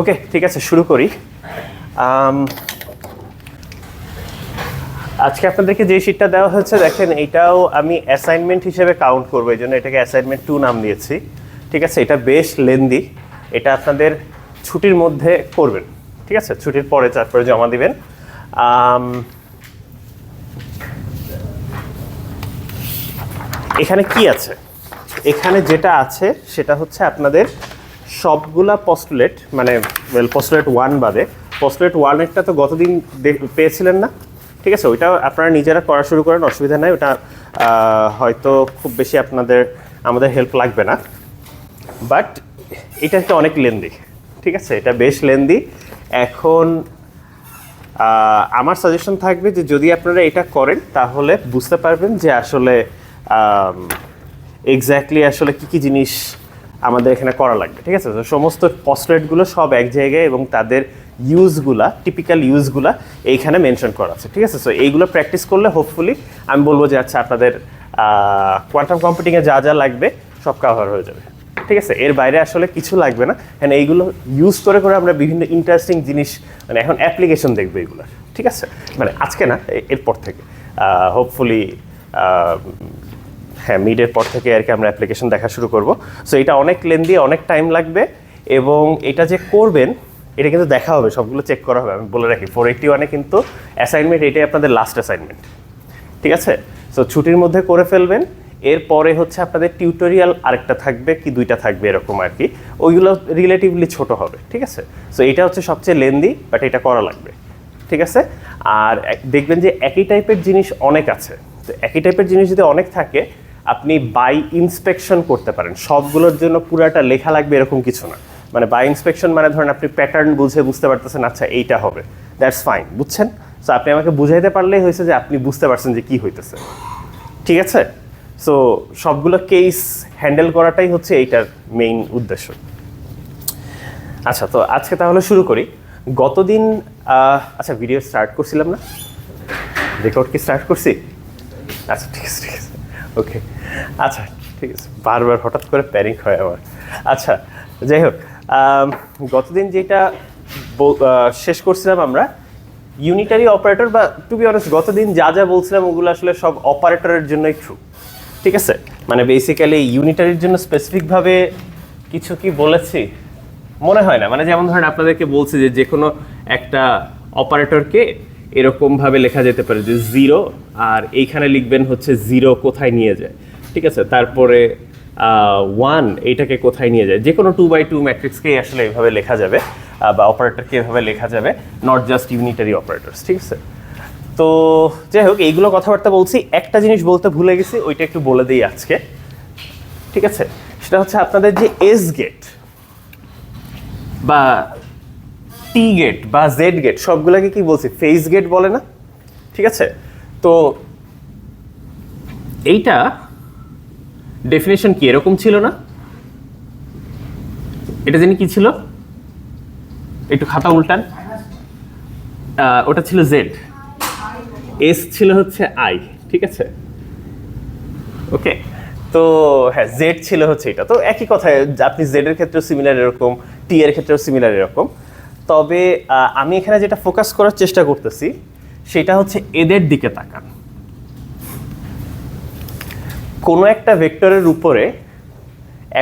ওকে, ঠিক আছে, শুরু করি। আজকে আপনাদেরকে যে শিটটা দেওয়া হয়েছে দেখেন, এটাও আমি অ্যাসাইনমেন্ট হিসেবে কাউন্ট করবো, এই জন্য এটাকে অ্যাসাইনমেন্ট 2 নাম দিয়েছি। ঠিক আছে, এটা বেশ লেন্দি, এটা আপনাদের ছুটির মধ্যে করবেন। ঠিক আছে, ছুটির পরে তারপরে জমা দিবেন। এখানে কি আছে? এখানে যেটা আছে সেটা হচ্ছে আপনাদের সবগুলা পস্টুলেট, মানে পস্টুলেট 1 বাদে, পস্টুলেট 1-এরটা তো গতদিন পেয়েছিলেন না? ঠিক আছে, ওইটা আপনারা নিজেরা করা শুরু করেন, অসুবিধা নাই। ওটা হয়তো খুব বেশি আমাদের হেল্প লাগবে না, বাট এটা একটা অনেক লেন্দি। ঠিক আছে, এটা বেশ লেন্দি। এখন আমার সাজেশন থাকবে যে যদি আপনারা এটা করেন তাহলে বুঝতে পারবেন যে আসলে এক্স্যাক্টলি আসলে কী কী জিনিস আমাদের এখানে করা লাগবে। ঠিক আছে, তো সমস্ত পস্টুলেটগুলো সব এক জায়গায় এবং তাদের ইউজগুলা, টিপিক্যাল ইউজগুলা এইখানে মেনশন করা আছে। ঠিক আছে, সো এইগুলো প্র্যাকটিস করলে হোপফুলি আমি বলবো যে আচ্ছা আপনাদের কোয়ান্টাম কম্পিউটিংয়ে যা যা লাগবে সব কাভার হয়ে যাবে। ঠিক আছে, এর বাইরে আসলে কিছু লাগবে না। হ্যাঁ, এইগুলো ইউজ করে করে আমরা বিভিন্ন ইন্টারেস্টিং জিনিস, মানে এখন অ্যাপ্লিকেশন দেখবো এগুলোর। ঠিক আছে, মানে আজকে না, এরপর থেকে হোপফুলি হ্যাঁ মিডের পর থেকে আর কি আমরা অ্যাপ্লিকেশন দেখা শুরু করব। সো এটা অনেক লেন্দি, অনেক টাইম লাগবে, এবং এটা যে করবেন এটা কিন্তু দেখা হবে, সবগুলো চেক করা হবে। আমি বলে রাখি 481-এ কিন্তু অ্যাসাইনমেন্ট এটাই আপনাদের লাস্ট অ্যাসাইনমেন্ট। ঠিক আছে, সো ছুটির মধ্যে করে ফেলবেন। এরপরে হচ্ছে আপনাদের টিউটোরিয়াল আরেকটা থাকবে কি 2টা থাকবে এরকম আর কি, ওইগুলো রিলেটিভলি ছোট হবে। ঠিক আছে, সো এটা হচ্ছে সবচেয়ে লেন্দি, বাট এটা করা লাগবে। ঠিক আছে, আর দেখবেন যে একই টাইপের জিনিস অনেক আছে। তো একই টাইপের জিনিস যদি অনেক থাকে আপনি বাই ইন্সপেকশন করতে পারেন। সবগুলোর জন্য পুরাটা লেখা লাগবে এরকম কিছু না। মানে বাই ইন্সপেকশন মানে ধরেন আপনি প্যাটার্ন বুঝতে পারতেছেন, আচ্ছা এইটা হবে, দ্যাটস ফাইন, বুঝছেন? সো আপনি আমাকে বুঝাইতে পারলেই হয়েছে যে আপনি বুঝতে পারছেন যে কী হইতেছে। ঠিক আছে, সো সবগুলো কেস হ্যান্ডেল করাটাই হচ্ছে এইটার মেইন উদ্দেশ্য। আচ্ছা, তো আজকে তাহলে শুরু করি। গতদিন আচ্ছা ভিডিও স্টার্ট করছিলাম না, রেকর্ড কি স্টার্ট করছি? আচ্ছা ঠিক আছে, ঠিক আছে, ওকে, আচ্ছা ঠিক আছে, বারবার হঠাৎ করে প্যানিক হয় আমার। আচ্ছা যাই হোক, গতদিন যেটা শেষ করছিলাম আমরা ইউনিটারি অপারেটর, বা টু বি অনেস্ট গতদিন যা যা বলছিলাম ওগুলো আসলে সব অপারেটরের জন্যই ট্রু। ঠিক আছে, মানে বেসিক্যালি ইউনিটারির জন্য স্পেসিফিকভাবে কিছু কি বলেছি মনে হয় না। মানে যেমন ধরেন আপনাদেরকে বলছি যে কোনো একটা অপারেটরকে এরকমভাবে লেখা যেতে পারে যে 0, আর এইখানে লিখবেন হচ্ছে 0 কোথায় নিয়ে যায়। ঠিক আছে, তারপরে 1 এইটাকে কোথায় নিয়ে যায়। যে কোনো 2x2 ম্যাট্রিক্সকেই আসলে এভাবে লেখা যাবে, বা অপারেটরকে এভাবে লেখা যাবে, নট জাস্ট ইউনিটারি অপারেটরস। ঠিক আছে, তো যাই হোক এইগুলো কথাবার্তা বলছি। একটা জিনিস বলতে ভুলে গেছি, ওইটা একটু বলে দিই আজকে। ঠিক আছে, সেটা হচ্ছে আপনাদের যে এস গেট বা টি গেট বা জেড গেট সবগুলোকে কি বলছি, ফেজ গেট বলে না? ঠিক আছে, তো এইটা ডেফিনেশন কি এরকম ছিল না? এটা জানি কি ছিল, একটু খাতা উল্টান। ওটা ছিল জেড, এস ছিল হচ্ছে আই। ঠিক আছে, ওকে, তো হ্যাঁ জেড ছিল হচ্ছে এটা। তো একই কথায় আপনি জেড এর ক্ষেত্রেও সিমিলার এরকম, টি এর ক্ষেত্রেও সিমিলার এরকম। তবে আমি এখানে যেটা ফোকাস করার চেষ্টা করতেছি সেটা হচ্ছে এদের দিকে তাকান। কোনো একটা ভেক্টরের উপরে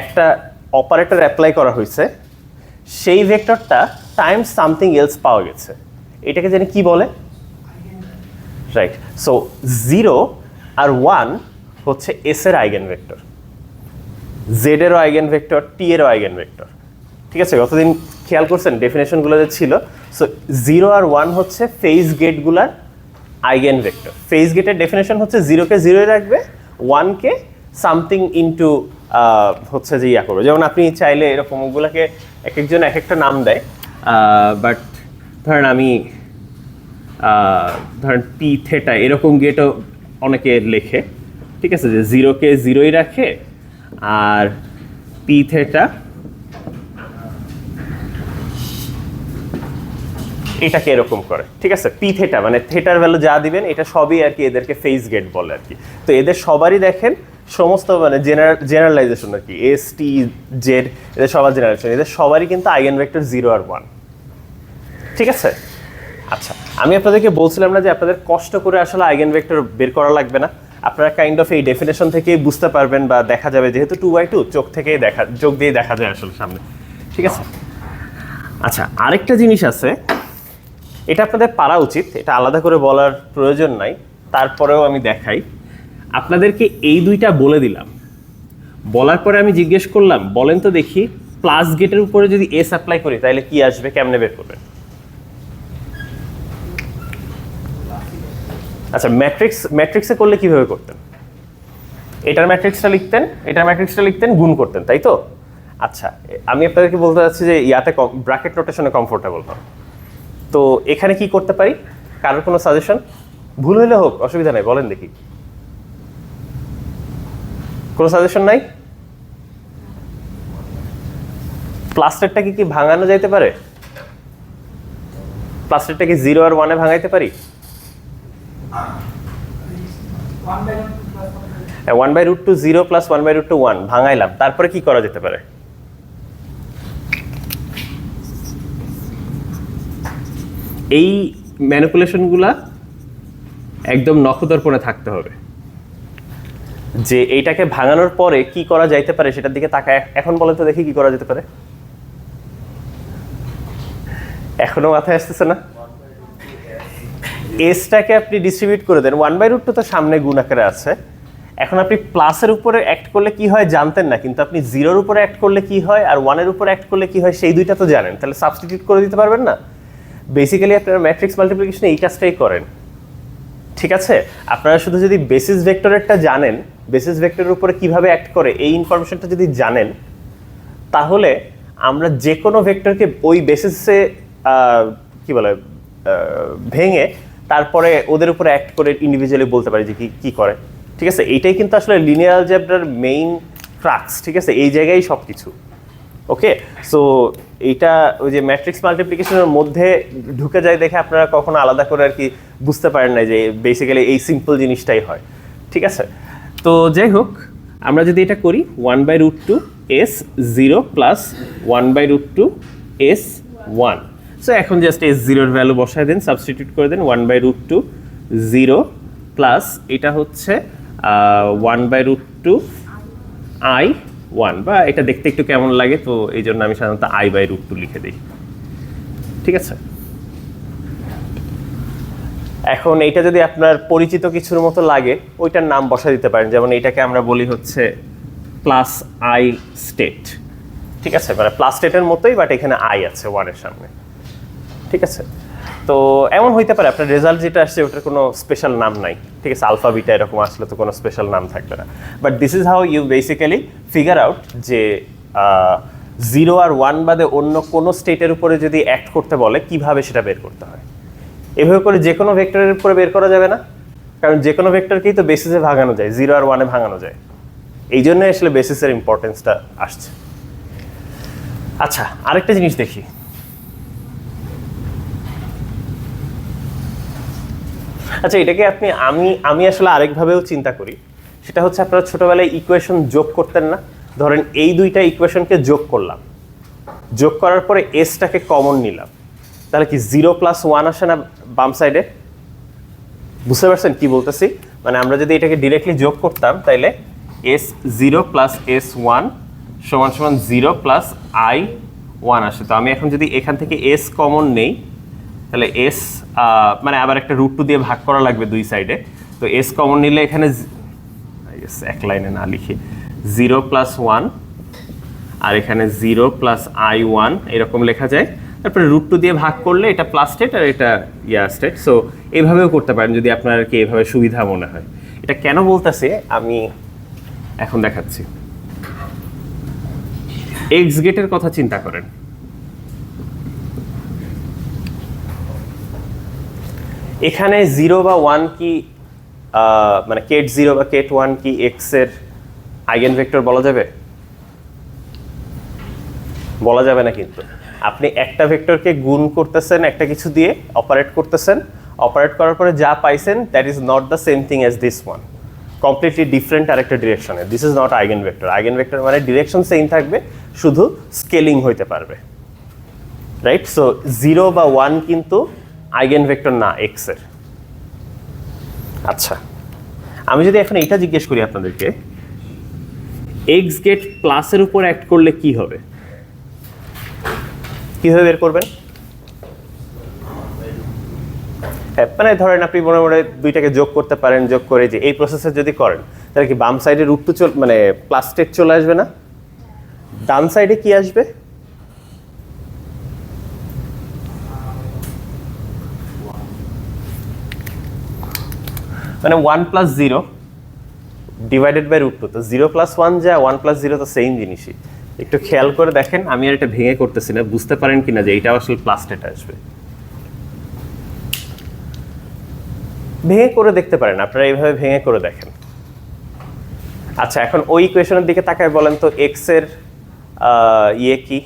একটা অপারেটর অ্যাপ্লাই করা হয়েছে, সেই ভেক্টরটা টাইমস সামথিং এলস পাওয়া গেছে, এটাকে জানি কি বলে? রাইট, সো 0 আর 1 হচ্ছে এস এর আইগেন ভেক্টর, জেড এরও আইগেন ভেক্টর, টি এরও আইগেন ভেক্টর। ঠিক আছে, গতদিন খেয়াল করছেন ডেফিনেশনগুলো যে ছিল। সো 0 আর 1 হচ্ছে ফেজ গেটগুলার আইগেন ভেক্টর। ফেজ গেটের ডেফিনেশন হচ্ছে 0-কে 0-ই রাখবে, 1-কে সামথিং ইনটু হচ্ছে যে ইয়া করবে। যেমন আপনি চাইলে এরকম ওগুলোকে এক একজন এক একটা নাম দেয়, বাট ধরেন আমি ধরেন পি থেটা এরকম গেটও অনেকে লেখে। ঠিক আছে, যে 0-কে 0-ই রাখে আর পি থেটা এটাকে এরকম করে। ঠিক আছে, পি থেটা মানে থেটার ভ্যালু যা দিবেন এটা সবই আর কি এদেরকে ফেজ গেট বলে আর কি। তো এদের সবারই দেখেন সমস্ত মানে জেনারেলাইজেশন আর কি, এস টি জেড এদের সবার জেনারেশন, এদের সবারই কিন্তু আইগেন ভেক্টর 0 আর 1। ঠিক আছে, আচ্ছা আমি আপনাদেরকে বলছিলাম না যে আপনাদের কষ্ট করে আসলে আইগেন ভেক্টর বের করা লাগবে না, আপনারা কাইন্ড অফ এই ডেফিনেশন থেকেই বুঝতে পারবেন বা দেখা যাবে, যেহেতু 2/2 চোখ দিয়ে দেখা যায় আসলে সামনে। ঠিক আছে, আচ্ছা আরেকটা জিনিস আছে, এটা আপনাদের পারা উচিত, এটা আলাদা করে বলার প্রয়োজন নাই, তারপরেও আমি দেখাই আপনাদেরকে। এই দুইটা বলে দিলাম, বলার পরে আমি জিজ্ঞেস করলাম বলেন তো দেখি প্লাস গেটের উপরে যদি এস অ্যাপ্লাই করি তাহলে কি আসবে, কেমনে বের করবেন? আচ্ছা ম্যাট্রিক্সে করলে কিভাবে করতেন? এটার ম্যাট্রিক্সটা লিখতেন গুণ করতেন, তাই তো? আচ্ছা আমি আপনাদেরকে বলতে চাচ্ছি যে ইয়াতে ব্র্যাকেট নোটেশনে কমফোর্টেবল হন, তো এখানে কি করতে পারি? কারোর কোনো সাজেশন? ভুল হইলে হোক, অসুবিধা নাই, বলেন দেখি। কোনো সাজেশন নাই? প্লাস্টারটাকে কি ভাঙানো যাইতে পারে? প্লাস্টারটাকে 0 আর 1 এ ভাঙাইতে পারি? 1/√2 0 প্লাস 1/√2 1 ভাঙাইলাম, তারপরে কি করা যেতে পারে? এই ম্যানিপুলেশনগুলা একদম নখদর্পণে থাকতে হবে, যে এইটাকে ভাঙানোর পরে কি করা যাইতে পারে সেটার দিকে তাকায়। এখন বলেন তো দেখি কি করা যেতে পারে? এখনো মাথায় আসতেছে না? এসটাকে আপনি ডিস্ট্রিবিউট করে দেন, 1/√2 তো সামনে গুণ আকারে আছে, এখন আপনি প্লাসের উপরে অ্যাক্ট করলে কি হয় জানতেন না, কিন্তু আপনি 0-র উপরে অ্যাক্ট করলে কি হয় আর 1-এর উপরে অ্যাক্ট করলে কি হয় সেই দুইটা তো জানেন, তাহলে সাবস্টিটিউট করে দিতে পারবেন না? বেসিক্যালি আপনারা ম্যাট্রিক্স মাল্টিপ্লিকেশনে এই কাজটাই করেন। ঠিক আছে, আপনারা শুধু যদি বেসিস ভেক্টরেরটা জানেন, বেসিস ভেক্টরের উপরে কিভাবে অ্যাক্ট করে এই ইনফরমেশনটা যদি জানেন, তাহলে আমরা যে কোনো ভেক্টরকে ওই বেসিসে কি বলে ভেঙে তারপরে ওদের উপরে অ্যাক্ট করে ইন্ডিভিজুয়ালি বলতে পারি যে কি করে। ঠিক আছে, এইটাই কিন্তু আসলে লিনিয়ার অ্যালজেব্রার মেইন ক্রাক্স। ঠিক আছে, এই জায়গায় সব কিছু। ওকে, সো এইটা ওই যে ম্যাট্রিক্স মাল্টিপ্লিকেশনের মধ্যে ঢুকে যায় দেখে আপনারা কখনো আলাদা করে আর কি বুঝতে পারেন না যে বেসিক্যালি এই সিম্পল জিনিসটাই হয়। ঠিক আছে, তো যাই হোক আমরা যদি এটা করি 1/√2 s 0 প্লাস 1/√2 s 1, সো এখন জাস্ট s0 এর ভ্যালু বসায় দেন, সাবস্টিটিউট করে দেন 1/√2 0 প্লাস এটা হচ্ছে 1/√2 i1, বা এটা দেখতে একটু কেমন লাগে তো এই জন্য আমি সাধারণত i/√2 লিখে দিই। ঠিক আছে, এখন এইটা যদি আপনার পরিচিত কিছুর মতো লাগে ওইটার নাম বসা দিতে পারেন, যেমন এইটাকে আমরা বলি হচ্ছে প্লাস আই স্টেট। ঠিক আছে, মানে প্লাস স্টেটের মতোই, বাট এখানে আই আছে 1 এর সামনে। ঠিক আছে, তো এমন হইতে পারে আপনার রেজাল্ট যেটা আসছে ওটার কোনো স্পেশাল নাম নাই। ঠিক আছে, আলফা বিটা এরকম আসলে তো কোনো স্পেশাল নাম থাকবে না, but this is how you basically figure out যে 0 আর 1 বাদে অন্য কোনো স্টেটের উপরে যদি অ্যাক্ট করতে বলে কিভাবে সেটা বের করতে হয়। এভাবে করে যে কোনো ভেক্টরের উপরে বের করা যাবে না, কারণ যে কোনো ভেক্টরকেই তো বেসিসে ভাঙানো যায়, 0 আর 1 এ ভাঙানো যায়, এই জন্য আসলে বেসিসের ইম্পর্টেন্সটা আসছে। আচ্ছা আরেকটা জিনিস দেখি, আচ্ছা এটাকে আপনি আমি আসলে আরেকভাবেও চিন্তা করি, সেটা হচ্ছে আপনারা ছোটবেলায় ইকুয়েশন যোগ করতেন না, ধরেন এই দুইটা ইকুয়েশনকে যোগ করলাম, যোগ করার পরে এসটাকে কমন নিলাম, তাহলে কি 0 প্লাস 1 আসে না বাম সাইডে? বুঝতে পারছেন কি বলতেছি? মানে আমরা যদি এটাকে ডিরেক্টলি যোগ করতাম তাহলে s0 প্লাস s1 সমান সমান 0 প্লাস i1 আসে। তো আমি এখন যদি এখান থেকে s কমন নেই তাহলে s মানে আবার একটা √2 দিয়ে ভাগ করা লাগবে দুই সাইডে, তো s কমন নিলে এখানে এক লাইনে না লিখে 0 প্লাস 1 আর এখানে 0 প্লাস i1 এরকম লেখা যায়, তারপরে √2 দিয়ে ভাগ করলে এটা প্লাস স্টেট আর এটা স্টেট। সো এইভাবেও করতে পারেন যদি আপনার কি এইভাবে সুবিধা মনে হয়। এটা কেন বলতেছে আমি এখন দেখাচ্ছি। এক্স গেটের কথা চিন্তা করেন, এখানে 0 বা 1 কি মানে কেট 0 বা কেট 1 কি এক্স এর আইগেন ভেক্টর বলা যাবে? বলা যাবে না, কিন্তু আপনি একটা ভেক্টরকে গুণ করতেছেন একটা কিছু দিয়ে, অপারেট করতেছেন, অপারেট করার পরে যা পাইছেন that is not the same thing as this one. Completely different আরেকটা ডিরেকশনে। This is not eigenvector. Eigenvector মানে ডিরেকশন সেম থাকবে, শুধু স্কেলিং হইতে পারবে, রাইট? সো 0 বা 1 কিন্তু আইগেন ভেক্টর না এক্স এর। আচ্ছা, আমি যদি এখন এটা জিজ্ঞেস করি আপনাদেরকে, এক্স গেট প্লাসের উপর অ্যাক্ট করলে কি হবে, কিভাবে বের করবেন? হ্যাঁ, মানে ধরেন আপনি মনে মনে দুইটাকে যোগ করতে পারেন, যোগ করে যে এই প্রসেসে যদি করেন তাহলে কি বাম সাইডে রুট টু মানে প্লাস স্টেট চলে আসবে না? ডান সাইডে কি আসবে? মানে 1 plus 0 divided by root two. তো 0 প্লাস 1 যা 1 প্লাস 0 তো সেম জিনিসই। একটু খেয়াল করে দেখেন, আমি আর এটা ভেঙে করতেছি না, বুঝতে পারেন কিনা যে এইটা আসলে প্লাস স্টেট আসবে। ভেঙে করে দেখতে পারেন, আপনারা এইভাবে ভেঙে করে দেখেন। আচ্ছা, এখন ওই ইকুয়েশনের দিকে তাকায় বলেন তো এক্স এর ইয়ে কি,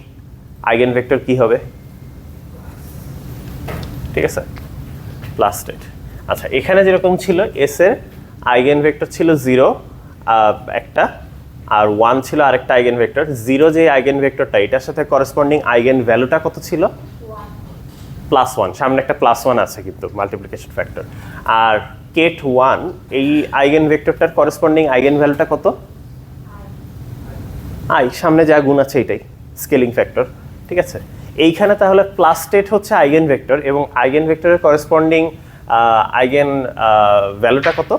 আইগেন ভেক্টর কি হবে? ঠিক আছে, প্লাস স্টেট। আচ্ছা, এখানে যেরকম ছিল এস এর আইগেন ভেক্টর ছিল 0 একটা, আর 1 ছিল আরেকটা আইগেন ভেক্টর। 0 যে আইগেন ভেক্টরটা, এটার সাথে করেসপন্ডিং আইগেন ভ্যালুটা কত ছিল? +1। সামনে একটা +1 আছে কিন্তু মাল্টিপ্লিকেশন ফ্যাক্টর। আর কেট 1 এই আইগেন ভেক্টরটার করেসপন্ডিং আইগেন ভ্যালুটা কত? আই, সামনে যা গুণ আছে এটাই স্কেলিং ফ্যাক্টর। ঠিক আছে, এইখানে তাহলে প্লাস স্টেট হচ্ছে আইগেন ভেক্টর এবং আইগেন ভেক্টরের করেসপন্ডিং আইগেন ভ্যালুটা কত?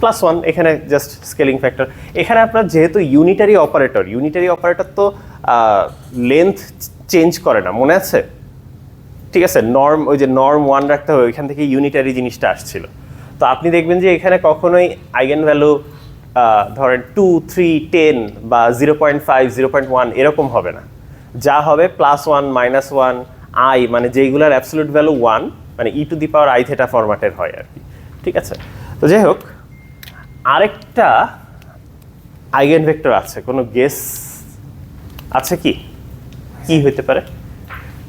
+1। এখানে জাস্ট স্কেলিং ফ্যাক্টর। এখানে আপনার যেহেতু ইউনিটারি অপারেটর তো লেন্থ চেঞ্জ করে না, মনে আছে? ঠিক আছে, নর্ম, ওই যে নর্ম 1 রাখতে হবে, ওইখান থেকে ইউনিটারি জিনিসটা আসছিল। তো আপনি দেখবেন যে এখানে কখনোই আইগেন ভ্যালু ধরেন 2, 3, 10 বা 0.5, 0.1 এরকম হবে না। যা হবে +1, -1, আই, মানে যেইগুলোর অ্যাবসলিউট ভ্যালু 1, মানে e⁻i⁻θ ফরম্যাটের হয় আর কি। ঠিক আছে, তো যাই হোক, আরেকটা আইগেন ভেক্টর আছে, কোনো গেস আছে কি? কি হইতে পারে?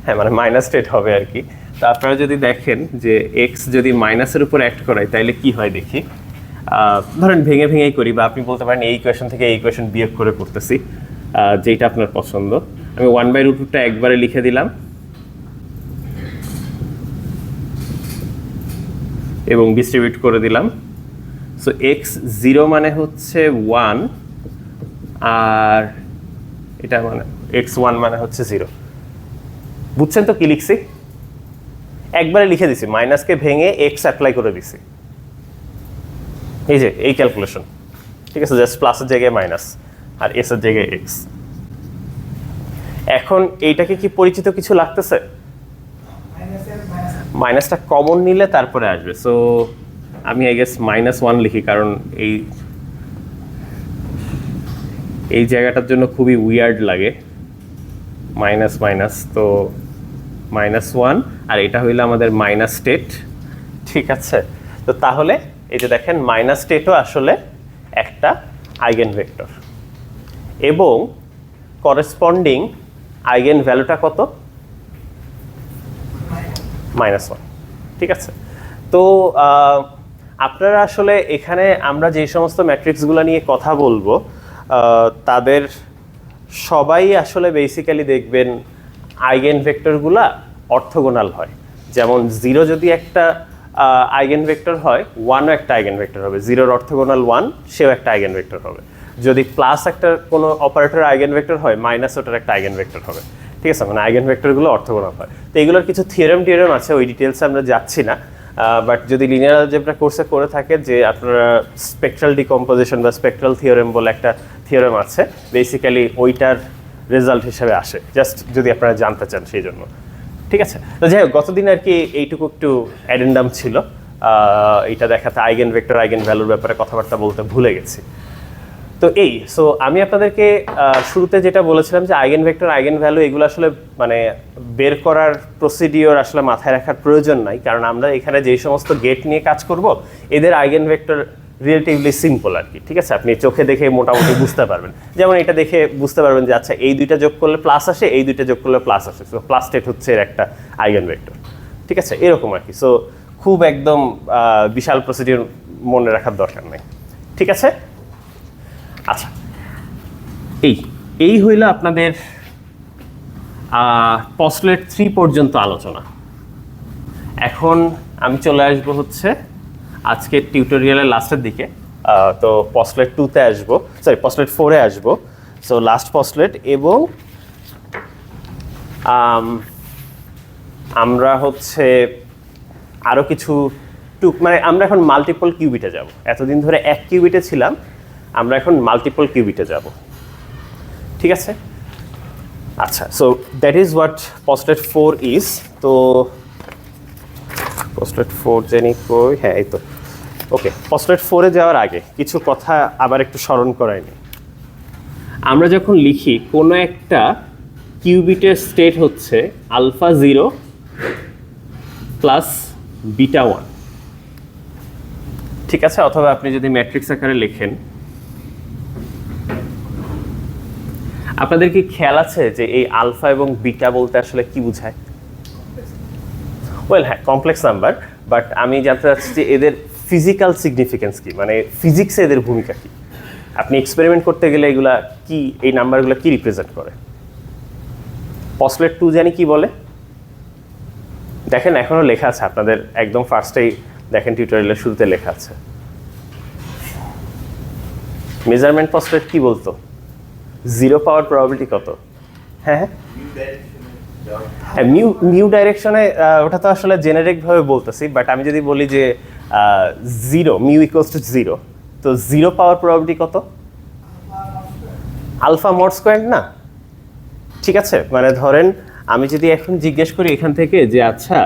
হ্যাঁ, মানে মাইনাস স্টেট হবে আর কি। তো আপনারা যদি দেখেন যে এক্স যদি মাইনাসের উপর অ্যাক্ট করায় তাইলে কি হয় দেখি। ধরেন ভেঙে ভেঙেই করি, বা আপনি বলতে পারেন এই ইকুয়েশন থেকে এই ইকুয়েশন বিয়োগ করে করতেছি, যেটা আপনার পছন্দ। আমি 1/√2টা একবারে লিখে দিলাম এবং ডিস্ট্রিবিউট করে দিলাম। সো এক্স 0 মানে হচ্ছে 1, আর এটা মানে x1 মানে হচ্ছে 0। বুঝছেন তো কি লিখছি? একবারে লিখে দিছি, মাইনাসকে ভেঙে এক্স অ্যাপ্লাই করে দিছি, এই যে এই ক্যালকুলেশন। ঠিক আছে, জাস্ট প্লাসের জায়গায় মাইনাস আর এস এর জায়গায় এক্স। এখন এইটাকে কি পরিচিত কিছু লাগতেছে? মাইনাসটা কমন নিলে তারপরে আসবে। সো আমি আই গেস -1 লিখি, কারণ এই জায়গাটার জন্য খুবই উইয়ার্ড লাগে মাইনাস মাইনাস। তো -1, আর এটা হইলো আমাদের মাইনাস স্টেট। ঠিক আছে, তো তাহলে এই যে দেখেন মাইনাস স্টেটও আসলে একটা আইগেন ভেক্টর এবং করেসপন্ডিং আইগেন ভ্যালুটা কত? -1। ঠিক আছে, তো আপনারা আসলে এখানে আমরা যে সমস্ত ম্যাট্রিক্সগুলো নিয়ে কথা বলবো তাদের সবাই আসলে বেসিক্যালি দেখবেন আইগেন ভেক্টরগুলা অর্থোগোনাল হয়। যেমন 0 যদি একটা আইগেন ভেক্টর হয়, 1ও একটা আইগেন ভেক্টর হবে। 0-র অর্থোগোনাল 1, সেও একটা আইগেন ভেক্টর হবে। যদি প্লাস একটা কোনো অপারেটর আইগেন ভেক্টর হয়, মাইনাস ওটার একটা আইগেন ভেক্টর হবে। ঠিক আছে, মানে আইগেন ভেক্টরগুলো অর্থোগোনাল হয়। তো এগুলোর কিছু থিওরেম আছে, ওই ডিটেলসে আমরা যাচ্ছি না। বাট যদি লিনিয়ার অলজেব্রা কোর্সে করে থাকে, যে আপনারা স্পেকট্রাল ডিকম্পোজিশন বা স্পেকট্রাল থিওরেম বলে একটা থিওরেম আছে, বেসিক্যালি ওইটার রেজাল্ট হিসেবে আসে, জাস্ট যদি আপনারা জানতে চান সেই জন্য। ঠিক আছে, তো যাই হোক, গতদিন আর কি এইটুকু একটু অ্যাডেন্ডাম ছিল, এটা দেখাতে আইগেন ভেক্টর আইগেন ভ্যালুর ব্যাপারে কথাবার্তা বলতে ভুলে গেছি। তো সো আমি আপনাদেরকে শুরুতে যেটা বলেছিলাম যে আইগেন ভেক্টর আইগেন ভ্যালু এগুলো আসলে মানে বের করার প্রসিডিওর আসলে মাথায় রাখার প্রয়োজন নাই, কারণ আমরা এখানে যেই সমস্ত গেট নিয়ে কাজ করব এদের আইগেন ভেক্টর রিলেটিভলি সিম্পল আর কি। ঠিক আছে, আপনি চোখে দেখে মোটামুটি বুঝতে পারবেন। যেমন এটা দেখে বুঝতে পারবেন যে আচ্ছা এই দুইটা যোগ করলে প্লাস আসে, এই দুইটা যোগ করলে প্লাস আসে, সো প্লাস স্টেট হচ্ছে এর একটা আইগেন ভেক্টর। ঠিক আছে, এরকম আর কি। সো খুব একদম বিশাল প্রসিডিওর মনে রাখার দরকার নেই, ঠিক আছে? আচ্ছা, এই হইল আপনাদের পস্টুলেট 3 পর্যন্ত আলোচনা। এখন আমি চলে আসবো হচ্ছে আজকের টিউটোরিয়ালের লাস্টের দিকে। তো পস্টুলেট 2-তে আসবো, সরি পস্টুলেট 4-এ আসবো। সো লাস্ট পস্টুলেট, এবং আমরা হচ্ছে আরও কিছু মানে আমরা এখন মাল্টিপল কিউবিটে যাব। এতদিন ধরে এক কিউবিটে ছিলাম, আমরা এখন মাল্টিপল কিউবিটে যাব, ঠিক আছে? আচ্ছা, so that is what postulate 4 is. তো পস্টুলেট 4 জানি কই, হ্যাঁ এই তো। ওকে, পস্টুলেট 4-এ যাওয়ার আগে কিছু কথা আবার একটু স্মরণ করাই নি। আমরা যখন লিখি কোনো একটা কিউবিটের স্টেট হচ্ছে আলফা 0 প্লাস বিটা 1, ঠিক আছে? অথবা আপনি যদি ম্যাট্রিক্স আকারে লেখেন, আপনাদের কি খেয়াল আছে যে এই আলফা এবং বিটা বলতে আসলে কি বোঝায়? ওয়েল হ্যাঁ, কমপ্লেক্স নাম্বার, বাট আমি জানতে চাচ্ছি যে এদের ফিজিক্যাল সিগনিফিকেন্স কি, মানে ফিজিক্সে এদের ভূমিকা কি? আপনি এক্সপেরিমেন্ট করতে গেলে এগুলা কি, এই নাম্বারগুলো কি রিপ্রেজেন্ট করে? পস্টুলেট 2 জানি কি বলে? দেখেন এখনো লেখা আছে আপনাদের একদম ফার্স্টেই, দেখেন টিউটোরিয়ালের শুরুতে লেখা আছে। মেজারমেন্ট পস্টুলেট কি বলতো? 0 পাওয়ার প্রবাবিলিটি কত? হ্যাঁ হ্যাঁ, মিউ ডাইরেকশনে, ওটা তো আসলে জেনারিক ভাবে বলতেছি, বাট আমি যদি বলি যে 0, মিউ ইকুয়ালস টু 0, তো 0 পাওয়ার প্রবাবিলিটি কত? আলফা মড স্কোয়ার না? ঠিক আছে, মানে ধরেন আমি যদি এখন জিজ্ঞেস করি এখান থেকে যে আচ্ছা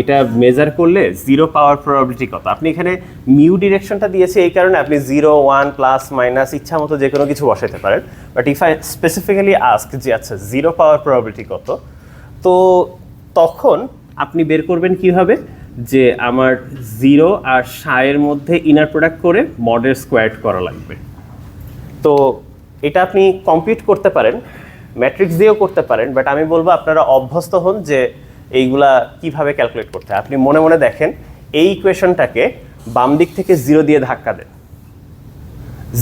এটা মেজার করলে 0 পাওয়ার প্রবাবিলিটি কত, আপনি এখানে মিউ ডিরেকশনটা দিয়েছে এই কারণে আপনি 0, 1, প্লাস মাইনাস ইচ্ছা মতো যে কোনো কিছু বসাইতে পারেন। But if I specifically ask যে আচ্ছা 0 পাওয়ার প্রবাবিলিটি কত, তো তখন আপনি বের করবেন কিভাবে যে আমার 0 আর সায়ের মধ্যে ইনার প্রোডাক্ট করে মডের স্কোয়ার করা লাগবে। তো এটা আপনি কম্পিউট করতে পারেন, ম্যাট্রিক্স দিয়েও করতে পারেন, বাট আমি বলবো আপনারা অভ্যস্ত হন যে এইগুলা কিভাবে ক্যালকুলেট করতে হয়। আপনি মনে মনে দেখেন এই ইকুয়েশনটাকে বাম দিক থেকে 0 দিয়ে ধাক্কা দেন,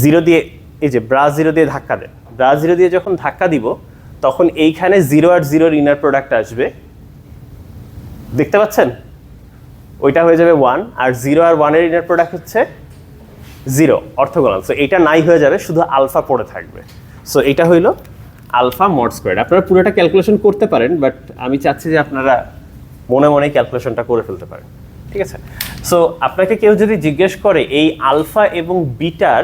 0 দিয়ে, এই যে ব্রা 0 দিয়ে ধাক্কা দেন, ব্রা 0 দিয়ে যখন ধাক্কা দিব তখন এইখানে 0 আর 0-র ইনার প্রোডাক্ট আসবে, দেখতে পাচ্ছেন? ওইটা হয়ে যাবে 1, আর 0 আর 1-এর ইনার প্রোডাক্ট হচ্ছে 0, অর্থোগোনাল। সো এটা নাই হয়ে যাবে, শুধু আলফা পড়ে থাকবে। সো এটা হইল আলফা মড স্কোয়ার। আপনারা পুরোটা ক্যালকুলেশন করতে পারেন, বাট আমি চাচ্ছি যে আপনারা মনে মনে ক্যালকুলেশনটা করে ফেলতে পারেন, ঠিক আছে? সো আপনাকে কেউ যদি জিজ্ঞেস করে এই আলফা এবং বিটার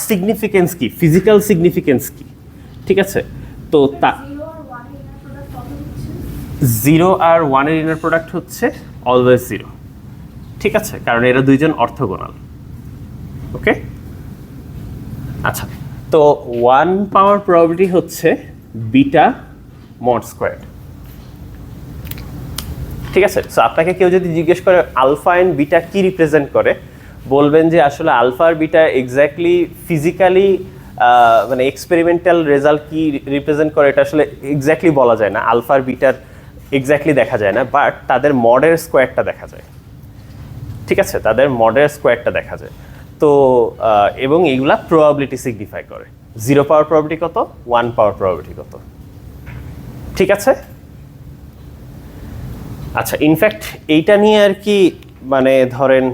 সিগনিফিকেন্স কি, ফিজিক্যাল সিগনিফিকেন্স কি, ঠিক আছে? তো তা 0 আর 1-এর ইনার প্রোডাক্ট হচ্ছে অলওয়েজ 0, ঠিক আছে? কারণ এরা দুইজন অর্থোগোনাল, ওকে? আচ্ছা, তো 1 পাওয়ার প্রবাবিলিটি হচ্ছে বিটা মড স্কোয়ার, ঠিক আছে? সো আপনাকে কেউ যদি জিজ্ঞেস করে আলফা এন্ড বিটা কি রিপ্রেজেন্ট করে, বলবেন যে আসলে আলফা আর বিটা এক্স্যাক্টলি ফিজিক্যালি মানে এক্সপেরিমেন্টাল রেজাল্ট কি রিপ্রেজেন্ট করে এটা আসলে এক্স্যাক্টলি বলা যায় না, আলফা আর বিটার এক্স্যাক্টলি দেখা যায় না, বাট তাদের মডের স্কোয়ারটা দেখা যায়, ঠিক আছে? তাদের মডের স্কোয়ারটা দেখা যায়। তো এবং এইগুলা প্রবাবিলিটি সিগনিফাই করে, 0 পাওয়ার প্রবাবিলিটি কত, 1 পাওয়ার প্রবাবিলিটি কত, ঠিক আছে? আচ্ছা, ইনফ্যাক্ট এইটা নিয়ে আর কি, মানে ধরেন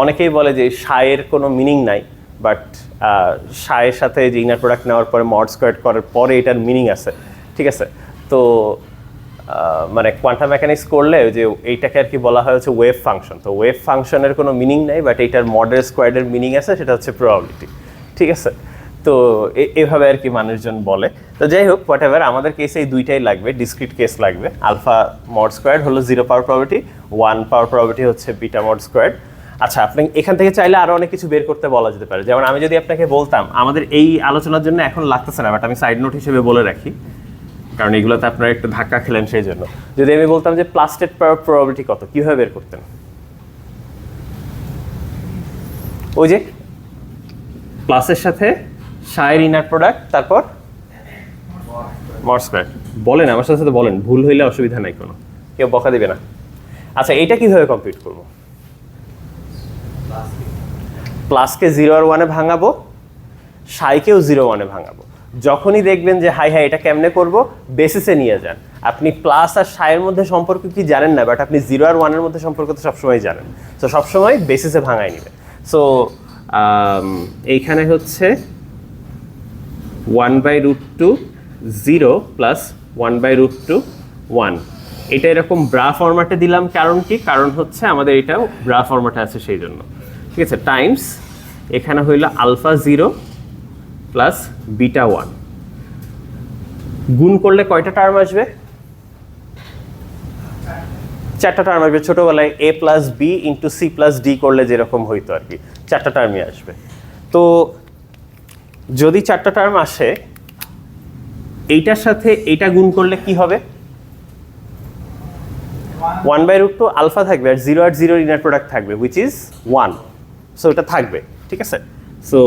অনেকেই বলে যে সায়ের কোনো মিনিং নাই, বাট সায়ের সাথে যে ইনার প্রোডাক্ট নেওয়ার পরে মড স্কোয়ার করার পরে এটার মিনিং আছে, ঠিক আছে? তো মানে কোয়ান্টাম মেকানিক্স করলে যে এইটাকে আর কি বলা হয় হচ্ছে ওয়েভ ফাংশন। তো ওয়েভ ফাংশনের কোনো মিনিং নাই, বাট এইটার মডের স্কোয়ারের মিনিং আছে, সেটা হচ্ছে প্রবাবিলিটি, ঠিক আছে? তো এভাবে আর কি মানুষজন বলে। তো যাই হোক, হোয়াট এভার, আমাদের কেসে এই দুইটাই লাগবে, ডিসক্রিট কেস লাগবে। আলফা মড স্কোয়ার হলো 0 পাওয়ার প্রবাবিলিটি, 1 পাওয়ার প্রবাবিলিটি হচ্ছে বিটা মড স্কোয়ার। আচ্ছা, আপনি এখান থেকে চাইলে আরও অনেক কিছু বের করতে বলা যেতে পারে। যেমন আমি যদি আপনাকে বলতাম, আমাদের এই আলোচনার জন্য এখন লাগতেছে না, বাট আমি সাইড নোট হিসেবে বলে রাখি, কারণ এগুলোতে আপনারা একটু ধাক্কা খেলেন সেই জন্য। যদি আমি বলতাম যে প্লাস্টেড পাওয়ার প্রবাবিলিটি কত, কীভাবে বের করতেন? ওই যে প্লাসের সাথে সায়ের ইনার প্রোডাক্ট, তারপর মড স্কোয়ার। বলেন, আমার সাথে সাথে বলেন, ভুল হইলে অসুবিধা নাই, কোনো কেউ বকা দিবে না। আচ্ছা, এইটা কিভাবে কমপ্লিট করবো? প্লাসকে 0 আর 1-এ ভাঙাবো, সাইকেও 0 1-এ ভাঙাবো। যখনই দেখবেন যে হাই এটা কেমনে করব, বেসিসে নিয়ে যান। আপনি প্লাস আর সাইয়ের মধ্যে সম্পর্ক কি জানেন না, বাট আপনি 0 আর 1-এর মধ্যে সম্পর্ক তো সবসময় জানেন। তো সবসময় বেসিসে ভাঙাই নেবেন। সো এইখানে হচ্ছে 1/√2 0 প্লাস 1/√2 1। এটা এরকম ব্রা ফরম্যাটে দিলাম, কারণ কি? কারণ হচ্ছে আমাদের এটাও ব্রা ফরম্যাটে আছে সেই জন্য, ঠিক আছে। টাইমস এখানে হইল আলফা 0 প্লাস বিটা 1। গুণ করলে কয়টা টার্ম আসবে? 4টা টার্ম আসবে। ছোটবেলায় a plus B into C plus D করলে যেরকম হইতো আর কি, 4টা টার্মই আসবে। তো যদি 4টা টার্ম আসে, এইটার সাথে এইটা গুণ করলে কি হবে? 1/√2 আলফা থাকবে, আর 0 আর 0 ইনার প্রোডাক্ট থাকবে, হুইচ ইজ 1। সো এটা থাকবে, ঠিক আছে। সো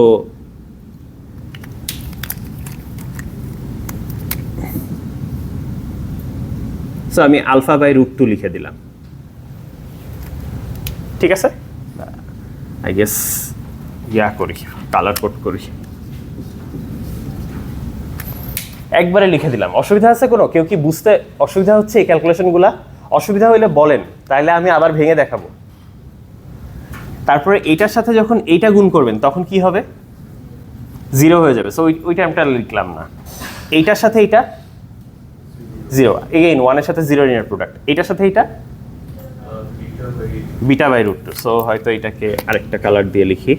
আমি আলফা/√2 লিখে দিলাম, ঠিক আছে। আই গেস করি, কালার কোড করি, একবারে লিখে দিলাম। অসুবিধা আছে কোনো? কেউ কি বুঝতে অসুবিধা হচ্ছে এই ক্যালকুলেশনগুলা? অসুবিধা হইলে বলেন, তাহলে আমি আবার ভেঙে দেখাবো। তারপরে এইটার সাথে যখন এইটা গুণ করবেন তখন কি হবে? 0 হয়ে যাবে। সো ওই টাইমটা লিখলাম না। এইটার সাথে এইটা 0, এগেইন 1-এর সাথে 0 ইনার প্রোডাক্ট, এইটার সাথে এইটা বিটা/√2। সো হয়তো এটাকে আরেকটা কালার দিয়ে লিখি।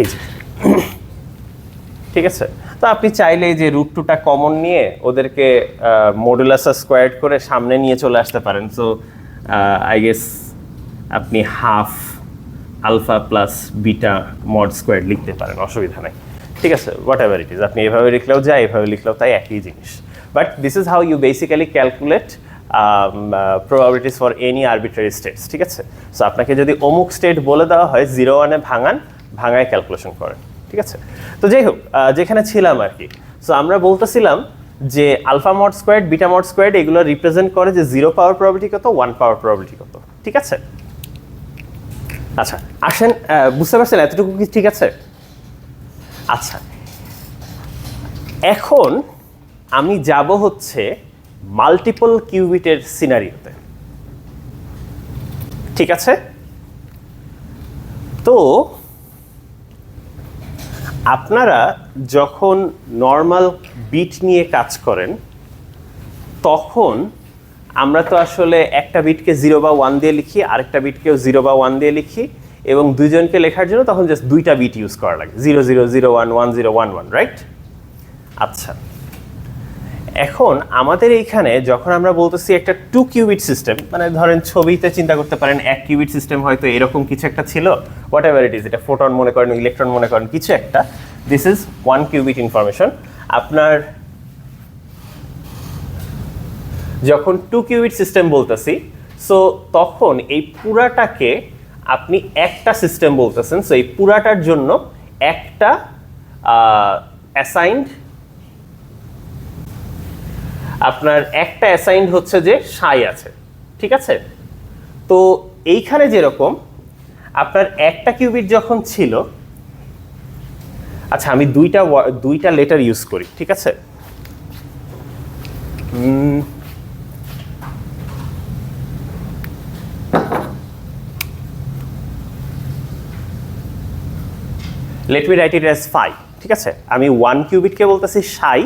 এই যে, ঠিক আছে। তো আপনি চাইলে যে √2টা কমন নিয়ে ওদেরকে মডুলাস স্কোয়ার্ড করে সামনে নিয়ে চলে আসতে পারেন। সো আই গেস আপনি half alpha plus beta mod squared লিখতে পারেন, অসুবিধা নাই, ঠিক আছে। হোয়াট এভার ইট ইজ, আপনি এভাবে লিখলেও যায়, এভাবে লিখলেও তাই, একই জিনিস। But this is how you basically calculate probabilities for any arbitrary states, ঠিক আছে। সো আপনাকে যদি অমুক স্টেট বলে দেওয়া হয় 0 1-এ ভাঙায় ক্যালকুলেশন করেন, ঠিক আছে। তো যাই হোক, যেখানে ছিলাম আর কি, সো আমরা বলতেছিলাম যে alpha mod squared, beta mod squared এগুলো রিপ্রেজেন্ট করে যে 0 পাওয়ার প্রবাবিলিটি কত, 1 পাওয়ার প্রবাবিলিটি কত, ঠিক আছে। আচ্ছা আসেন, বুঝতে পারছেন এতটুকু কি ঠিক আছে? আচ্ছা, এখন আমি যাব হচ্ছে মাল্টিপল কিউবিটের সিনারিওতে, ঠিক আছে। তো আপনারা যখন নর্মাল বিট নিয়ে কাজ করেন, তখন আমরা তো আসলে একটা বিটকে 0 বা 1 দিয়ে লিখি, আরেকটা বিটকেও 0 বা 1 দিয়ে লিখি, এবং দুইজনকে লেখার জন্য তখন জাস্ট 2টা বিট ইউজ করা লাগে, 0 0 0 1 1 0 1 1, রাইট? আচ্ছা, এখন আমাদের এইখানে যখন আমরা বলতেছি একটা 2 কিউবিট সিস্টেম, মানে ধরেন ছবিতে চিন্তা করতে পারেন 1 কিউবিট সিস্টেম হয়তো এরকম কিছু একটা ছিল, হোয়াট এভার ইট ইজ, এটা ফোটন মনে করেন, ইলেকট্রন মনে করেন, কিছু একটা, দিস ইজ 1 কিউবিট ইনফরমেশন। আপনার যখন 2 কিউবিট সিস্টেম বলতেছি, সো তখন এই পুরাটাকে আপনি একটা সিস্টেম বলতেছেন। সো এই পুরাটার জন্য একটা অ্যাসাইন্ড, আপনার একটা অ্যাসাইন্ড হচ্ছে যে সাই আছে, ঠিক আছে। তো এইখানে যেরকম আপনার একটা কিউবিট যখন ছিল, আচ্ছা আমি দুইটা লেটার ইউজ করি, ঠিক আছে। Let me write it as phi, ঠিক আছে। আমি 1 কিউবিটকে বলতেছি সাই,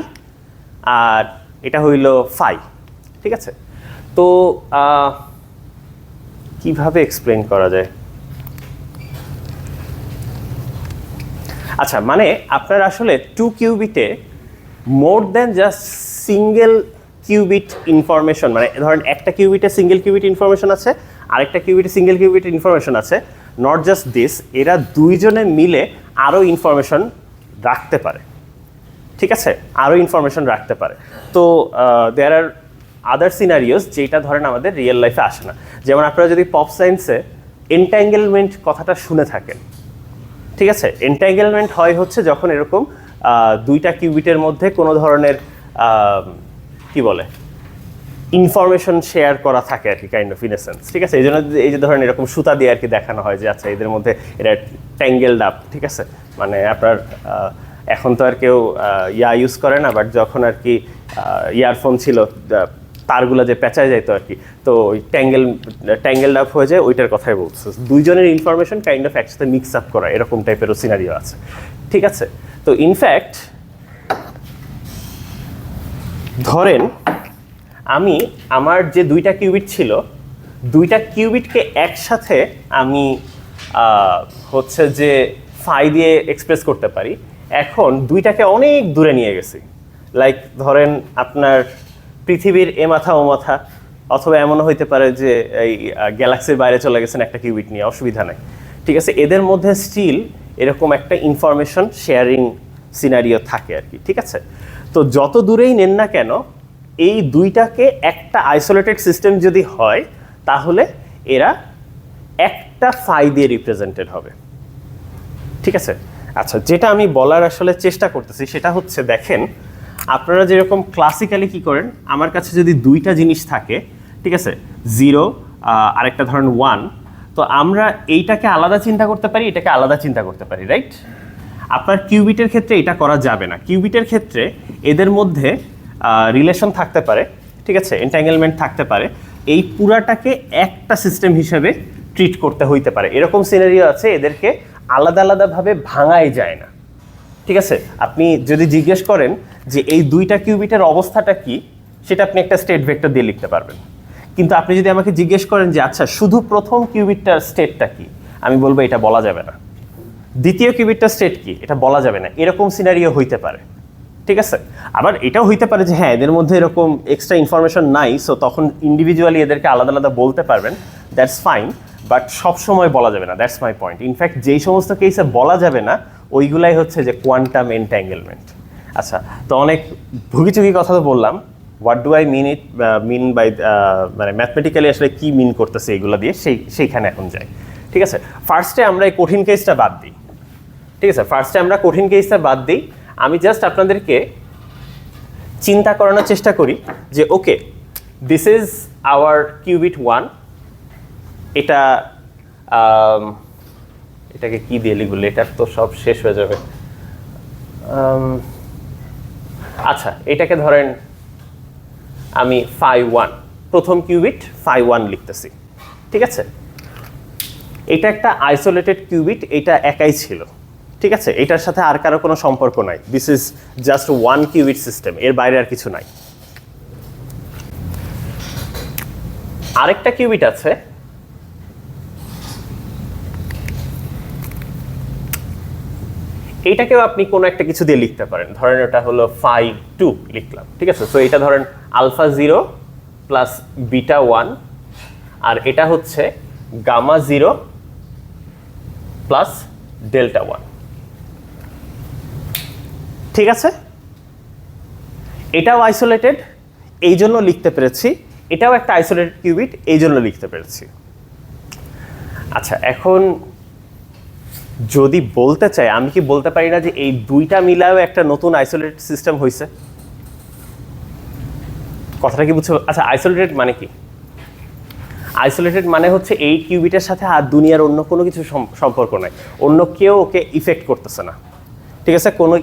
আর এটা হইল ফাই, ঠিক আছে। তো কিভাবে এক্সপ্লেইন করা যায়? আচ্ছা, মানে আপনার আসলে 2 কিউবিটে more than just single qubit information, মানে ধরেন একটা কিউবিটে সিঙ্গেল কিউবিট ইনফরমেশন আছে, আরেকটা কিউবিটে সিঙ্গেল কিউবিট ইনফরমেশন আছে। নট জাস্ট দিস, এরা দুইজনে মিলে আরও ইনফরমেশন রাখতে পারে, ঠিক আছে, আরও ইনফরমেশন রাখতে পারে। তো দেয়ার আর আদার সিনারিওস যেটা ধরেন আমাদের রিয়েল লাইফে আসে না। যেমন আপনারা যদি পপ সায়েন্সে এন্ট্যাঙ্গেলমেন্ট কথাটা শুনে থাকেন, ঠিক আছে। এন্ট্যাঙ্গেলমেন্ট হয় হচ্ছে যখন এরকম 2টা কিউবিটের মধ্যে কোনো ধরনের কি বলে ইনফরমেশন শেয়ার করা থাকে আর কি, kind of in a sense, ঠিক আছে। এই জন্য এই যে ধরেন এরকম সুতা দিয়ে আর কি দেখানো হয় যে আচ্ছা এদের মধ্যে এটা ট্যাঙ্গেলড আপ, ঠিক আছে। মানে আপনার এখন তো আর কেউ ইউজ করে না, বাট যখন আর কি ইয়ারফোন ছিল তারগুলো যে পেঁচায় যাইতো আর কি, তো ওই ট্যাঙ্গেলড আপ হয়ে যায়, ওইটার কথাই বলছে। দুইজনের ইনফরমেশন কাইন্ড অফ একসাথে মিক্স আপ করা, এরকম টাইপেরও সিনারিও আছে, ঠিক আছে। তো ইনফ্যাক্ট ধরেন আমি আমার যে 2টা কিউবিট ছিল, 2টা কিউবিটকে একসাথে আমি হচ্ছে যে ফাই দিয়ে এক্সপ্রেস করতে পারি। এখন 2টাকে অনেক দূরে নিয়ে গেছি, লাইক ধরেন আপনার পৃথিবীর এ মাথা ও মাথা, অথবা এমনও হইতে পারে যে এই গ্যালাক্সির বাইরে চলে গেছেন একটা কিউবিট নিয়ে, অসুবিধা নাই, ঠিক আছে। এদের মধ্যে স্টিল এরকম একটা ইনফরমেশন শেয়ারিং সিনারিও থাকে আর কি, ঠিক আছে। তো যত দূরেই নেন না কেন, এই 2টাকে একটা আইসোলেটেড সিস্টেম যদি হয়, তাহলে এরা একটা ফাই দিয়ে রিপ্রেজেন্টেড হবে, ঠিক আছে। আচ্ছা, যেটা আমি বলার আসলে চেষ্টা করতেছি সেটা হচ্ছে, দেখেন আপনারা যেরকম ক্লাসিক্যালি কি করেন, আমার কাছে যদি 2টা জিনিস থাকে, ঠিক আছে, 0 আরেকটা ধরেন 1, তো আমরা এইটাকে আলাদা চিন্তা করতে পারি, এটাকে আলাদা চিন্তা করতে পারি, রাইট। আপনার কিউবিটের ক্ষেত্রে এটা করা যাবে না। কিউবিটের ক্ষেত্রে এদের মধ্যে রিলেশন থাকতে পারে, ঠিক আছে, এন্ট্যাঙ্গেলমেন্ট থাকতে পারে, এই পুরাটাকে একটা সিস্টেম হিসেবে ট্রিট করতে হইতে পারে। এরকম সিনারিও আছে, এদেরকে আলাদা আলাদাভাবে ভাঙাই যায় না, ঠিক আছে। আপনি যদি জিজ্ঞেস করেন যে এই 2টা কিউবিটের অবস্থাটা কি, সেটা আপনি একটা স্টেট ভেক্টর দিয়ে লিখতে পারবেন। কিন্তু আপনি যদি আমাকে জিজ্ঞেস করেন যে আচ্ছা শুধু প্রথম কিউবিটটার স্টেটটা কি, আমি বলবো এটা বলা যাবে না। দ্বিতীয় কিউবিটটার স্টেট কি, এটা বলা যাবে না। এরকম সিনারিও হইতে পারে, ঠিক আছে। আবার এটাও হইতে পারে যে হ্যাঁ এদের মধ্যে এরকম এক্সট্রা ইনফরমেশন নাই, সো তখন ইন্ডিভিজুয়ালি এদেরকে আলাদা আলাদা বলতে পারবেন, দ্যাটস ফাইন, বাট সব সময় বলা যাবে না, দ্যাটস মাই পয়েন্ট। ইনফ্যাক্ট যেই সমস্ত কেসে বলা যাবে না, ওইগুলাই হচ্ছে যে কোয়ান্টাম এন্ট্যাঙ্গেলমেন্ট। আচ্ছা, তো অনেক ভুগিচুগি কথা তো বললাম, what do I mean by মানে ম্যাথমেটিক্যালি আসলে কি মিন করতেছে এগুলো দিয়ে, সেইখানে এখন যাই, ঠিক আছে। ফার্স্টে আমরা এই কঠিন কেসটা বাদ দিই, ঠিক আছে। ফার্স্টে আমরা কঠিন কেসটা বাদ দিই। আমি জাস্ট আপনাদেরকে চিন্তা করানোর চেষ্টা করি যে okay, this is hour cubit 1, এটা এটাকে কি দিয়ে লিখব, লেটার তো সব শেষ হয়ে যাবে। আচ্ছা, এটাকে ধরেন আমি ফাই 1, প্রথম কিউবিট ফাই 1 লিখতেছি, ঠিক আছে। এটা একটা আইসোলেটেড কিউবিট, এটা একাই ছিল, ঠিক আছে। এটার সাথে আর কারো কোনো সম্পর্ক নাই, this is just 1 cubit system, এর বাইরে আর কিছু নাই। আরেকটা কিউবিট আছে, এইটাকেও আপনি কোনো একটা কিছু দিয়ে লিখতে পারেন, ধরেন ওটা হলো ফাই 2 লিখলাম, ঠিক আছে। সো এটা ধরেন আলফা 0 প্লাস বিটা 1, আর এটা হচ্ছে গামা 0 প্লাস ডেল্টা 1, ঠিক আছে। এটাও আইসোলেটেড, এই জন্য লিখতে পেরেছি, এটাও একটা আইসোলেটেড কিউবিট, এই জন্য লিখতে পেরেছি। আচ্ছা, এখন যদি বলতে চাই, আমি কি বলতে পারি না যে এই 2টা মিলায়ও একটা নতুন আইসোলেটেড সিস্টেম হয়েছে? কথাটা কি বুঝছো? আচ্ছা, আইসোলেটেড মানে কি? আইসোলেটেড মানে হচ্ছে এই কিউবিটের সাথে আর দুনিয়ার অন্য কোনো কিছু সম্পর্ক নাই, অন্য কেউ ওকে ইফেক্ট করতেছে না, ঠিক আছে। কোনো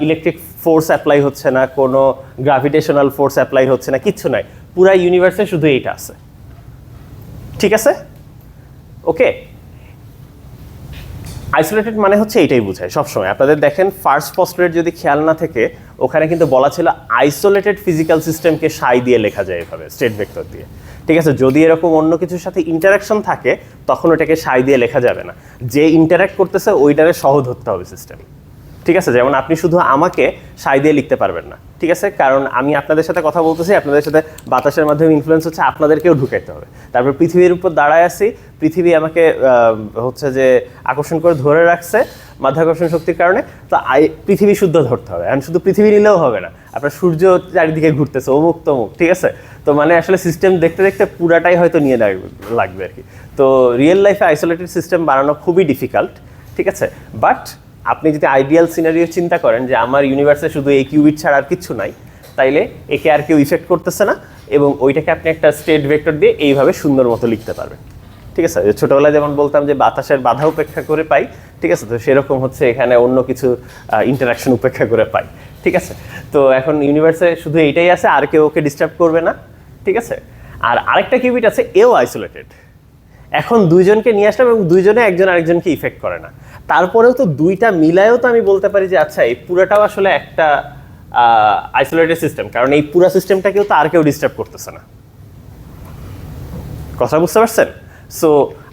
ইলেকট্রিক ফোর্স অ্যাপ্লাই হচ্ছে না, কোনো গ্র্যাভিটেশনাল ফোর্স অ্যাপ্লাই হচ্ছে না, কিচ্ছু নাই, পুরা ইউনিভার্সে শুধু এইটা আছে, ঠিক আছে। ওকে, আইসোলেটেড মানে হচ্ছে এইটাই বোঝায় সবসময়। আপনাদের দেখেন ফার্স্ট পস্টুলেট যদি খেয়াল না থেকে, ওখানে কিন্তু বলা ছিল আইসোলেটেড ফিজিক্যাল সিস্টেমকে সাই দিয়ে লেখা যায় এভাবে, স্টেট ভেক্টর দিয়ে, ঠিক আছে। যদি এরকম অন্য কিছুর সাথে ইন্টারাকশন থাকে, তখন ওটাকে সাই দিয়ে লেখা যাবে না, যে ইন্টারাক্ট করতেছে ওইটারে সহ ধরতে হবে সিস্টেম, ঠিক আছে। যেমন আপনি শুধু আমাকে সাই দিয়ে লিখতে পারবেন না, ঠিক আছে, কারণ আমি আপনাদের সাথে কথা বলতেছি, আপনাদের সাথে বাতাসের মাধ্যমে ইনফ্লুয়েন্স হচ্ছে, আপনাদেরকেও ঢুকাইতে হবে। তারপর পৃথিবীর উপর দাঁড়ায় আছি, পৃথিবী আমাকে হচ্ছে যে আকর্ষণ করে ধরে রাখছে মাধ্যাকর্ষণ শক্তির কারণে, তো পৃথিবী শুদ্ধ ধরতে হবে। এখন শুধু পৃথিবী নিলেও হবে না, আপনার সূর্য চারিদিকে ঘুরতেছে, অমুক তমুক, ঠিক আছে। তো মানে আসলে সিস্টেম দেখতে দেখতে পুরাটাই হয়তো নিয়ে লাগবে আর কি। তো রিয়েল লাইফে আইসোলেটেড সিস্টেম বানানো খুবই ডিফিকাল্ট, ঠিক আছে। বাট আপনি যদি আইডিয়াল সিনারিও চিন্তা করেন যে আমার ইউনিভার্সে শুধু এই কিউবিট ছাড়া আর কিচ্ছু নাই, তাইলে একে আর কেউ ইফেক্ট করতেছে না, এবং ওইটাকে আপনি একটা স্টেট ভেক্টর দিয়ে এইভাবে সুন্দর মতো লিখতে পারবেন। ঠিক আছে, ছোটবেলায় যেমন বলতাম যে বাতাসের বাধা উপেক্ষা করে পাই, ঠিক আছে, তো সেরকম হচ্ছে এখানে অন্য কিছু ইন্টারাকশন উপেক্ষা করে পাই। ঠিক আছে, তো এখন ইউনিভার্সে শুধু এইটাই আছে, আর কেউ ওকে ডিস্টার্ব করবে না। ঠিক আছে, আর আরেকটা কিউবিট আছে, এও আইসোলেটেড। এখন দুইজনকে নিয়ে আসলাম এবং দুইজনে একজন আরেকজনকে ইফেক্ট করে না, তারপরেও তো দুইটা মিলায়েও তো আমি বলতে পারি যে আচ্ছা এই পুরাটাও আসলে একটা আইসোলেটেড সিস্টেম, কারণ এই পুরা সিস্টেমটাকেও তো আর কেউ ডিস্টার্ব করতেছে না। কথা বুঝতে পারছেন? সো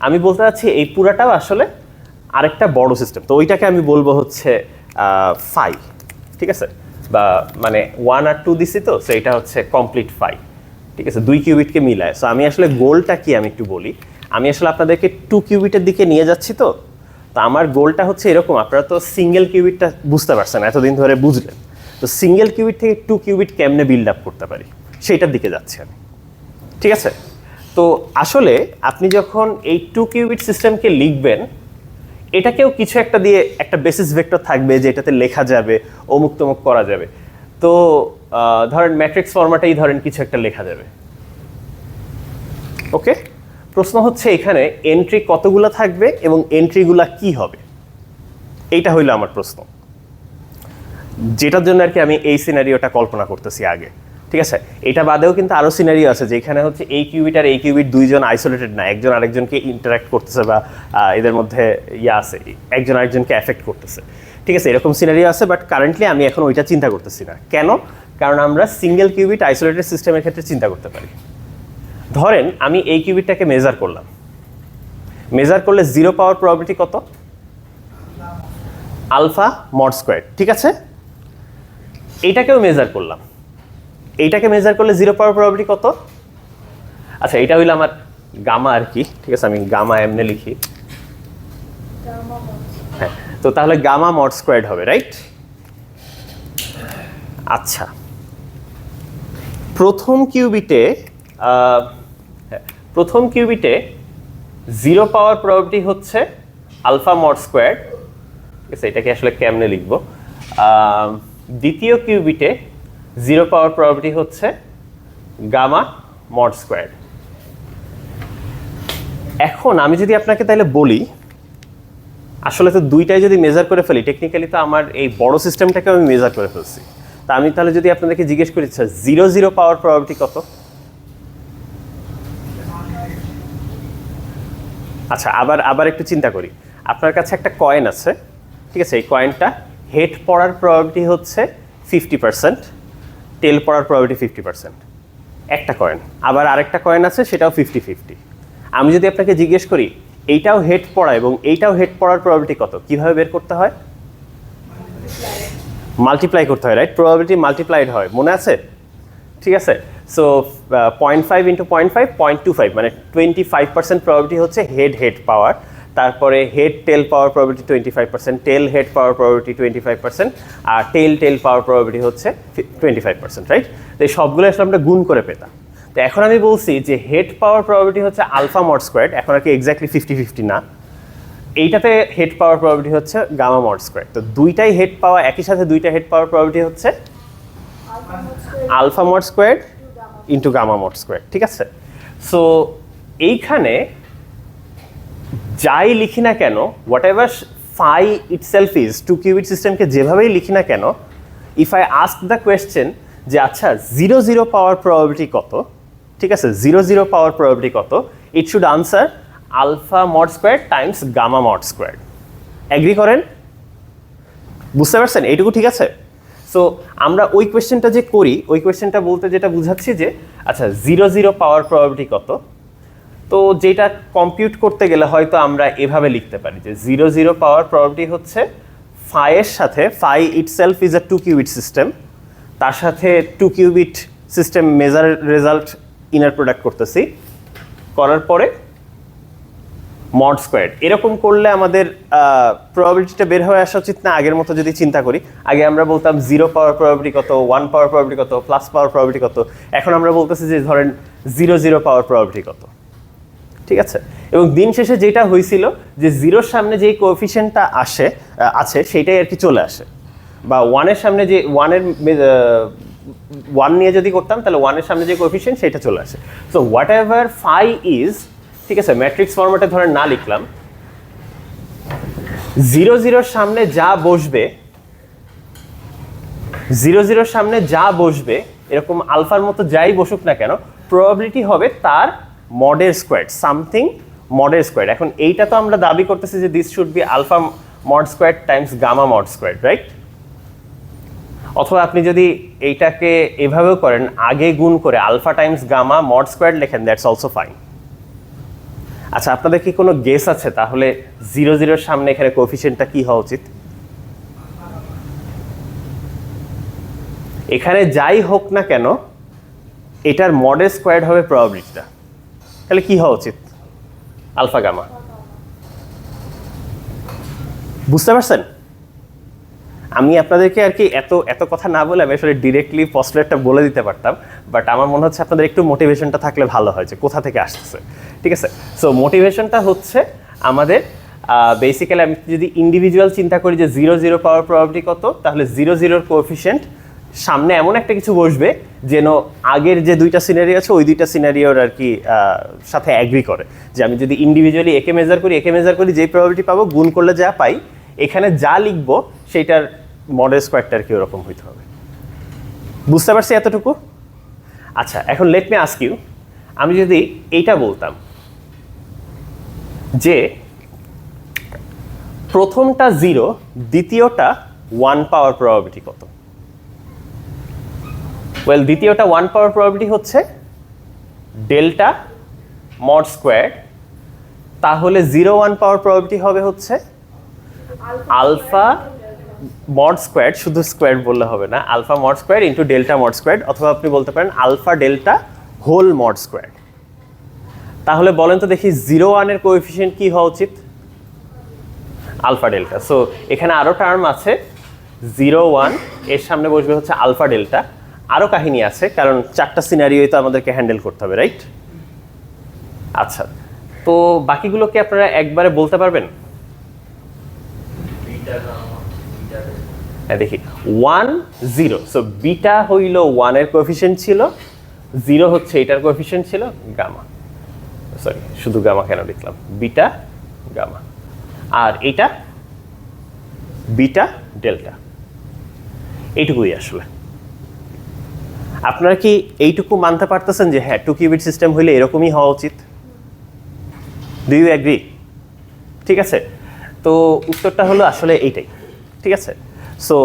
আমি বলতে চাচ্ছি এই পুরাটাও আসলে আরেকটা বড় সিস্টেম, তো ওইটাকে আমি বলবো হচ্ছে ফাই। ঠিক আছে, বা মানে 1 আর 2 দিছি, তো সেইটা হচ্ছে কমপ্লিট ফাই। ঠিক আছে, 2 কিউবিটকে মিলায়। সো আমি আসলে গোলটা কি আমি একটু বলি। আমি আসলে আপনাদেরকে 2 কিউবিটের দিকে নিয়ে যাচ্ছি। তো আমার গোলটা হচ্ছে এরকম, আপনারা তো সিঙ্গেল কিউবিটটা বুঝতে পারছেন, এতদিন ধরে বুঝলেন, তো সিঙ্গেল কিউবিট থেকে 2 কিউবিট কেমনে বিল্ড আপ করতে পারি সেইটার দিকে যাচ্ছি আমি। ঠিক আছে, তো আসলে আপনি যখন এই 2 কিউবিট সিস্টেমকে লিখবেন, এটাকেও কিছু একটা দিয়ে একটা বেসিস ভেক্টর থাকবে যেটাতে লেখা যাবে, অমুক তমুক করা যাবে। তো ধরেন ম্যাট্রিক্স ফরম্যাটেই ধরেন কিছু একটা লেখা যাবে। ওকে, প্রশ্ন হচ্ছে এখানে এন্ট্রি কতগুলো থাকবে এবং এন্ট্রিগুলা কি হবে, এইটা হইলো আমার প্রশ্ন, যেটার জন্য আর কি আমি এই সিনারিওটা কল্পনা করতেছি আগে। ঠিক আছে, এটা বাদেও কিন্তু আরও সিনারিও আছে যেখানে হচ্ছে এই কিউবিট আর এই কিউবিট দুইজন আইসোলেটেড না, একজন আরেকজনকে ইন্টারাক্ট করতেছে বা এদের মধ্যে আছে, একজন আরেকজনকে এফেক্ট করতেছে। ঠিক আছে, এরকম সিনারিও আছে, বাট কারেন্টলি আমি এখন ওইটা চিন্তা করতেছি না। কেন? কারণ আমরা সিঙ্গেল কিউবিট আইসোলেটেড সিস্টেমের ক্ষেত্রে চিন্তা করতে পারি। ধরেন আমি এই কিউবিটটাকে মেজার করলাম, মেজার করলে 0 পাওয়ার প্রবাবিলিটি কত? Alpha mod square. ঠিক আছে, এইটাকেও মেজার করলাম, এইটাকে মেজার করলে 0 পাওয়ার প্রবাবিলিটি কত? আচ্ছা, এটা হইলো আমার গামা আর কি। ঠিক আছে, আমি গামা এমনি লিখি। হ্যাঁ, তো তাহলে গামা মড স্কোয়ার্ড হবে, রাইট? আচ্ছা, প্রথম কিউবিটে 0 পাওয়ার প্রবাবিলিটি হচ্ছে আলফা মড স্কোয়ার্ড। ঠিক আছে, এটাকে আসলে কেমনে লিখবো? দ্বিতীয় কিউবিটে 0 পাওয়ার প্রবাবিলিটি হচ্ছে গামা মড স্কোয়ার্ড। এখন আমি যদি আপনাকে তাহলে বলি, আসলে তো দুইটাই যদি মেজার করে ফেলি, টেকনিক্যালি তো আমার এই বড় সিস্টেমটাকে আমি মেজার করে ফেলছি। তা আমি তাহলে যদি আপনাদেরকে জিজ্ঞেস করি 0 পাওয়ার প্রবাবিলিটি কত? আচ্ছা, আবার একটু চিন্তা করি। আপনার কাছে একটা কয়েন আছে, ঠিক আছে, এই কয়েনটা হেড পড়ার প্রবাবিলিটি হচ্ছে 50%, টেল পড়ার প্রবাবিলিটি 50%, একটা কয়েন। আবার আরেকটা কয়েন আছে, সেটাও 50-50। আমি যদি আপনাকে জিজ্ঞেস করি এইটাও হেড পড়া এবং এইটাও হেড পড়ার প্রবাবিলিটি কত, কিভাবে বের করতে হয়? মাল্টিপ্লাই করতে হয়, রাইট? প্রবাবিলিটি মাল্টিপ্লাইড হয়, মনে আছে? ঠিক আছে, সো 0.5 × 0.5 0.25, মানে 25% প্রবাবিলিটি হচ্ছে হেড পাওয়ার। তারপরে হেড টেল পাওয়ার প্রবাবিলিটি 25%, টেল হেড পাওয়ার প্রবাবিলিটি 25%, আর টেল পাওয়ার প্রবাবিলিটি হচ্ছে 25%, রাইট? তো এই সবগুলো আসলে আমরা গুণ করে পেতাম। তো এখন আমি বলছি যে হেড পাওয়ার প্রবাবিলিটি হচ্ছে আলফা মড স্কোয়ার্ড, এখন আর কি এক্স্যাক্টলি 50-50 না, এইটাতে হেড পাওয়ার প্রবাবিলিটি হচ্ছে গামা মড স্কোয়ার্ড। তো দুইটাই হেড পাওয়া, একই সাথে দুইটা হেড পাওয়ার প্রবাবিলিটি হচ্ছে alpha mod squared into gamma mod squared. ঠিক আছে, সো এইখানে যাই লিখি না কেন, whatever phi itself is, 2 qubit সিস্টেমকে যেভাবেই লিখি না কেন, if I ask the question যে আচ্ছা 0 পাওয়ার প্রবাবিলিটি কত, ঠিক আছে, 0 পাওয়ার প্রবাবিলিটি কত, it should answer alpha mod square times gamma mod square. Agree করেন? বুঝতে পারছেন এইটুকু? ঠিক আছে, সো আমরা ওই কোয়েশ্চেনটা যে করি, ওই কোয়েশ্চেনটা বলতে যেটা বুঝাচ্ছি যে আচ্ছা 0 পাওয়ার প্রবাবিলিটি কত, তো যেটা কম্পিউট করতে গেলে হয়তো আমরা এভাবে লিখতে পারি যে 0 পাওয়ার প্রবাবিলিটি হচ্ছে ফাইয়ের সাথে, phi itself is a 2 qubit system, তার সাথে 2 qubit system measure result inner product করতেছি, করার পরে মড স্কোয়ার্ড। এরকম করলে আমাদের প্রবাবিলিটিটা বের হয়ে আসা উচিত না? আগের মতো যদি চিন্তা করি, আগে আমরা বলতাম 0 পাওয়ার প্রবাবিলিটি কত, 1 পাওয়ার প্রবাবিলিটি কত, প্লাস পাওয়ার প্রবাবিলিটি কত, এখন আমরা বলতেছি যে ধরেন 0 পাওয়ার প্রবাবিলিটি কত। ঠিক আছে, এবং দিন শেষে যেটা হয়েছিল যে 0-র সামনে যেই কোএফিশিয়েন্টটা আছে সেইটাই আর কি চলে আসে, বা 1-এর সামনে যে 1-এর ওয়ান নিয়ে যদি করতাম তাহলে ওয়ানের সামনে যে কোএফিসিয়েন্ট সেটা চলে আসে। So whatever phi is, ঠিক আছে, ম্যাট্রিক্স ফরম্যাটে ধরেন না লিখলাম, 0 0 সামনে যা বসবে, 0 0 সামনে যা বসবে এরকম আলফার মতো যাই বসুক না কেন, প্রবাবিলিটি হবে তার মডের স্কোয়ার, সামথিং মডের স্কোয়ার। এখন এইটা তো আমরা দাবি করতেছি যে this should be alpha mod square times gamma mod square, right? অথবা আপনি যদি এইটাকে এভাবেও করেন, আগে গুণ করে alpha times gamma mod square লেখেন, দ্যাটস অলসো ফাইন। আচ্ছা, আপনাদের কি কোনো গেস আছে তাহলে 0 0 সামনে এখানে কোএফিসিয়েন্টটা কি হওয়া উচিত? এখানে যাই হোক না কেন এটার মডেল স্কোয়ার হবে প্রবাবিলিটিটা, তাহলে কি হওয়া উচিত? Alpha gamma. বুঝতে পারছেন? আমি আপনাদেরকে আর কি এত কথা না বলে আমি আসলে ডিরেক্টলি পস্টুলেটটা বলে দিতে পারতাম, বাট আমার মনে হচ্ছে আপনাদের একটু মোটিভেশনটা থাকলে ভালো হয় যে কোথা থেকে আসতেছে, ঠিক আছে? সো মোটিভেশনটা হচ্ছে আমাদের বেসিক্যালি আমি যদি ইন্ডিভিজুয়াল চিন্তা করি যে 0 0 পাওয়ার প্রবাবিলিটি কত, তাহলে 0 0 কোএফিসিয়েন্ট সামনে এমন একটা কিছু বসবে যেন আগের যে দুইটা সিনারিও আছে ওই দুইটা সিনারিওর আর কি সাথে অ্যাগ্রি করে। যে আমি যদি ইন্ডিভিজুয়ালি একে মেজার করি যেই প্রবাবিলিটি পাবো গুণ করলে যা পাই, এখানে যা লিখবো সেইটার মডেল স্কোয়ারটা আর কি ওরকম হইতে হবে। বুঝতে পারছি এতটুকু? আচ্ছা, এখন লেট মি আস্ক ইউ, আমি যদি এইটা বলতাম যে প্রথমটা 0, দ্বিতীয়টা 1 পাওয়ার প্রবাবিলিটি কত? ওয়েল, দ্বিতীয়টা 1 পাওয়ার প্রবাবিলিটি হচ্ছে ডেল্টা মড স্কোয়ার, তাহলে 0 1 পাওয়ার প্রবাবিলিটি হবে হচ্ছে আলফা মড স্কোয়ার, শুধু স্কোয়ার বললে হবে না, alpha mod square into delta mod square, অথবা আপনি বলতে পারেন alpha delta whole mod square. তাহলে বলেন তো দেখি 0 1 এর কোএফিসিয়েন্ট কি হওয়া উচিত? Alpha delta. সো এখানে আরো টার্ম আছে, 0 1 এর সামনে বসবে হচ্ছে আলফা ডেল্টা। আরো কাহিনী আছে, কারণ 4টা সিনারিওই তো আমাদেরকে হ্যান্ডেল করতে হবে, রাইট? আচ্ছা, তো বাকিগুলোকে আপনারা একবারে বলতে পারবেন? দেখি 1 0, সো বিটা হইল 1 এর কোএফিসিয়েন্ট ছিল, 0 হচ্ছে এটার কোএফিসিয়েন্ট ছিল, গামা, সরি শুধু গামা কেন লিখলাম, বিটা গামা, আর এটা বিটা ডেল্টা। এইটুকুই আসলে। আপনারা কি এইটুকু মানতে পারতেছেন যে হ্যাঁ 2 কিউবিট সিস্টেম হইলে এরকমই হওয়া উচিত? Do you agree? ঠিক আছে, তো উত্তরটা হলো আসলে এইটাই, ঠিক আছে? সো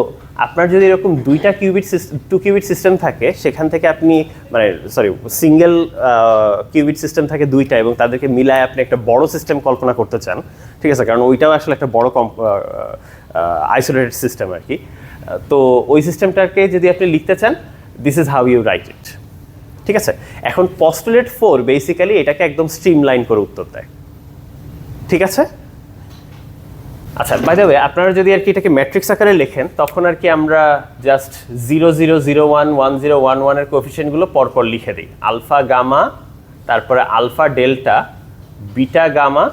আপনার যদি এরকম 2 কিউবিট সিস্টেম থাকে, সেখান থেকে আপনি সিঙ্গেল কিউবিট সিস্টেম থাকে 2টা এবং তাদেরকে মিলায় আপনি একটা বড় সিস্টেম কল্পনা করতে চান, ঠিক আছে? কারণ ওইটাও আসলে একটা বড় আইসোলেটেড সিস্টেম আর কি। তো ওই সিস্টেমটাকে যদি আপনি লিখতে চান, this is how you write it, ঠিক আছে? এখন পস্টুলেট 4 বেসিক্যালি এটাকে একদম স্ট্রিমলাইন করে উত্তর দেয়, ঠিক আছে? আচ্ছা, বাই দ্য ওয়ে, আপনারা যদি আর কি এটাকে ম্যাট্রিক্স আকারে লেখেন তখন আর কি আমরা জাস্ট 0 0 0 1 1 0 1 1 এর কোএফিসিয়েন্টগুলো পরপর লিখে দিই, আলফা গামা, তারপরে alpha delta, beta gamma,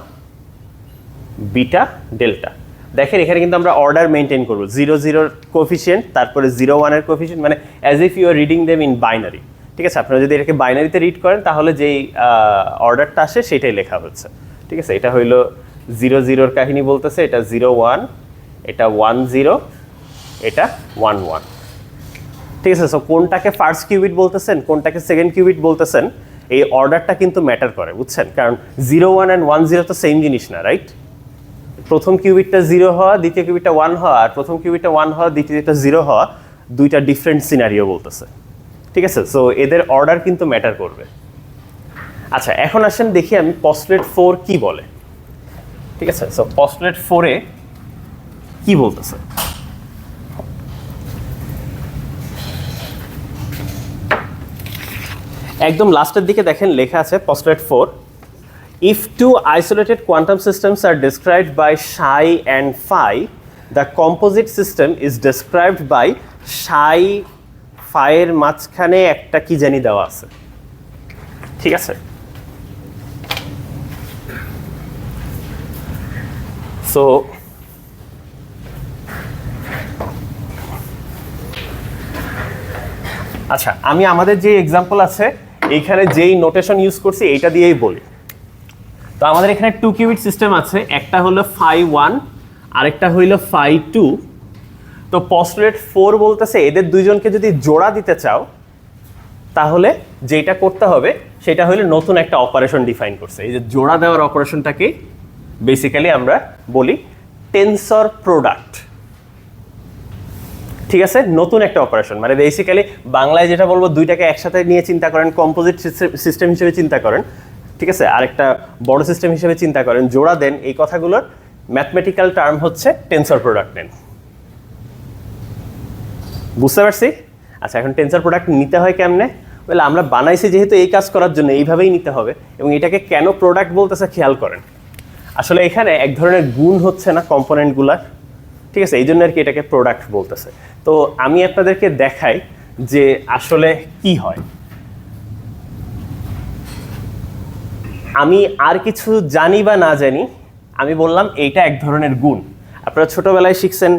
beta delta. দেখেন এখানে কিন্তু আমরা অর্ডার মেনটেন করবো, 0 0 কোএফিসিয়েন্ট, তারপরে 0 1 এর কোএফিসিয়েন্ট, মানে as if you are reading them in binary, ঠিক আছে? আপনারা যদি এটাকে বাইনারিতে রিড করেন তাহলে যেই অর্ডারটা আসে সেটাই লেখা হচ্ছে, ঠিক আছে? এটা হইলো 0 0 কাহিনী বলতেছে, এটা 0 1, এটা 1 0, এটা 1 1, ঠিক আছে? সো কোনটাকে ফার্স্ট কিউবিট বলতেছেন, কোনটাকে সেকেন্ড কিউবিট বলতেছেন, এই অর্ডারটা কিন্তু ম্যাটার করে, বুঝছেন? কারণ 0 1 and 1 0 তো সেম জিনিস না, রাইট? প্রথম কিউবিটটা 0 হওয়া, দ্বিতীয় কিউবিটটা 1 হওয়া, আর প্রথম কিউবিটটা 1 হওয়া, দ্বিতীয়টা 0 হওয়া, দুইটা ডিফারেন্ট সিনারিও বলতেছে, ঠিক আছে? সো এদের অর্ডার কিন্তু ম্যাটার করবে। আচ্ছা, এখন আসেন দেখি আমি পস্টুলেট 4 কি বলে, ঠিক আছে? সো পস্টুলেট 4-এ কি বলতেছে? একদম লাস্টের দিকে দেখেন লেখা আছে postulate 4, if two isolated quantum systems are described by psi and phi, the composite system is described by psi phi এর মাঝখানে একটা কি জানি দেওয়া আছে, ঠিক আছে? সো আচ্ছা, আমি আমাদের যে এক্সাম্পল আছে এইখানে যেই নোটেশন ইউজ করছি এইটা দিয়েই বলি। তো আমাদের এখানে 2 কিউবিট সিস্টেম আছে, একটা হলো ফাই 1 আরেকটা হইল ফাই 2। তো পস্টুলেট 4 বলতেছে এদের দুইজনকে যদি জোড়া দিতে চাও তাহলে যেটা করতে হবে সেটা হলো নতুন একটা অপারেশন ডিফাইন করছে। এই যে জোড়া দেওয়ার অপারেশনটাকে বেসিক্যালি আমরা বলি টেনসর প্রোডাক্ট। ঠিক আছে, নতুন একটা অপারেশন, মানে বেসিক্যালি বাংলায় যেটা বলবো দুইটাকে একসাথে নিয়ে চিন্তা করেন, কম্পোজিট সিস্টেম হিসেবে চিন্তা করেন। ঠিক আছে, আরেকটা বড় সিস্টেম হিসেবে চিন্তা করেন, জোড়া দেন, এই কথাগুলোর ম্যাথমেটিক্যাল টার্ম হচ্ছে টেনসর প্রোডাক্ট নেন। বুঝতে পারছি? আচ্ছা, এখন টেনসর প্রোডাক্ট নিতে হয় কেমনে? বলে আমরা বানাইছি যেহেতু এই কাজ করার জন্য এইভাবেই নিতে হবে। এবং এটাকে কেন প্রোডাক্ট বলতেছে খেয়াল করেন, আসলে এখানে এক ধরনের গুণ হচ্ছে না কম্পোনেন্টগুলার। ঠিক আছে, এই জন্য আর কি এটাকে প্রোডাক্ট বলতেছে। তো আমি আপনাদেরকে দেখাই যে আসলে কি হয়। আমি আর কিছু জানি বা না জানি, আমি বললাম এইটা এক ধরনের গুণ। আপনারা ছোটবেলায় শিখছেন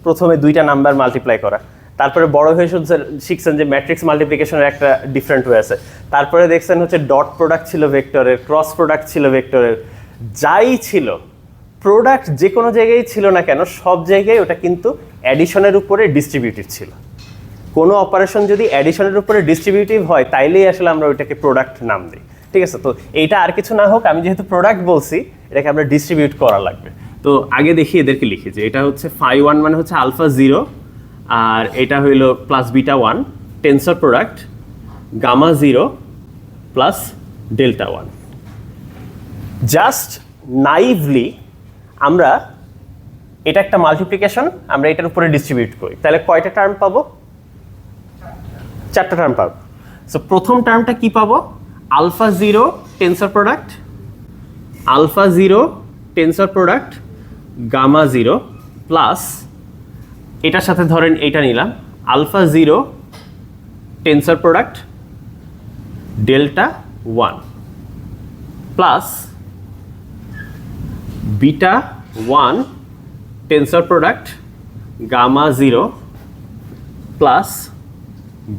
প্রথমে 2টা নাম্বার মাল্টিপ্লাই করা, তারপরে বড় হয়ে শিখছেন যে ম্যাট্রিক্স মাল্টিপ্লিকেশনের একটা ডিফারেন্ট ওয়ে আছে, তারপরে দেখছেন হচ্ছে ডট প্রোডাক্ট ছিল ভেক্টরের, ক্রস প্রোডাক্ট ছিল ভেক্টরের। যাই ছিল প্রোডাক্ট যে কোনো জায়গায় ছিল না কেন, সব জায়গায় ওটা কিন্তু অ্যাডিশনের উপরে ডিস্ট্রিবিউটিভ ছিল। কোনো অপারেশন যদি অ্যাডিশনের উপরে ডিস্ট্রিবিউটিভ হয় তাইলেই আসলে আমরা ওইটাকে প্রোডাক্ট নাম দিই। ঠিক আছে, তো এইটা আর কিছু না হোক, আমি যেহেতু প্রোডাক্ট বলছি এটাকে আমরা ডিস্ট্রিবিউট করা লাগবে। তো আগে দেখি এদেরকে লিখি যে এটা হচ্ছে ফাই 1 মানে হচ্ছে আলফা 0, আর এটা হইল plus beta 1 tensor product gamma 0 plus delta 1। Just naively আমরা এটা একটা মাল্টিপ্লিকেশন, আমরা এটার উপরে ডিস্ট্রিবিউট করি, তাহলে কয়টা টার্ম পাবো? 4টা টার্ম পাবো। সো প্রথম টার্মটা কি পাবো? Alpha 0 tensor product, alpha 0 tensor product gamma 0 plus এটার সাথে ধরেন এইটা নিলাম alpha 0 tensor product delta 1 plus beta 1 tensor product gamma 0 plus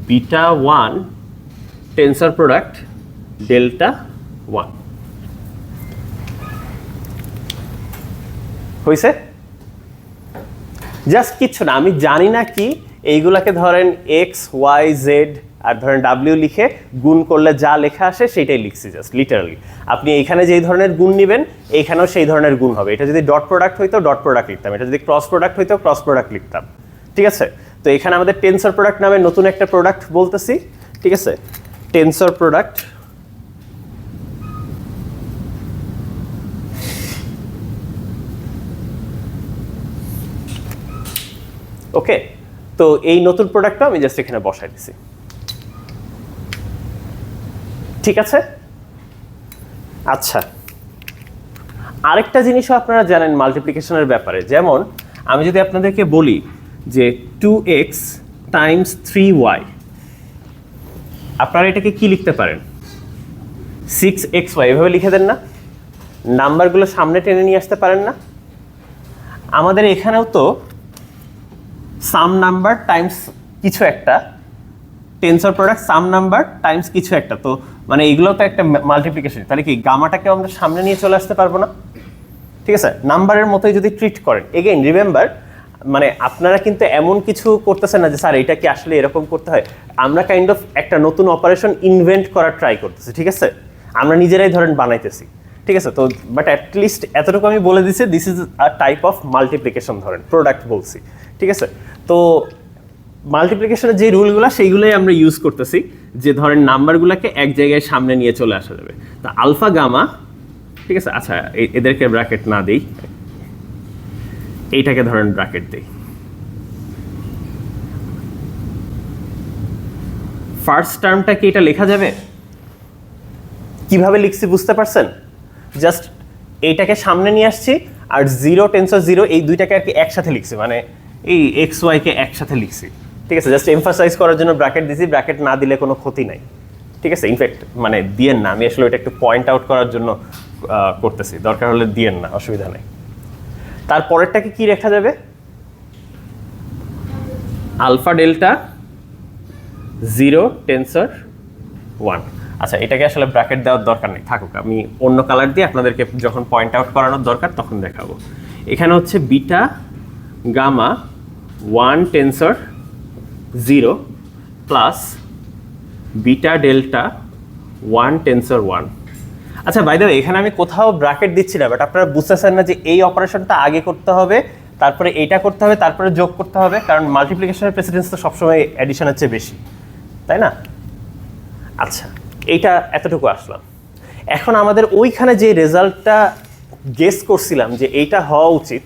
beta 1 tensor product delta 1। হয়েছে? জাস্ট কিচ্ছু না, আমি জানি না কি, এইগুলাকে ধরেন এক্স ওয়াই জেড আর ধরেন ডাব্লিউ লিখে গুণ করলে যা লেখা আসে সেটাই লিখছি, জাস্ট লিটারালি। আপনি এখানে যেই ধরনের গুণ নেবেন এইখানেও সেই ধরনের গুণ হবে। এটা যদি ডট প্রোডাক্ট হইতো ডট প্রোডাক্ট লিখতাম, এটা যদি ক্রস প্রোডাক্ট হইতো ক্রস প্রোডাক্ট লিখতাম। ঠিক আছে, তো এখানে আমাদের টেনসর প্রোডাক্ট নামে নতুন একটা প্রোডাক্ট বলতেছি। ঠিক আছে, টেনসর প্রোডাক্ট ওকে। তো এই নতুন প্রোডাক্টটা আমি জাস্ট এখানে বসাই দিছি। ঠিক আছে, আচ্ছা আরেকটা জিনিসও আপনারা জানেন মাল্টিপ্লিকেশনের ব্যাপারে, যেমন আমি যদি আপনাদেরকে বলি যে 2x টাইমস 3y, আপনারা এটাকে কি লিখতে পারেন? 6xy এভাবে লিখে দেন না? নাম্বারগুলো সামনে টেনে নিয়ে আসতে পারেন না? আমাদের এখানেও তো সাম নাম্বার টাইমস কিছু একটা, টেনসর প্রোডাক্ট সাম নাম্বার টাইমস কিছু একটা, তো মানে এগুলো তো একটা মাল্টিপ্লিকেশন, তাহলে কি গামাটাকেও আমরা সামনে নিয়ে চলে আসতে পারবো না? ঠিক আছে, নাম্বারের মতোই যদি ট্রিট করেন। এগেইন রিমেম্বার, মানে আপনারা কিন্তু এমন কিছু করতেছেন না যে স্যার এটা কি আসলে এরকম করতে হয়। আমরা কাইন্ড অফ একটা নতুন অপারেশন ইনভেন্ট করার ট্রাই করতেছি। ঠিক আছে, আমরা নিজেরাই ধরেন বানাইতেছি। ঠিক আছে, তো বাট অ্যাটলিস্ট এতটুকু আমি বলে দিছি, this is a type of multiplication, ধরেন প্রোডাক্ট বলছি। ঠিক আছে, তো মাল্টিপ্লিকেশনের যে রুলগুলো সেইগুলোই আমরা ইউজ করতেছি, যে ধরেন নাম্বারগুলোকে এক জায়গায় সামনে নিয়ে চলে আসা যাবে। তা আলফা গামা, ঠিক আছে, আচ্ছা এদেরকে ব্র্যাকেট না দেই, এইটাকে ধরেন ব্র্যাকেট দেই। ফার্স্ট টার্মটা কি এটা লেখা যাবে? কিভাবে লিখছি বুঝতে পারছেন? জাস্ট এইটাকে সামনে নিয়ে আসছি আর 0 টেনসর 0 এই দুইটাকে আর কি একসাথে লিখছি, মানে এই এক্স ওয়াইকে একসাথে লিখছি। ঠিক আছে, জাস্ট এমফাসাইজ করার জন্য ব্র্যাকেট দিছি, ব্র্যাকেট না দিলে কোনো ক্ষতি নাই। ঠিক আছে, ইনফ্যাক্ট মানে দিয়েন না, আমি আসলে ওইটা একটু পয়েন্ট আউট করার জন্য করতেছি, দরকার হলে দিয়েন না, অসুবিধা নেই। তারপরেরটাকে কি লেখা যাবে? Alpha delta 0 tensor 1। আচ্ছা, এটাকে আসলে ব্র্যাকেট দেওয়ার দরকার নেই, থাকুক, আমি অন্য কালার দিয়ে আপনাদেরকে যখন পয়েন্ট আউট করানোর দরকার তখন দেখাবো। এখানে হচ্ছে beta gamma 1 tensor 0 plus beta delta 1 tensor 1। আচ্ছা, বাই দ্য ওয়ে, এখানে আমি কোথাও ব্র্যাকেট দিচ্ছি না, বাট আপনারা বুঝতেছেন না যে এই অপারেশনটা আগে করতে হবে, তারপরে এইটা করতে হবে, তারপরে যোগ করতে হবে, কারণ মাল্টিপ্লিকেশনের প্রেসিডেন্স তো সবসময় অ্যাডিশনের চেয়ে বেশি, তাই না? আচ্ছা, এইটা এতটুকু আসলাম। এখন আমাদের ওইখানে যে রেজাল্টটা গেস করছিলাম যে এইটা হওয়া উচিত,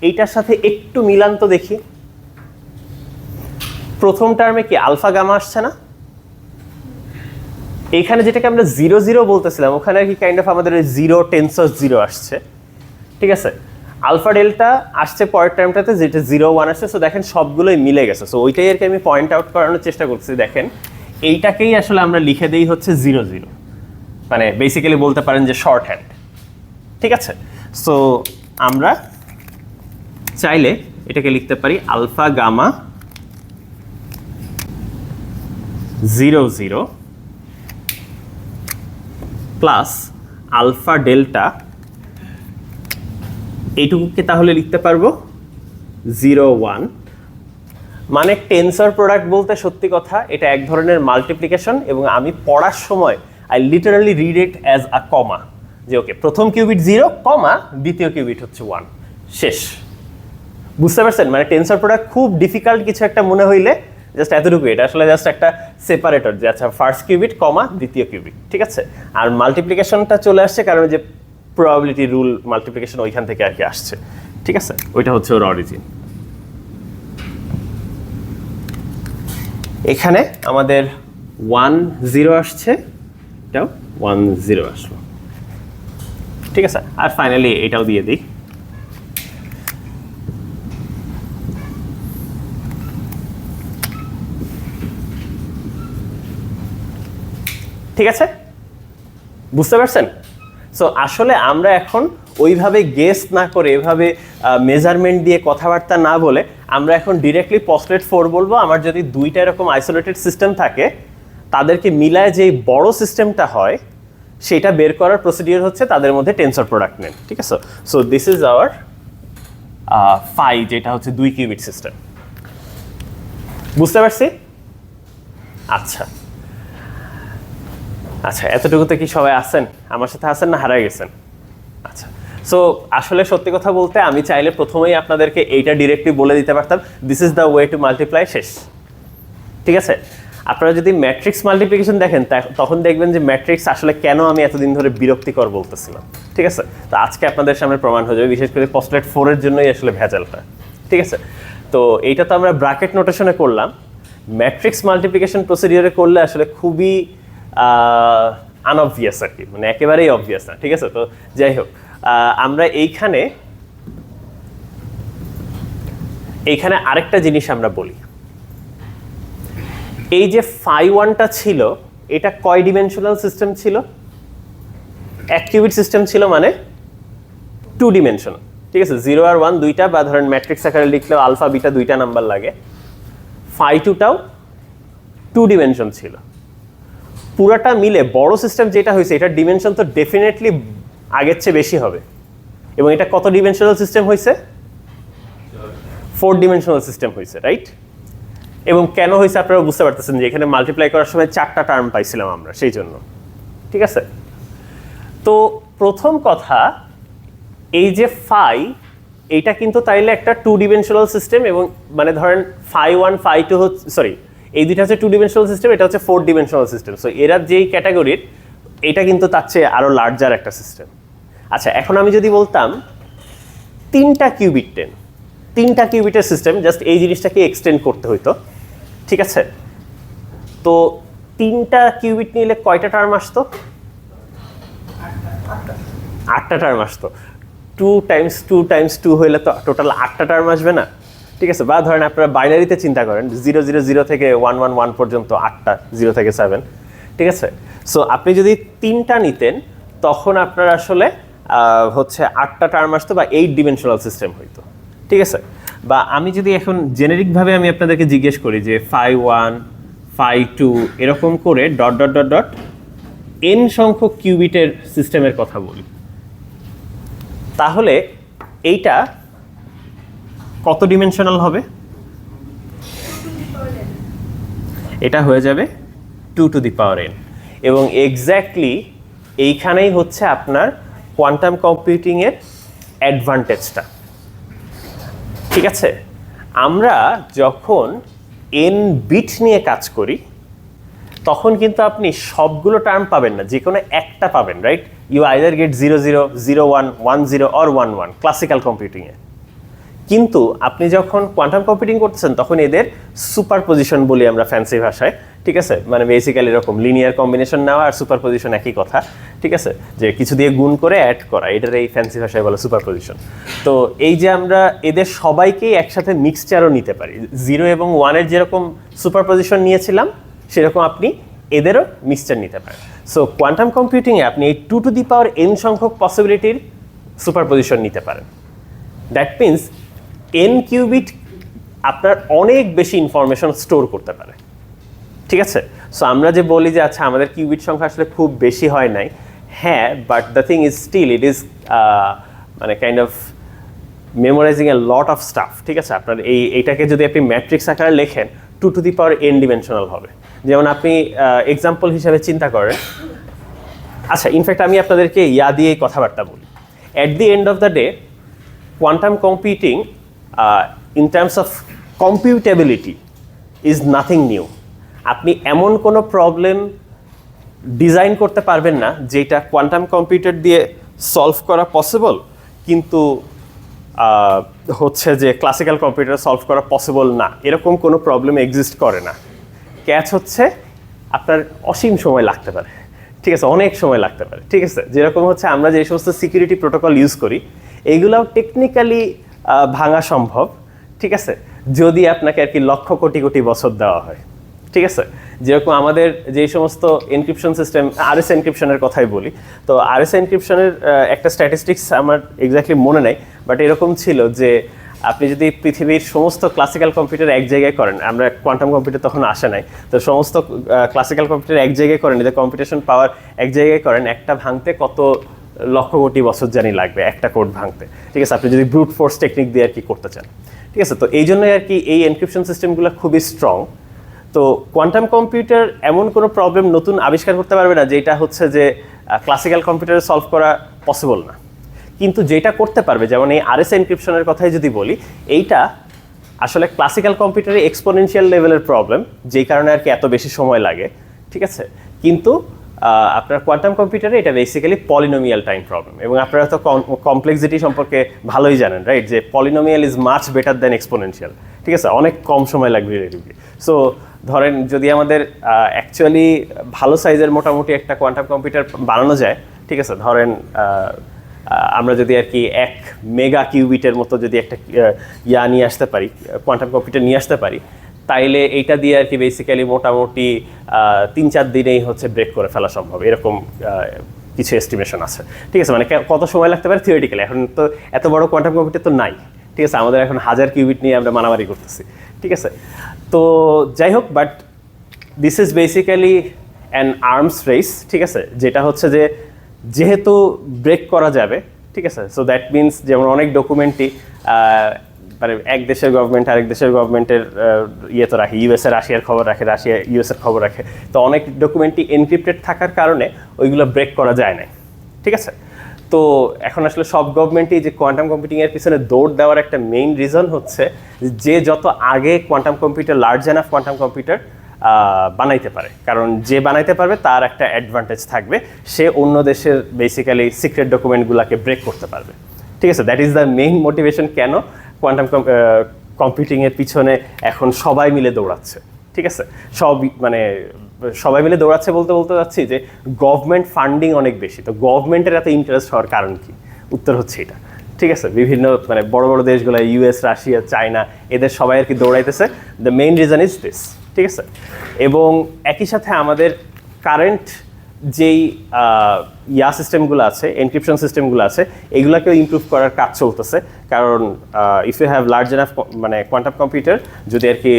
এইটার সাথে একটু মিলান তো দেখি। প্রথম টার্মে কি আলফা গামা আসছে না? এইখানে যেটাকে আমরা 0 0 বলতেছিলাম, ওখানে কি কাইন্ড অফ আমাদের 0 টেন্সর 0 আসছে, ঠিক আছে? আলফা ডেল্টা আসছে পরের টার্মটাতে, যেটা 0 1 আসছে। সো দেখেন সবগুলোই মিলে গেছে। সো ওইটাই আর কি আমি পয়েন্ট আউট করানোর চেষ্টা করছি। দেখেন এইটাকেই আসলে আমরা লিখে দেই হচ্ছে 0 0, মানে বেসিক্যালি বলতে পারেন যে শর্ট হ্যান্ড, ঠিক আছে? সো আমরা চাইলে এটাকে লিখতে পারি alpha gamma 0 0 plus alpha delta, এইটুকুকে তাহলে লিখতে পারবো 0 1। মানে টেন্সর প্রোডাক্ট বলতে সত্যি কথা এটা এক ধরনের মাল্টিপ্লিকেশন, এবং আমি পড়ার সময় I literally read it as a comma, যে ওকে প্রথম কিউবিট 0 কমা দ্বিতীয় কিউবিট হচ্ছে 1, শেষ। বুঝতে পারছেন? মানে টেন্সর প্রোডাক্ট খুব ডিফিকাল্ট কিছু একটা মনে হইলে জাস্ট এতটুকু, এটা আসলে জাস্ট একটা সেপারেটর, যে আচ্ছা ফার্স্ট কিউবিট কমা দ্বিতীয় কিউবিট, ঠিক আছে? আর মাল্টিপ্লিকেশনটা চলে আসছে কারণ যে প্রবাবিলিটি রুল মাল্টিপ্লিকেশন ওইখান থেকে আর কি আসছে, ঠিক আছে? ওইটা হচ্ছে ওর অরিজিন। এখানে আমাদের 1 0 আসছে, এটাও 1 0 আসলো, ঠিক আছে? আর ফাইনালি এটাও দিয়ে দিই। ঠিক আছে, বুঝতে পারছেন? সো আসলে আমরা এখন ওইভাবে গেস না করে, এভাবে মেজারমেন্ট দিয়ে কথাবার্তা না বলে, আমরা এখন ডিরেক্টলি পস্টলেট 4 বলবো। আমার যদি দুইটা এরকম আইসোলেটেড সিস্টেম থাকে, তাদেরকে মিলায় যেই বড় সিস্টেমটা হয় সেটা বের করার প্রসিডিওর হচ্ছে তাদের মধ্যে টেন্সর প্রোডাক্ট নেন, ঠিক আছে? So this is our phi, যেটা হচ্ছে 2 কিউবিট সিস্টেম। বুঝতে পারছি? আচ্ছা আচ্ছা, এতটুকুতে কি সবাই আছেন? আমার সাথে আছেন না হারাই গেছেন? আচ্ছা, সো আসলে সত্যি কথা বলতে আমি চাইলে প্রথমেই আপনাদেরকে এইটা ডিরেক্টলি বলে দিতে পারতাম, this is the way to multiply, শেষ, ঠিক আছে? আপনারা যদি ম্যাট্রিক্স মাল্টিপ্লিকেশন দেখেন তখন দেখবেন যে ম্যাট্রিক্স আসলে কেন আমি এতদিন ধরে বিরক্তিকর বলতেছিলাম, ঠিক আছে? তো আজকে আপনাদের সামনে প্রমাণ হয়ে যাবে, বিশেষ করে পস্টলেট 4 এর জন্যই আসলে ভেজালটা, ঠিক আছে? তো এইটা তো আমরা ব্র্যাকেট নোটেশনে করলাম, ম্যাট্রিক্স মাল্টিপ্লিকেশন প্রসিডিওরে করলে আসলে খুবই আনঅবভিয়াস আর কি, মানে একেবারেই অবভিয়াস না, ঠিক আছে? তো যাই হোক, আমরা এইখানে আরেকটা জিনিস আমরা বলি, এই যে ফাই 1টা ছিল, এটা কয় ডিমেনশনাল সিস্টেম ছিল? 1 কিউবিট সিস্টেম ছিল, মানে 2 ডিমেনশনাল, ঠিক আছে? 0 আর 1 দুইটা, বা ধরেন ম্যাট্রিক্স আকারে লিখলেও আলফা বিটা দুইটা নাম্বার লাগে। ফাই 2টাও 2 ডিমেনশন ছিল। পুরাটা মিলে বড় সিস্টেম যেটা হয়েছে, এটার ডিমেনশন তো ডেফিনেটলি আগের চেয়ে বেশি হবে। এবং এটা কত ডিমেনশনাল সিস্টেম হয়েছে? 4 ডিমেনশনাল সিস্টেম হয়েছে, রাইট? এবং কেন হয়েছে আপনারা বুঝতে পারতেছেন যে এখানে মাল্টিপ্লাই করার সময় 4টা টার্ম পাইছিলাম আমরা, সেই জন্য, ঠিক আছে? তো প্রথম কথা, এই যে ফাই, এইটা কিন্তু তাইলে একটা 2 ডিমেনশনাল সিস্টেম, এবং মানে ধরেন ফাই 1 ফাই 2 হচ্ছে, সরি, এই দুইটা হচ্ছে 2 ডিমেনশনাল সিস্টেম, এটা হচ্ছে 4 ডিমেনশনাল সিস্টেম। সো এরা যেই ক্যাটাগরির, এটা কিন্তু তার চেয়ে আরো লার্জার একটা সিস্টেম। আচ্ছা, এখন আমি যদি বলতাম 3টা কিউবিটের সিস্টেম, জাস্ট এই জিনিসটাকে এক্সটেন্ড করতে হইতো, ঠিক আছে? তো 3টা কিউবিট নিলে কয়টা টার্ম আসতো? 8টা টার্ম আসতো। 2 টাইমস 2 টাইমস 2 হইলে তো টোটাল 8টা টার্ম আসবে না, ঠিক আছে? বা ধরেন আপনারা বাইনারিতে চিন্তা করেন, 0 0 0 থেকে 1 1 1 পর্যন্ত 8টা, 0 থেকে 7, ঠিক আছে? সো আপনি যদি 3টা নিতেন, তখন আপনার আসলে হচ্ছে 8টা টার্ম আসতো, বা 8 ডিমেনশনাল সিস্টেম হইতো, ঠিক আছে? বা আমি যদি এখন জেনেরিকভাবে আমি আপনাদেরকে জিজ্ঞেস করি যে ফাই 1 ফাই 2 এরকম করে dot dot dot dot N সংখ্যক কিউবিটের সিস্টেমের কথা বলি, তাহলে এইটা কত ডিমেনশনাল হবে? এটা হয়ে যাবে 2^n, এবং এক্স্যাক্টলি এইখানেই হচ্ছে আপনার কোয়ান্টাম কম্পিউটিংয়ের অ্যাডভান্টেজটা। ঠিক আছে, আমরা যখন n বিট নিয়ে কাজ করি তখন কিন্তু আপনি সবগুলো টার্ম পাবেন না, যে কোনো একটা পাবেন, right? You either get 0 0 0 1 1 0 or 1 1 classical কম্পিউটিংয়ে। কিন্তু আপনি যখন কোয়ান্টাম কম্পিউটিং করতেছেন তখন এদের সুপারপজিশন বলি আমরা ফ্যান্সি ভাষায়, ঠিক আছে? মানে বেসিক্যালি এরকম লিনিয়ার কম্বিনেশন নেওয়া আর সুপারপজিশন একই কথা, ঠিক আছে? যে কিছু দিয়ে গুণ করে অ্যাড করা, এটার এই ফ্যান্সি ভাষায় বলে সুপারপজিশন। তো এই যে আমরা এদের সবাইকেই একসাথে মিক্সচারও নিতে পারি, 0 এবং 1-এর যেরকম সুপারপজিশন নিয়েছিলাম সেরকম আপনি এদেরও মিক্সচার নিতে পারেন। সো কোয়ান্টাম কম্পিউটিংয়ে আপনি এই 2^n সংখ্যক পসিবিলিটির সুপারপজিশন নিতে পারেন। দ্যাট মিনস n কিউবিট আপনার অনেক বেশি ইনফরমেশন স্টোর করতে পারে, ঠিক আছে? সো আমরা যে বলি যে আচ্ছা আমাদের কিউবিট সংখ্যা আসলে খুব বেশি হয় নাই, হ্যাঁ, but the thing is still it is মানে kind of memorizing a lot of stuff, ঠিক আছে? আপনার এইটাকে যদি আপনি ম্যাট্রিক্স আকারে লেখেন 2^n ডিমেনশনাল হবে। যেমন আপনি এক্সাম্পল হিসাবে চিন্তা করেন, আচ্ছা ইনফ্যাক্ট আমি আপনাদেরকে দিয়েই কথাবার্তা বলি। At the end of the day quantum computing in terms of computability is nothing new. আপনি এমন কোনো প্রবলেম ডিজাইন করতে পারবেন না যেটা কোয়ান্টাম কম্পিউটার দিয়ে সলভ করা পসিবল, কিন্তু হচ্ছে যে ক্লাসিক্যাল কম্পিউটার সলভ করা পসিবল না, এরকম কোনো প্রবলেম এক্সিস্ট করে না। ক্যাচ হচ্ছে আপনার অসীম সময় লাগতে পারে, ঠিক আছে? অনেক সময় লাগতে পারে, ঠিক আছে? যেরকম হচ্ছে আমরা যে সমস্ত সিকিউরিটি প্রোটোকল ইউজ করি এইগুলাও টেকনিক্যালি ভাঙা সম্ভব, ঠিক আছে? যদি আপনাকে আর কি লক্ষ কোটি কোটি বছর দেওয়া হয়, ঠিক আছে? যেরকম আমাদের যে সমস্ত এনক্রিপশন সিস্টেম, আরএস এনক্রিপশনের কথাই বলি, তো আরএস এনক্রিপশনের একটা স্ট্যাটিস্টিক্স আমার এক্স্যাক্টলি মনে নেই, বাট এরকম ছিল যে আপনি যদি পৃথিবীর সমস্ত ক্লাসিক্যাল কম্পিউটার এক জায়গায় করেন, আমরা কোয়ান্টাম কম্পিউটার তখন আসে নাই, তো সমস্ত ক্লাসিক্যাল কম্পিউটার এক জায়গায় করেন, এদের কম্পিউটেশন পাওয়ার এক জায়গায় করেন, একটা ভাঙতে কত লক্ষ কোটি বছর জানি লাগবে একটা কোড ভাঙতে, ঠিক আছে? আপনি যদি ব্রুট ফোর্স টেকনিক দিয়ে আর কি করতে চান, ঠিক আছে? তো এই জন্যই আর কি এই এনক্রিপশন সিস্টেমগুলো খুবই স্ট্রং। তো কোয়ান্টাম কম্পিউটার এমন কোনো প্রবলেম নতুন আবিষ্কার করতে পারবে না যেটা হচ্ছে যে ক্লাসিক্যাল কম্পিউটারে সলভ করা পসিবল না, কিন্তু যেটা করতে পারবে, যেমন এই আরএস এনক্রিপশনের কথাই যদি বলি, এইটা আসলে ক্লাসিক্যাল কম্পিউটারে এক্সপোনেনশিয়াল লেভেলের প্রবলেম, যেই কারণে আর কি এত বেশি সময় লাগে, ঠিক আছে? কিন্তু আপনার কোয়ান্টাম কম্পিউটারে এটা বেসিক্যালি পলিনোমিয়াল টাইম প্রবলেম, এবং আপনারা তো কমপ্লেক্সিটি সম্পর্কে ভালোই জানেন, রাইট? যে polynomial is much better than exponential, ঠিক আছে? অনেক কম সময় লাগবে রিলেটিভলি। সো ধরেন যদি আমাদের অ্যাকচুয়ালি ভালো সাইজের মোটামুটি একটা কোয়ান্টাম কম্পিউটার বানানো যায়, ঠিক আছে? ধরেন আমরা যদি আর কি 1 মেগা কিউবিটের মতো যদি একটা নিয়ে আসতে পারি, কোয়ান্টাম কম্পিউটার নিয়ে আসতে পারি, তাইলে এইটা দিয়ে আর কি বেসিক্যালি মোটামুটি 3-4 দিনেই হচ্ছে ব্রেক করে ফেলা সম্ভব, এরকম কিছু এস্টিমেশন আছে, ঠিক আছে? মানে কত সময় লাগতে পারে থিওরিটিক্যালি, এখন তো এত বড় কোয়ান্টাম কম্পিউটার তো নাই, ঠিক আছে? আমাদের এখন 1000 কিউবিট নিয়ে আমরা মারামারি করতেছি, ঠিক আছে? তো যাই হোক, but this is basically an arms race, ঠিক আছে? যেটা হচ্ছে যে যেহেতু ব্রেক করা যাবে, ঠিক আছে? সো দ্যাট মিনস যেমন অনেক ডকুমেন্টই মানে এক দেশের গভর্নমেন্ট আরেক দেশের গভর্নমেন্টের ইয়ে তো রাখে, ইউএসএ রাশিয়ার খবর রাখে, রাশিয়া ইউএসএর খবর রাখে, তো অনেক ডকুমেন্টই এনক্রিপ্টেড থাকার কারণে ওইগুলো ব্রেক করা যায় না, ঠিক আছে? তো এখন আসলে সব গভর্নমেন্টই যে কোয়ান্টাম কম্পিউটিংয়ের পিছনে দৌড় দেওয়ার একটা মেইন রিজন হচ্ছে যে যত আগে quantum computer, large enough quantum computer বানাইতে পারে, কারণ যে বানাইতে পারবে তার একটা অ্যাডভান্টেজ থাকবে, সে অন্য দেশের বেসিক্যালি সিক্রেট ডকুমেন্টগুলোকে ব্রেক করতে পারবে, ঠিক আছে? That is the main motivation কেন কোয়ান্টাম কম্পিউটিংয়ের পিছনে এখন সবাই মিলে দৌড়াচ্ছে, ঠিক আছে? মানে সবাই মিলে দৌড়াচ্ছে বলতে বলতে যাচ্ছি যে গভর্নমেন্ট ফান্ডিং অনেক বেশি, তো গভর্নমেন্টের এত ইন্টারেস্ট হওয়ার কারণ কি? উত্তর হচ্ছে এটা, ঠিক আছে? বিভিন্ন মানে বড় বড় দেশগুলো, ইউএস, রাশিয়া, চায়না, এদের সবাই আর কি দৌড়াইতেছে, the main reason is this, ঠিক আছে? এবং একই সাথে আমাদের কারেন্ট যেই সিস্টেমগুলো আছে, এনক্রিপশন সিস্টেমগুলো আছে, এগুলোকেও ইমপ্রুভ করার কাজ চলতেছে, কারণ if you have large enough মানে কোয়ান্টাম কম্পিউটার, যদি আর কি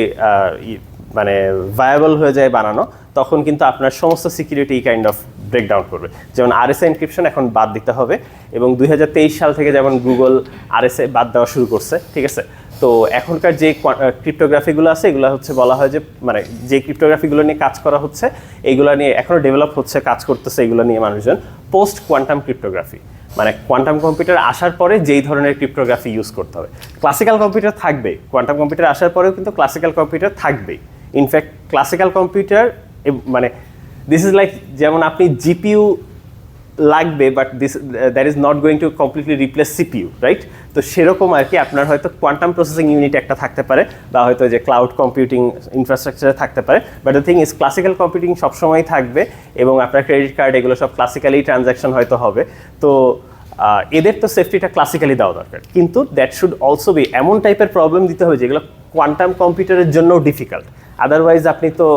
মানে ভায়াবল হয়ে যায় বানানো, তখন কিন্তু আপনার সমস্ত সিকিউরিটি কাইন্ড অফ ব্রেকডাউন করবে। যেমন আরএসএ এনক্রিপশন এখন বাদ দিতে হবে, এবং 2023 সাল থেকে যেমন গুগল আরএসএ বাদ দেওয়া শুরু করছে, ঠিক আছে। তো এখনকার যে ক্রিপ্টোগ্রাফিগুলো আছে এগুলো হচ্ছে বলা হয় যে মানে যে ক্রিপ্টোগ্রাফিগুলো নিয়ে কাজ করা হচ্ছে এইগুলো নিয়ে এখনও ডেভেলপ হচ্ছে, কাজ করতেছে এগুলো নিয়ে মানুষজন, পোস্ট কোয়ান্টাম ক্রিপ্টোগ্রাফি, মানে কোয়ান্টাম কম্পিউটার আসার পরে যেই ধরনের ক্রিপ্টোগ্রাফি ইউজ করতে হবে। ক্লাসিক্যাল কম্পিউটার থাকবে, কোয়ান্টাম কম্পিউটার আসার পরেও কিন্তু ক্লাসিক্যাল কম্পিউটার থাকবেই। ইনফ্যাক্ট ক্লাসিক্যাল কম্পিউটার মানে দিস ইজ লাইক, যেমন আপনি জিপিইউ লাগবে, but that is not going to completely replace CPU, right? তো সেরকম আর কি আপনার হয়তো কোয়ান্টাম প্রসেসিং ইউনিট একটা থাকতে পারে, বা হয়তো যে ক্লাউড কম্পিউটিং ইনফ্রাস্ট্রাকচারে থাকতে পারে, but the thing is classical computing সবসময় থাকবে, এবং আপনার ক্রেডিট কার্ড এগুলো সব ক্লাসিক্যালি ট্রানজ্যাকশন হয়তো হবে। তো এদের তো সেফটিটা ক্লাসিক্যালি দেওয়া দরকার, কিন্তু দ্যাট শুড অলসো বি এমন টাইপের প্রবলেম দিতে হবে যেগুলো কোয়ান্টাম কম্পিউটারের জন্য ডিফিকাল্ট, আদারওয়াইজ আপনি তো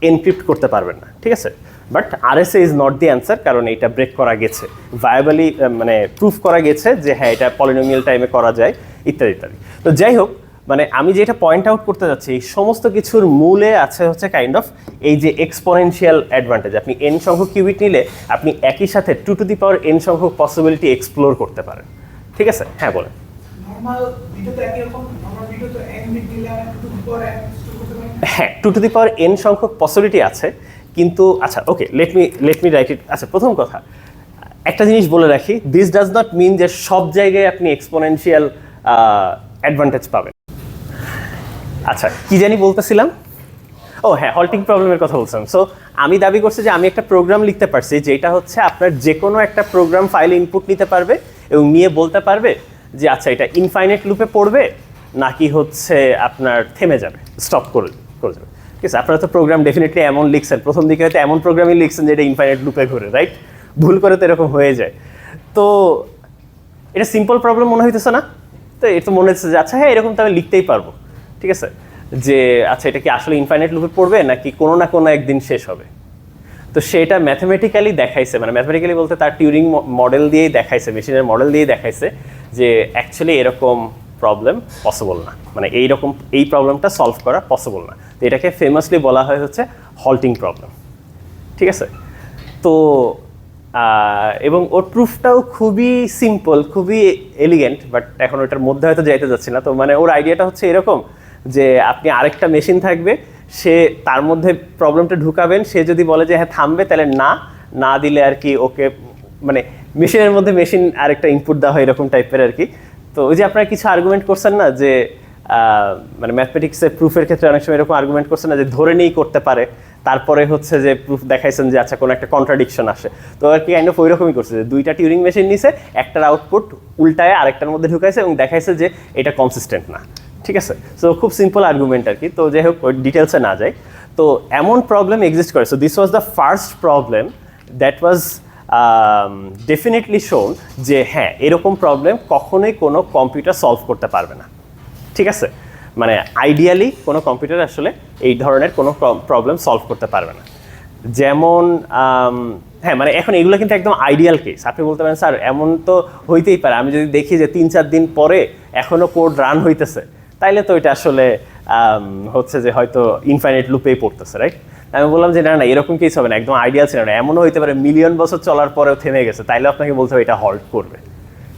এনক্রিপ্ট করতে পারবেন না, ঠিক আছে। But RSA is not the answer, কারণ এটা ব্রেক করা গেছে, ভায়াবলি মানে প্রুফ করা গেছে যে হ্যাঁ এটা পলিনোমিয়াল টাইমে করা যায়, ইত্যাদি ইত্যাদি। তো যাই হোক, মানে আমি যেটা পয়েন্ট আউট করতে যাচ্ছি, এই সমস্ত কিছুর মূলে আছে হচ্ছে কাইন্ড অফ এই যে এক্সপোনেনশিয়াল অ্যাডভান্টেজ। আপনি এন সংখ্যক কিউবিট নিলে আপনি একই সাথে 2 টু দি পাওয়ার এন সংখ্যক পসিবিলিটি এক্সপ্লোর করতে পারেন, ঠিক আছে। হ্যাঁ বলেন। হ্যাঁ, 2 টু দি পাওয়ার এন সংখ্যক পসিবিলিটি আছে, কিন্তু আচ্ছা ওকে, লেট মি রাইট ইট। আচ্ছা, প্রথম কথা একটা জিনিস বলে রাখি, দিস ডাজ নট মিন যে সব জায়গায় আপনি এক্সপোনেনশিয়াল অ্যাডভান্টেজ পাবেন। আচ্ছা, কি জানি বলতেছিলাম, ও হ্যাঁ, হল্টিং প্রবলেমের কথা বলছিলাম। সো আমি দাবি করছি যে আমি একটা প্রোগ্রাম লিখতে পারছি যেটা হচ্ছে আপনার যে কোনো একটা প্রোগ্রাম ফাইলে ইনপুট নিতে পারবে এবং নিয়ে বলতে পারবে যে আচ্ছা এটা ইনফাইনাইট লুপে পড়বে নাকি হচ্ছে আপনার থেমে যাবে, স্টপ করে যাবে, ঠিক আছে। আপনারা তো প্রোগ্রাম ডেফিনেটলি এমন লিখছেন, প্রথম দিকে হয়তো এমন প্রোগ্রামই লিখছেন যে এটা ইনফাইনাইট লুপে ঘুরে, রাইট? ভুল করে তো এরকম হয়ে যায়। তো এটা সিম্পল প্রবলেম মনে হইতেছে না? তো এটা মনে হচ্ছে যে আচ্ছা হ্যাঁ এরকম তো আমি লিখতেই পারবো, ঠিক আছে, যে আচ্ছা এটা কি আসলে ইনফাইনাইট লুপে পড়বে নাকি কোনো না কোনো একদিন শেষ হবে। তো সেটা ম্যাথমেটিক্যালি দেখাইছে, মানে ম্যাথমেটিক্যালি বলতে তার টিউরিং মডেল দিয়েই দেখাইছে, মেশিনের মডেল দিয়েই দেখাইছে যে অ্যাকচুয়ালি এরকম প্রবলেম পসিবল না, মানে এইরকম এই প্রবলেমটা সলভ করা পসিবল না। তো এটাকে ফেমাসলি বলা হয় হচ্ছে হল্টিং প্রবলেম, ঠিক আছে। তো এবং ওর প্রুফটাও খুবই সিম্পল, খুবই এলিগেন্ট, বাট এখন ওটার মধ্যে হয়তো যাইতে যাচ্ছি না। তো মানে ওর আইডিয়াটা হচ্ছে এরকম যে আপনি আরেকটা মেশিন থাকবে, সে তার মধ্যে প্রবলেমটা ঢুকাবেন, সে যদি বলে যে হ্যাঁ থামবে তাহলে না দিলে আর কি ওকে, মানে মেশিনের মধ্যে মেশিন আরেকটা ইনপুট দেওয়া হয় এরকম টাইপের আর কি। তো ওই যে আপনারা কিছু আর্গুমেন্ট করছেন না যে মানে ম্যাথমেটিক্সের প্রুফের ক্ষেত্রে অনেক সময় এরকম আর্গুমেন্ট করছেন না যে ধরে নিয়েই করতে পারে, তারপরে হচ্ছে যে প্রুফ দেখাইছেন যে আচ্ছা কোনো একটা কন্ট্রাডিকশন আসে। তো আর কি কাইন্ড অফ ওই রকমই করছে যে দুইটা টিউরিং মেশিন নিছে, একটার আউটপুট উল্টায় আরেকটার মধ্যে ঢুকাইছে এবং দেখাইছে যে এটা কনসিস্টেন্ট না, ঠিক আছে। সো খুব সিম্পল আর্গুমেন্ট আর কি। তো যাই হোক ওই ডিটেলসে না যায়। তো এমন প্রবলেম এক্সিস্ট করে। So this was the first problem that was definitely শোন যে হ্যাঁ এরকম প্রবলেম কখনোই কোনো কম্পিউটার সলভ করতে পারবে না, ঠিক আছে। মানে আইডিয়ালি কোনো কম্পিউটার আসলে এই ধরনের কোনো প্রবলেম সলভ করতে পারবে না। যেমন হ্যাঁ, মানে এখন এগুলো কিন্তু একদম আইডিয়াল কেস। আপনি বলতে পারেন স্যার এমন তো হইতেই পারে, আমি যদি দেখি যে 3-4 দিন পরে এখনও কোড রান হইতেছে, তাইলে তো এটা আসলে হচ্ছে যে হয়তো ইনফাইনাইট লুপেই পড়তেছে, রাইট? আমি বললাম যে না না এরকম কেস হবে না, একদম আইডিয়াল ছিল না, এমনও হইতে পারে মিলিয়ন বছর চলার পরেও থেমে গেছে, তাইলে আপনাকে বলতে হবে এটা হল্ট করবে,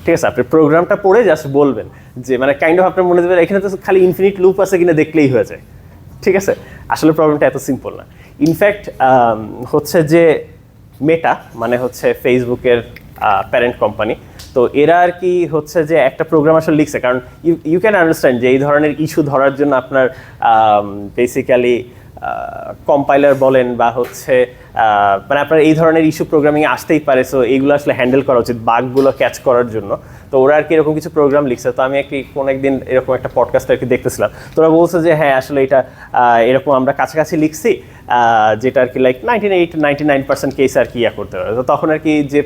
ঠিক আছে। আপনি প্রোগ্রামটা পড়ে জাস্ট বলবেন যে মানে কাইন্ড অফ আপনার মনে দেবেন এখানে তো খালি ইনফিনিট লুপ আছে কিনা দেখলেই হয়ে যায়, ঠিক আছে। আসলে প্রবলেমটা এত সিম্পল না। ইনফ্যাক্ট হচ্ছে যে মেটা মানে হচ্ছে ফেসবুকের প্যারেন্ট কোম্পানি, তো এরা আর কি হচ্ছে যে একটা প্রোগ্রাম আসলে লিখছে, কারণ ইউ ক্যান আন্ডারস্ট্যান্ড যে এই ধরনের ইস্যু ধরার জন্য আপনার বেসিক্যালি কম্পাইলার বলেন বা হচ্ছে মানে আপনার এই ধরনের ইস্যু প্রোগ্রামিংয়ে আসতেই পারে। সো এইগুলো আসলে হ্যান্ডেল করা উচিত বাগগুলো ক্যাচ করার জন্য। তো ওরা আর কি এরকম কিছু প্রোগ্রাম লিখছে। তো আমি কোনো একদিন এরকম একটা পডকাস্ট আর কি দেখতেছিলাম, তো ওরা বলছে যে হ্যাঁ আসলে এটা এরকম আমরা কাছাকাছি লিখছি, যেটা আর কি লাইক 99% কেস আর কি করতে পারে। তো তখন আর কি যে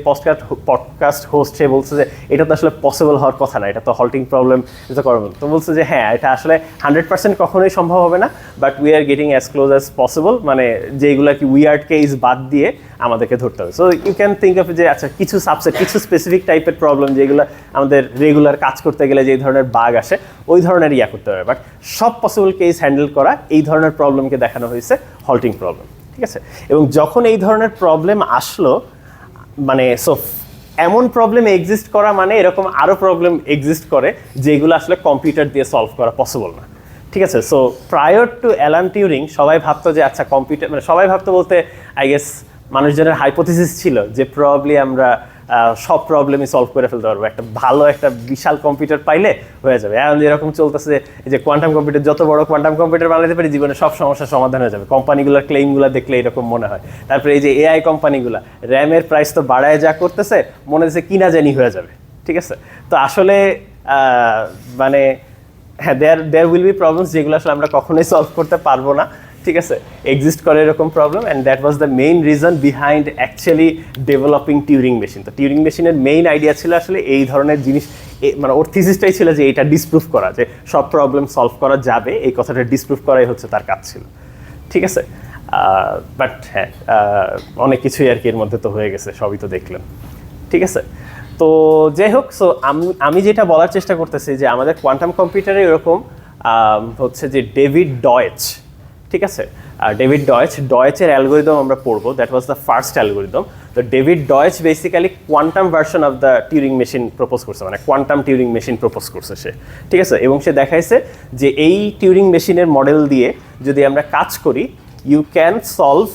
পডকাস্ট হোস্ট সে বলছে যে এটা তো আসলে পসিবল হওয়ার কথা না, এটা তো হল্টিং প্রবলেম, এটা তো করবেন। তো বলছে যে হ্যাঁ এটা আসলে 100% কখনোই সম্ভব হবে না, but we are getting as close as possible, মানে যেগুলো কি উইয়ার্ড কেস বাদ দিয়ে আমাদেরকে ধরতে হবে। So you can think of যে আচ্ছা কিছু সাবসেট, কিছু স্পেসিফিক টাইপের প্রবলেম যেগুলো আমাদের রেগুলার কাজ করতে গেলে যে ধরনের বাগ আসে ওই ধরনের করতে হবে, বাট সব পসিবল কেস হ্যান্ডেল করা এই ধরনের প্রবলেমকে দেখানো হয়েছে হল্টিং প্রবলেম, ঠিক আছে। এবং যখন এই ধরনের প্রবলেম আসলো, মানে এমন প্রবলেম এক্সিস্ট করা মানে এরকম আরও প্রবলেম এক্সিস্ট করে যেগুলো আসলে কম্পিউটার দিয়ে সলভ করা পসিবল না, ঠিক আছে। So prior to Alan Turing সবাই ভাবতো যে আচ্ছা কম্পিউটার, মানে সবাই ভাবতো বলতে আই গেস মানুষজনের হাইপোথিসিস ছিল যে প্রবাবলি আমরা সব প্রবলেমই সলভ করে ফেলতে পারবো, একটা ভালো একটা বিশাল কম্পিউটার পাইলে হয়ে যাবে। এখন যেরকম চলতেছে যে কোয়ান্টাম কম্পিউটার, যত বড় কোয়ান্টাম কম্পিউটার বানাতে পারি জীবনে সব সমস্যার সমাধান হয়ে যাবে। কোম্পানিগুলোর ক্লেইমগুলো দেখলে এরকম মনে হয়। তারপরে এই যে এআই কোম্পানিগুলো র্যামের প্রাইস তো বাড়ায় যা করতেছে, মনে হচ্ছে কিনা জানি হয়ে যাবে, ঠিক আছে। তো আসলে মানে হ্যাঁ দেয়ার উইল বি প্রবলেমস যেগুলো আসলে আমরা কখনোই সলভ করতে পারবো না, ঠিক আছে, এক্সিস্ট করে এরকম problem. And that was the main reason behind actually developing Turing machine. তো টিউরিং মেশিনের মেইন আইডিয়া ছিল আসলে এই ধরনের জিনিস, মানে ওর থিসিসটাই ছিল যে এটা ডিসপ্রুভ করা, যে সব প্রবলেম সলভ করা যাবে, এই কথাটা ডিসপ্রুভ করাই হচ্ছে তার কাজ ছিল, ঠিক আছে। বাট হ্যাঁ অনেক কিছুই আর কি এর মধ্যে তো হয়ে গেছে, সবই তো দেখলেন, ঠিক আছে। তো যাই হোক, সো আমি যেটা বলার চেষ্টা করতেছি যে আমাদের কোয়ান্টাম কম্পিউটারে এরকম হচ্ছে যে ডেভিড ডয়েচ, ঠিক আছে, ডেভিড ডয়েচের অ্যালগোরিদম আমরা পড়বো, that was the first algorithm. তো David Deutsch basically quantum version of the Turing machine propose করছে, মানে কোয়ান্টাম টিউরিং মেশিন প্রপোজ করছে সে, ঠিক আছে। এবং সে দেখাইছে যে এই টিউরিং মেশিনের মডেল দিয়ে যদি আমরা কাজ করি, you can solve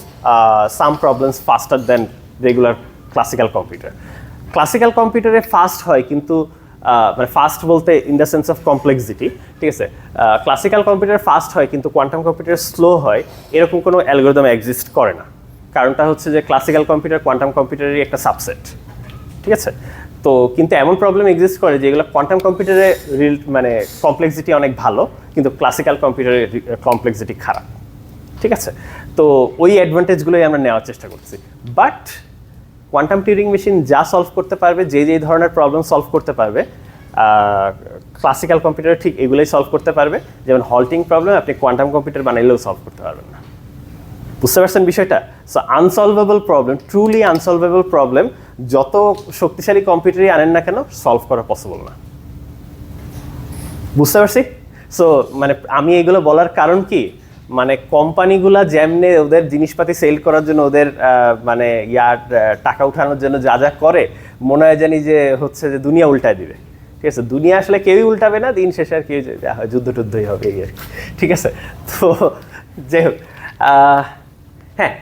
some problems faster than regular classical computer. Classical কম্পিউটারে ফাস্ট হয়, কিন্তু মানে ফাস্ট বলতে in the sense of complexity, ঠিক আছে। ক্লাসিক্যাল কম্পিউটার ফাস্ট হয় কিন্তু কোয়ান্টাম কম্পিউটার স্লো হয়, এরকম কোনো অ্যালগোরিদম এক্সিস্ট করে না। কারণটা হচ্ছে যে ক্লাসিক্যাল কম্পিউটার কোয়ান্টাম কম্পিউটারেরই একটা সাবসেট, ঠিক আছে। তো কিন্তু এমন প্রবলেম এক্সিস্ট করে যেগুলো কোয়ান্টাম কম্পিউটারে মানে কমপ্লেক্সিটি অনেক ভালো, কিন্তু ক্লাসিক্যাল কম্পিউটারের কমপ্লেক্সিটি খারাপ, ঠিক আছে। তো ওই অ্যাডভান্টেজগুলোই আমরা নেওয়ার চেষ্টা করছি। বাট কোয়ান্টাম টিউরিং মেশিন যা সলভ করতে পারবে, যে ধরনের প্রবলেম সলভ করতে পারবে, ক্লাসিক্যাল কম্পিউটারে ঠিক এগুলোই সলভ করতে পারবে। যেমন হল্টিং প্রবলেম আপনি কোয়ান্টাম কম্পিউটার বানাইলেও সলভ করতে পারবেন না, বুঝতে পারছেন বিষয়টা। সো আনসলভেবল প্রবলেম, ট্রুলি আনসলভেবল প্রবলেম যত শক্তিশালী কম্পিউটারই আনেন না কেন সলভ করা পসিবল না, বুঝতে পারছি। সো মানে আমি এগুলো বলার কারণ কি, মানে কোম্পানিগুলা যেমনি ওদের জিনিসপাতি সেল করার জন্য ওদের মানে টাকা উঠানোর জন্য যা যা করে, মনে হয় জানি যে হচ্ছে যে দুনিয়া উল্টায় দিবে, ঠিক আছে। দুনিয়া আসলে কেউই উল্টাবে না, দিন শেষে আর কি যুদ্ধ টুদ্ধই হবে এই আর কি, ঠিক আছে। তো যাই হোক, হ্যাঁ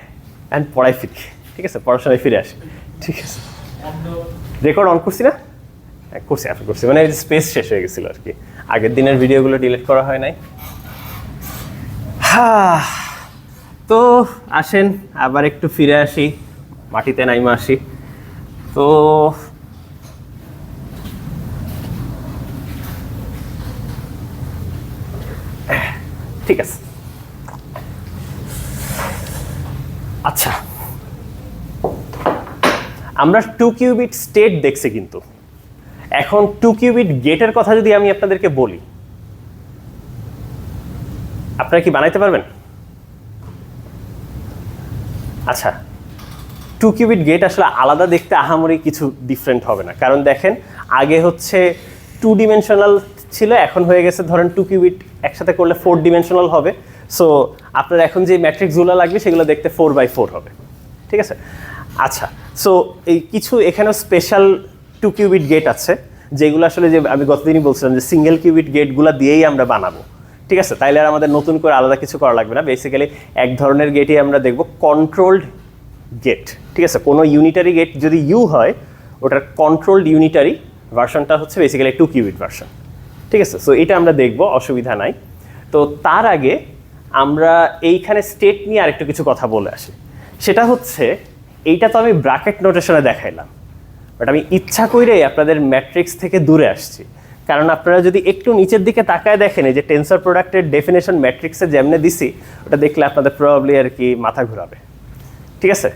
অ্যান্ড পড়াই ফিরি, ঠিক আছে, পড়াশোনায় ফিরে আসি, ঠিক আছে। রেকর্ড অন করছি না? করছি, আপনি করছি, মানে স্পেস শেষ হয়ে গেছিলো আর কি, আগের দিনের ভিডিওগুলো ডিলিট করা হয় নাই। তো আসেন আবার একটু ফিরে আসি, মাটিতে নাইমা আসি। তো ঠিক আছে, আচ্ছা আমরা 2 কিউবিট স্টেট দেখছি, কিন্তু এখন 2 কিউবিট গেটের কথা যদি আমি আপনাদেরকে বলি, আপনারা কি বানাইতে পারবেন? আচ্ছা 2 কিউবিট গেট আসলে আলাদা দেখতে আহামরি কিছু ডিফারেন্ট হবে না, কারণ দেখেন আগে হচ্ছে 2 ডিমেনশনাল ছিল, এখন হয়ে গেছে ধরেন 2 কিউবিট একসাথে করলে 4 ডিমেনশনাল হবে। সো আপনার এখন যে ম্যাট্রিক্সগুলো লাগবে সেগুলো দেখতে 4x4 হবে, ঠিক আছে। আচ্ছা সো এই কিছু এখানেও স্পেশাল 2 কিউবিট গেট আছে যেগুলো আসলে, যে আমি গতদিনই বলছিলাম যে সিঙ্গেল কিউবিট গেটগুলো দিয়েই আমরা বানাবো, ঠিক আছে। তাইলে আর আমাদের নতুন করে আলাদা কিছু করা লাগবে না। বেসিক্যালি এক ধরনের গেটই আমরা দেখব কন্ট্রোলড গেট, ঠিক আছে। কোনো ইউনিটারি গেট যদি ইউ হয়, ওটার কন্ট্রোলড ইউনিটারি ভার্সনটা হচ্ছে বেসিক্যালি 2 কিউবিট ভার্সন, ঠিক আছে। সো এটা আমরা দেখব, অসুবিধা নাই। তো তার আগে আমরা এইখানে স্টেট নিয়ে আরেকটু কিছু কথা বলে আসি। সেটা হচ্ছে, এইটা তো আমি ব্র্যাকেট নোটেশনে দেখাইলাম, বাট আমি ইচ্ছা করেই আপনাদের ম্যাট্রিক্স থেকে দূরে আসছি, কারণ আপনারা যদি একটু নিচের দিকে তাকায় দেখেন এই যে টেন্সর প্রোডাক্টের ডেফিনেশন ম্যাট্রিক্সে যেমনে দিছি ওটা দেখলে আপনাদের প্রবাবলি আর কি মাথা ঘোরাবে। ঠিক আছে,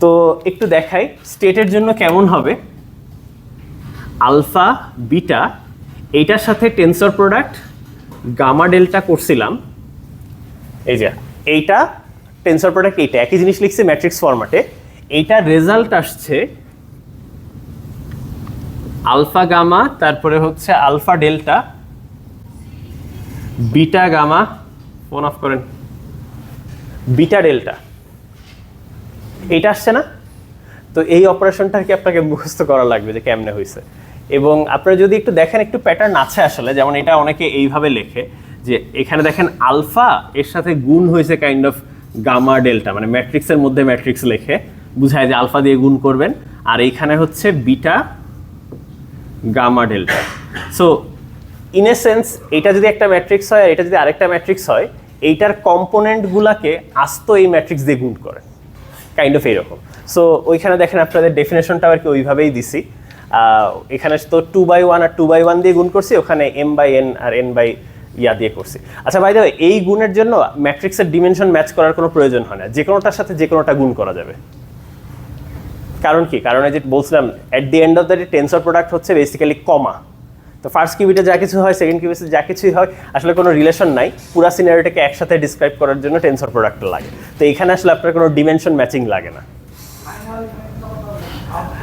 তো একটু দেখাই স্টেটের জন্য কেমন হবে। আলফা বিটা এইটার সাথে টেন্সর প্রোডাক্ট গামা ডেল্টা করছিলাম, এই যে এইটা টেন্সর প্রোডাক্ট, এইটা একই জিনিস লিখছি ম্যাট্রিক্স ফরম্যাটে। এইটার রেজাল্ট আসছে আলফা গামা, তারপরে হচ্ছে alpha delta, beta gamma, phone off করেন, বিটা ডেল্টা, এইটা আসছে না? তো এই অপারেশনটা কি আপনাকে মুখস্থ করা লাগবে যে কেমনে হয়েছে। এবং আপনারা যদি একটু দেখেন একটু প্যাটার্ন আছে আসলে, যেমন এটা অনেকে এইভাবে লেখে যে এখানে দেখেন আলফা এর সাথে গুণ হয়েছে কাইন্ড অফ গামা ডেল্টা, মানে ম্যাট্রিক্সের মধ্যে ম্যাট্রিক্স লেখে বুঝায় যে আলফা দিয়ে গুণ করবেন, আর এইখানে হচ্ছে beta gamma delta. So in a sense এটা যদি একটা ম্যাট্রিক্স হয় আর এটা যদি আরেকটা ম্যাট্রিক্স হয়, এইটার কম্পোনেন্টগুলোকে আস্ত এই ম্যাট্রিক্স দিয়ে গুণ করে, কাইন্ড অফ এইরকম। সো ওইখানে দেখেন আপনাদের ডেফিনেশনটা আর কি ওইভাবেই দিছি। এখানে তো 2/1 আর 2/1 দিয়ে গুণ করছি, ওখানে m/n আর n/, দিয়ে করছি। আচ্ছা বাই দ্য ওয়ে, এই গুণের জন্য ম্যাট্রিক্সের ডিমেনশন ম্যাচ করার কোনো প্রয়োজন হয় না, যে কোনোটার সাথে যে কোনোটা গুণ করা যাবে। কারণ কি? কারণ এই যে বলছিলাম at the end of the day tensor product হচ্ছে বেসিক্যালি কমা। তো ফার্স্ট কিউবিটে যা কিছু হয় সেকেন্ড কিউবিটে যা কিছুই হয় আসলে কোনো রিলেশন নাই, পুরা সিনারিওটাকে একসাথে ডিসক্রাইব করার জন্য টেন্সর প্রোডাক্টটা লাগে। তো এখানে আসলে আপনার কোনো ডিমেনশন ম্যাচিং লাগে না।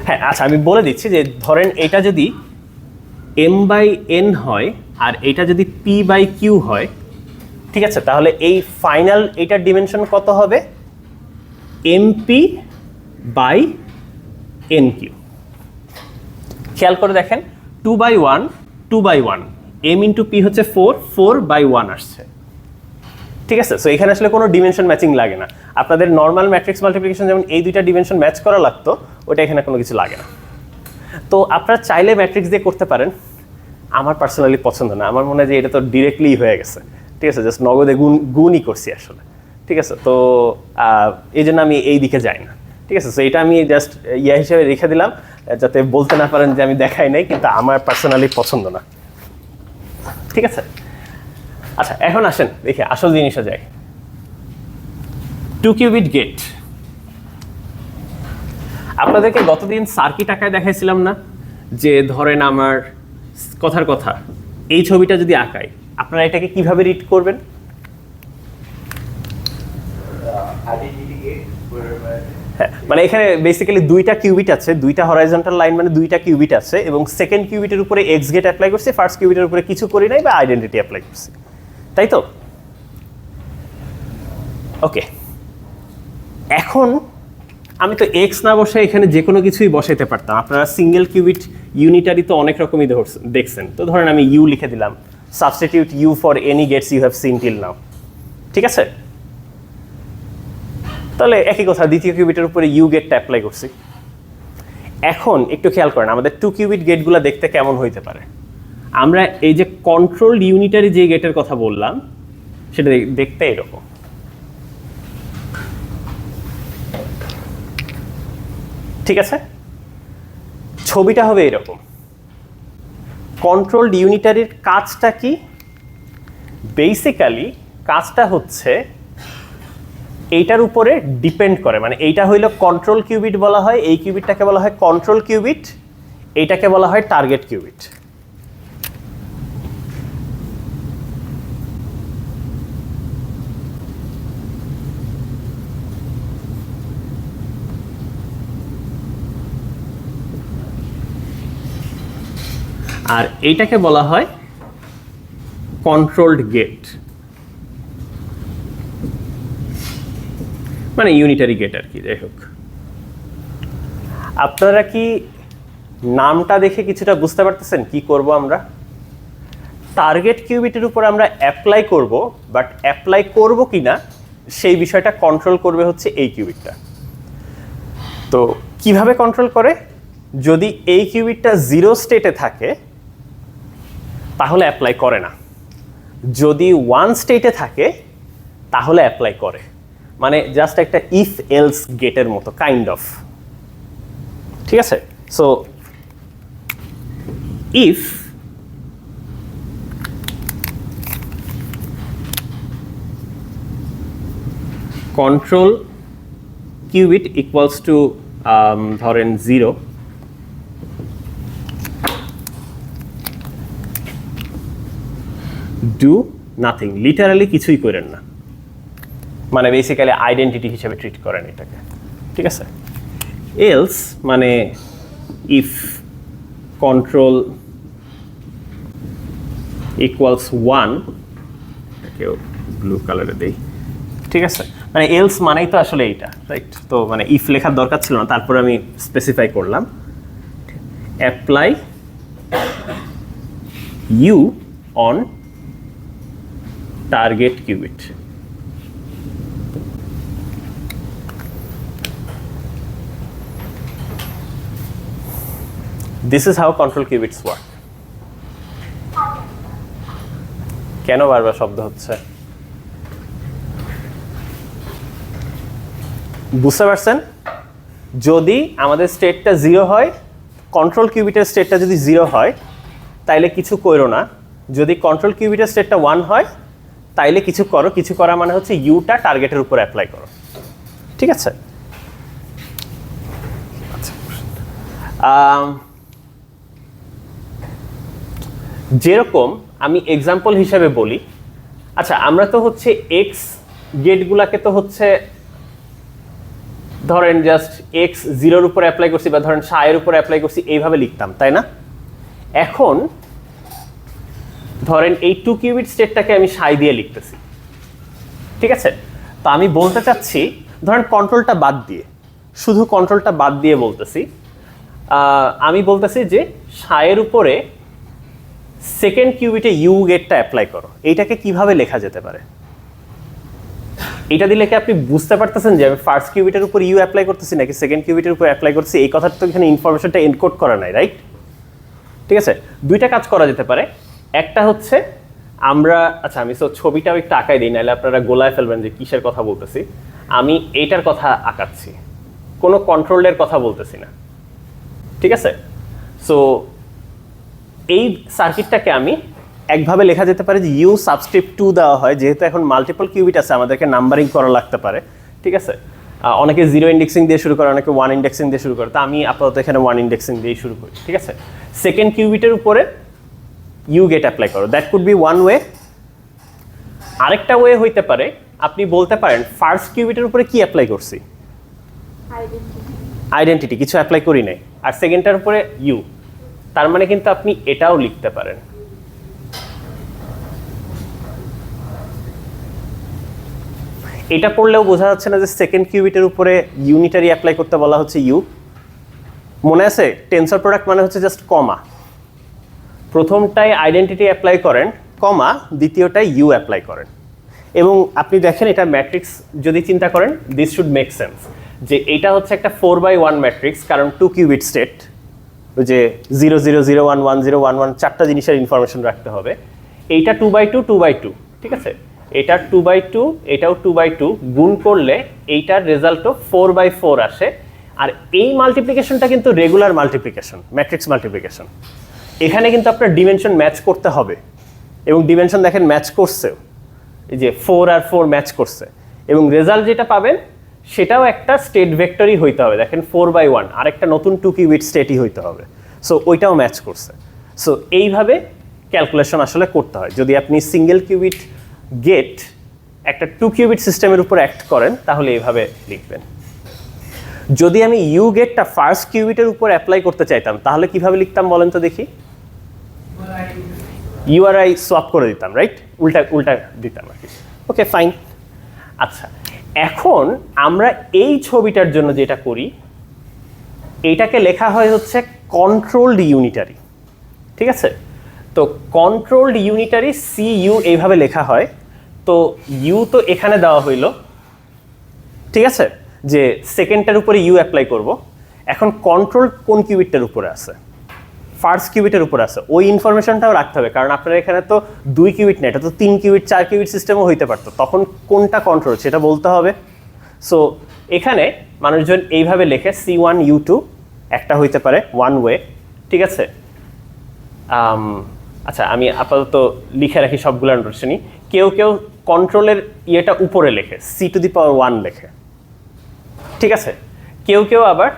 হ্যাঁ আচ্ছা, আমি বলে দিচ্ছি যে ধরেন এটা যদি m/n হয় আর এটা যদি p/q হয়, ঠিক আছে, তাহলে এই ফাইনাল এটার ডিমেনশন কত হবে? mp/nq। খেয়াল করে দেখেন 2/1 2/1, m ইন্টু p হচ্ছে 4, 4/1 আসছে। ঠিক আছে, সো এখানে আসলে কোনো ডিমেনশন ম্যাচিং লাগে না। আপনাদের নর্মাল ম্যাট্রিক্স মাল্টিপ্লিকেশন যেমন এই দুইটা ডিমেনশন ম্যাচ করা লাগতো, ওটা এখানে কোনো কিছু লাগে না। তো আপনারা চাইলে ম্যাট্রিক্স দিয়ে করতে পারেন, আমার পার্সোনালি পছন্দ না। আমার মনে হয় যে এটা তো ডিরেক্টলি হয়ে গেছে, ঠিক আছে, জাস্ট নগদে গুণই করছি আসলে। ঠিক আছে, তো এই জন্য আমি এই দিকে যাই না। ঠিক আছে, সো এটা আমি জাস্ট হিসেবে রেখে দিলাম যাতে বলতে না পারেন যে আমি দেখাই নাই, কিন্তু আমার পার্সোনালি পছন্দ না। ঠিক আছে, আচ্ছা এখন আসেন দেখি আসল জিনিসে যাই। 2 কিউবিট গেট আপনাদেরকে গতদিন সার্কিট আঁকায় দেখাইছিলাম না, যে ধরেন আমার কথার কথা এই ছবিটা যদি আঁকাই, আপনারা এটাকে কিভাবে রিড করবেন? হ্যাঁ, মানে এখানে বেসিক্যালি দুইটা কিউবিট আছে, দুইটা হরাইজন্টাল লাইন, মানে দুইটা কিউবিট আছে, এবং সেকেন্ড কিউবিটের উপরে এক্স গেট অ্যাপ্লাই করছি, ফার্স্ট কিউবিটের উপরে কিছু করি নাই বা আইডেন্টিটি অ্যাপ্লাই করছি, তাই তো? ওকে, এখন আমি তো এক্স না বসে এখানে যে কোনো কিছুই বসাইতে পারতাম। আপনারা সিঙ্গেল কিউবিট ইউনিটারি তো অনেক রকমই দেখছেন। তো ধরেন আমি ইউ লিখে দিলাম, substitute U for any gates you have seen till now. ঠিক আছে, তাহলে একই কথা, দ্বিতীয় কিউবিটের উপরে ইউ গেটটা অ্যাপ্লাই করছি। এখন একটু খেয়াল করেন আমাদের 2 কিউবিট গেটগুলো দেখতে কেমন হইতে পারে। আমরা এই যে কন্ট্রোল ইউনিটারি যে গেটের কথা বললাম সেটা দেখতে এরকম। ঠিক আছে, ছবিটা হবে এরকম। কন্ট্রোল ইউনিটারির কাজটা কি? বেসিক্যালি কাজটা হচ্ছে এইটার উপরে ডিপেন্ড করে, মানে এইটা হইল কন্ট্রোল কিউবিট বলা হয়, এই কিউবিটটাকে বলা হয় কন্ট্রোল কিউবিট, এইটাকে বলা হয় টার্গেট কিউবিট। আর এইটাকে বলা হয় কন্ট্রোলড গেট, মানে ইউনিটারি গেট আর কি। যাই হোক, আপনারা কি নামটা দেখে কিছুটা বুঝতে পারতেছেন কি করব আমরা? টার্গেট কিউবিটের উপর আমরা অ্যাপ্লাই করব, বাট অ্যাপ্লাই করব কিনা সেই বিষয়টা কন্ট্রোল করবে হচ্ছে এই কিউবিটটা। তো কিভাবে কন্ট্রোল করে? যদি এই কিউবিটটা 0 স্টেটে থাকে তাহলে অ্যাপ্লাই করে না, যদি 1 স্টেটে থাকে তাহলে অ্যাপ্লাই করে। মানে জাস্ট একটা ইফ এলস গেটের মতো কাইন্ড অফ। ঠিক আছে, so if control cubit equals to ধরেন 0, ডু নাথিং, লিটারালি কিছুই করেন না, মানে বেসিক্যালি আইডেন্টিটি হিসেবে ট্রিট করেন এটাকে, ঠিক আছে। এলস মানে ইফ কন্ট্রোল ইকুয়ালস 1, কেউ ব্লু কালারে দেই, ঠিক আছে, মানে এলস মানেই তো আসলে এইটা, রাইট। তো মানে ইফ লেখার দরকার ছিল না, তারপরে আমি স্পেসিফাই করলাম apply U on target qubit. This is how control qubits work. কেন বারবার শব্দ হচ্ছে? বুঝতে পারছেন? যদি আমাদের স্টেটটা 0 হয়, কন্ট্রোল কিউবিটের স্টেটটা যদি 0 হয় তাইলে কিছু করো না, যদি কন্ট্রোল কিউবিটের স্টেটটা 1 হয় তাইলে কিছু করো, কিছু করা মানে হচ্ছে ইউটা টার্গেটের উপর অ্যাপ্লাই করো, ঠিক আছে। যেরকম আমি এক্সাম্পল হিসেবে বলি, আচ্ছা আমরা তো হচ্ছে এক্স গেটগুলাকে তো হচ্ছে ধরেন জাস্ট এক্স 0-র উপর অ্যাপ্লাই করছি বা ধরেন সায়ের উপর অ্যাপ্লাই করছি, এইভাবে লিখতাম, তাই না? এখন ধরেন এই 2 কিউবিট স্টেটটাকে আমি সাই দিয়ে লিখতেছি, ঠিক আছে। তো আমি বলতে চাচ্ছি ধরেন কন্ট্রোলটা বাদ দিয়ে, শুধু কন্ট্রোলটা বাদ দিয়ে বলতেছি, আমি বলতেছি যে সায়ের উপরে সেকেন্ড কিউবিটে ইউ গেটটা অ্যাপ্লাই করো। এইটাকে কিভাবে লেখা যেতে পারে? এটা দিলে কি আপনি বুঝতে পারতেছেন যে আমি ফার্স্ট কিউবিটের উপর ইউ অ্যাপ্লাই করতেছি নাকি সেকেন্ড কিউবিটের উপর অ্যাপ্লাই করছি? এই কথাটা তো এখানে ইনফরমেশনটা এনকোড করা নাই, রাইট? ঠিক আছে, দুইটা কাজ করা যেতে পারে। একটা হচ্ছে আমরা, আচ্ছা আমি তো ছবিটাও একটু আঁকাই দিই, নাহলে আপনারা গোলায় ফেলবেন যে কিসের কথা বলতেছি। আমি এইটার কথা আঁকাচ্ছি, কোনো কন্ট্রোলের কথা বলতেছি না, ঠিক আছে। সো এই সার্কিটটাকে আমি একভাবে লেখা যেতে পারে যে ইউ সাবস্ক্রিপ্ট 2 দেওয়া হয়, যেহেতু এখন মাল্টিপল কিউবিট আছে আমাদেরকে নাম্বারিং করা লাগতে পারে, ঠিক আছে। অনেকে 0 ইন্ডেক্সিং দিয়ে শুরু করে, অনেকে 1 ইন্ডেক্সিং দিয়ে শুরু করে, তো আমি আপাতত এখানে 1 ইন্ডেক্সিং দিয়েই শুরু করি, ঠিক আছে। সেকেন্ড কিউবিটের উপরে ইউ গেট অ্যাপ্লাই করো, that could be one way. আরেকটা ওয়ে হইতে পারে আপনি বলতে পারেন ফার্স্ট কিউবিটের উপরে কি অ্যাপ্লাই করছি? আইডেন্টিটি, কিছু অ্যাপ্লাই করি নাই, আর সেকেন্ডটার উপরে ইউ, তার মানে কিন্তু আপনি এটাও লিখতে পারেন। এটা পড়লেও বোঝা যাচ্ছে না যে সেকেন্ড কিউবিটের উপরে ইউনিটারি অ্যাপ্লাই করতে বলা হচ্ছে ইউ? মনে আছে টেনসর প্রোডাক্ট মানে হচ্ছে জাস্ট কমা, প্রথমটায় আইডেন্টিটি অ্যাপ্লাই করেন কমা, দ্বিতীয়টায় ইউ অ্যাপ্লাই করেন। এবং আপনি দেখেন এটা ম্যাট্রিক্স যদি চিন্তা করেন, দিস শুড মেক সেন্স যে এটা হচ্ছে একটা 4x1 ম্যাট্রিক্স, কারণ 2 কিউবিট স্টেট, ওই যে 0 0 0 1 1 0 1 1 চারটা জিনিসের ইনফরমেশন রাখতে হবে। এইটা 2x2 2x2, ঠিক আছে, এটা 2x2, এটাও 2x2, গুণ করলে এইটার রেজাল্টও 4x4 আসে। আর এই মাল্টিপ্লিকেশনটা কিন্তু রেগুলার মাল্টিপ্লিকেশন, ম্যাট্রিক্স মাল্টিপ্লিকেশন। এখানে কিন্তু আপনার ডিমেনশন ম্যাচ করতে হবে, এবং ডিমেনশন দেখেন ম্যাচ করছে, এই যে 4 আর 4 ম্যাচ করছে, এবং রেজাল্ট যেটা পাবেন সেটাও একটা স্টেট ভেক্টরই হইতে হবে। দেখেন 4x1 আর একটা নতুন 2 কিউবিট স্টেটই হইতে হবে, সো ওইটাও ম্যাচ করছে। সো এইভাবে ক্যালকুলেশন আসলে করতে হয়। যদি আপনি সিঙ্গেল কিউবিট গেট একটা 2 কিউবিট সিস্টেমের উপর অ্যাক্ট করেন তাহলে এইভাবে লিখবেন। যদি আমি ইউ গেটটা ফার্স্ট কিউবিটের উপর অ্যাপ্লাই করতে চাইতাম তাহলে কিভাবে লিখতাম বলেন তো দেখি? ইউ আর আই সোয়াপ করে দিতাম, রাইট? উল্টা উল্টা দিতাম আর কি। Okay fine. আচ্ছা, এখন আমরা এই ছবিটার জন্য যেটা করি, এইটাকে লেখা হয় হচ্ছে কন্ট্রোলড ইউনিটারি, ঠিক আছে। তো কন্ট্রোলড ইউনিটারি সি ইউ এইভাবে লেখা হয়। তো ইউ তো এখানে দেওয়া হইল, ঠিক আছে, যে সেকেন্ডটার উপরে ইউ অ্যাপ্লাই করব। এখন কন্ট্রোল কোন কিউবিটটার উপরে আছে? ফার্স্ট কিউবিটের উপর আছে। ওই ইনফরমেশনটাও রাখতে হবে, কারণ আপনার এখানে তো 2 কিউবিট না, এটা তো 3 কিউবিট 4 কিউবিট সিস্টেমও হইতে পারতো, তখন কোনটা কন্ট্রোল সেটা বলতে হবে। সো এখানে মানুষজন এইভাবে লেখে C1 U2, একটা হইতে পারে ওয়ান ওয়ে, ঠিক আছে। আচ্ছা আমি আপাতত লিখে রাখি সবগুলো নোটেশনই। কেউ কেউ কন্ট্রোলের ইয়েটা উপরে লেখে, C⁻1 লেখে, ঠিক আছে। কেউ কেউ আবার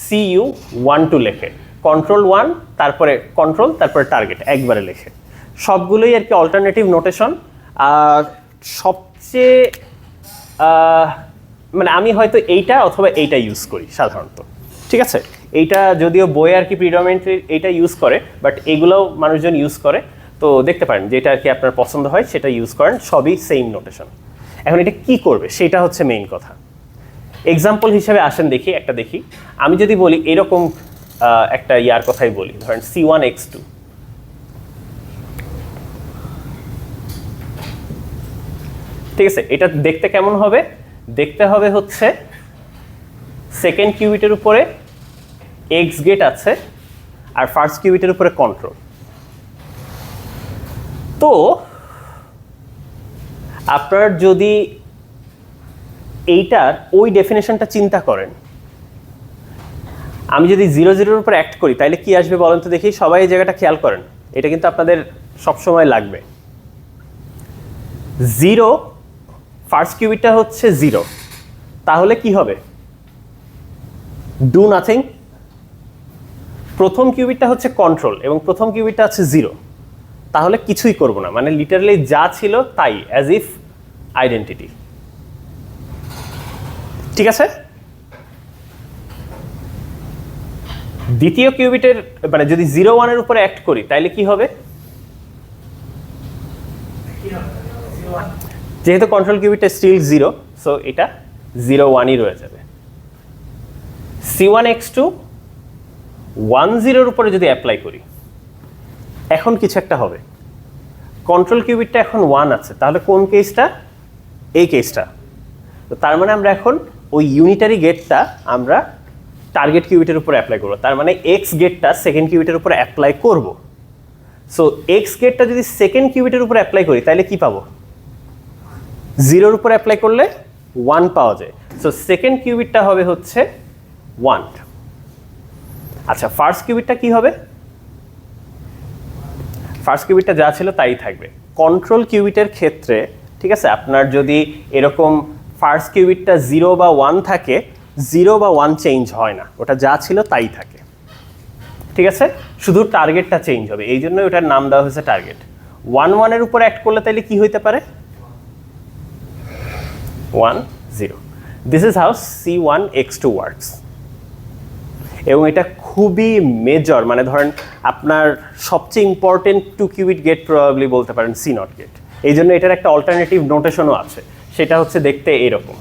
CU12 লেখে, কন্ট্রোল 1 তারপরে কন্ট্রোল তারপরে টার্গেট একবারে লেখে। সবগুলোই আর কি অল্টারনেটিভ নোটেশন। আর সবচেয়ে মানে আমি হয়তো এইটা অথবা এইটা ইউজ করি সাধারণত, ঠিক আছে। এইটা যদিও বইয়ে আর কি প্রিডমিনেন্টলি এইটা ইউজ করে, বাট এগুলোও মানুষজন ইউজ করে। তো দেখতে পারেন যেটা আর কি আপনার পছন্দ হয় সেটা ইউজ করেন, সবই সেম নোটেশন। এখন এটা কি করবে সেটা হচ্ছে মেইন কথা। এক্সাম্পল হিসেবে আসেন দেখি, একটা দেখি। আমি যদি বলি এরকম একটা ইয়ার কথাই বলি, ধরেন C1X2, ঠিক আছে। এটা দেখতে কেমন হবে? দেখতে হবে হচ্ছে সেকেন্ড কিউবিটের উপরে এক্স গেট আছে আর ফার্স্ট কিউবিটের উপরে কন্ট্রোল। তো আপনার যদি এইটার ওই ডেফিনেশনটা চিন্তা করেন, আমি যদি 0 0 উপর অ্যাক্ট করি তাহলে কি আসবে বলেন তো দেখি। সবাই এই জায়গাটা খেয়াল করেন, এটা কিন্তু আপনাদের সবসময় লাগবে। 0 ফার্স্ট কিউবিটটা হচ্ছে 0, তাহলে কি হবে? Do nothing. প্রথম কিউবিটটা হচ্ছে কন্ট্রোল এবং প্রথম কিউবিটটা আছে 0, তাহলে কিছুই করব না, মানে লিটারালি যা ছিল তাই, অ্যাজ ইফ আইডেন্টিটি, ঠিক আছে। দ্বিতীয় কিউবিটের মানে যদি 0 1 এর উপরে অ্যাক্ট করি তাহলে কি হবে? যেহেতু কন্ট্রোল কিউবিটটা স্টিল 0, সো এটা 0 1ই রয়ে যাবে। C1X2 1 0 এর উপরে যদি অ্যাপ্লাই করি, এখন কিছু একটা হবে। কন্ট্রোল কিউবিটটা এখন 1 আছে, তাহলে কোন কেসটা? এই কেসটা। তো তার মানে আমরা এখন ওই ইউনিটারি গেটটা আমরা টার্গেট কিউবিটের উপরে অ্যাপ্লাই করব। তার মানে এক্স গেটটা সেকেন্ড কিউবিটের উপরে অ্যাপ্লাই করব। সো এক্স গেটটা যদি সেকেন্ড কিউবিটের উপরে অ্যাপ্লাই করি তাহলে কি পাবো? 0 এর উপরে অ্যাপ্লাই করলে 1 পাওয়া যায়। সো সেকেন্ড কিউবিটটা হবে হচ্ছে 1। আচ্ছা, ফার্স্ট কিউবিটটা কি হবে? ফার্স্ট কিউবিটটা যা ছিল তাই থাকবে। কন্ট্রোল কিউবিটের ক্ষেত্রে, ঠিক আছে, আপনার যদি এরকম ফার্স্ট কিউবিটটা 0 বা 1 থাকে, 0 বা 1 চেঞ্জ হয় না, ওটা যা ছিল তাই থাকে, ঠিক আছে। শুধু টার্গেটটা চেঞ্জ হবে, এই জন্য ওটার নাম দেওয়া হয়েছে টার্গেট। 1 1 এর উপর অ্যাক্ট করলে তাহলে কি হইতে পারে? 1 0। This is how C1X2 works. এবং এটা খুবই মেজর, মানে ধরেন আপনার সবচেয়ে ইম্পর্টেন্ট 2 কিউবিট গেট প্রবাবলি বলতে পারেন C0 গেট। এই জন্য এটার একটা অল্টারনেটিভ নোটেশনও আছে, সেটা হচ্ছে দেখতে এরকম।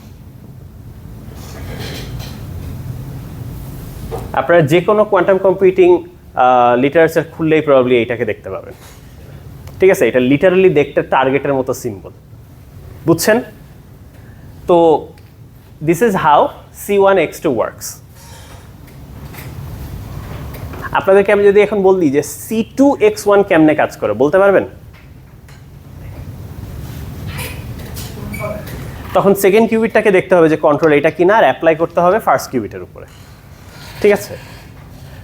আপনারা যে কোনো কোয়ান্টাম কম্পিউটিং লিটারেচার খুললেই প্রবাবলি এইটাকে দেখতে পাবেন, ঠিক আছে। এটা লিটারালি দেখতে টার্গেটের মতো সিম্বল, বুঝছেন? তো this is how C1X2 works. আপনাদেরকে আমি যদি এখন বলি যে C2X1 কেমনে কাজ করে, বলতে পারবেন? তখন সেকেন্ড কিউবিটটাকে দেখতে হবে যে কন্ট্রোল এটা কিনা, আর অ্যাপ্লাই করতে হবে ফার্স্ট কিউবিটের উপরে, ঠিক আছে।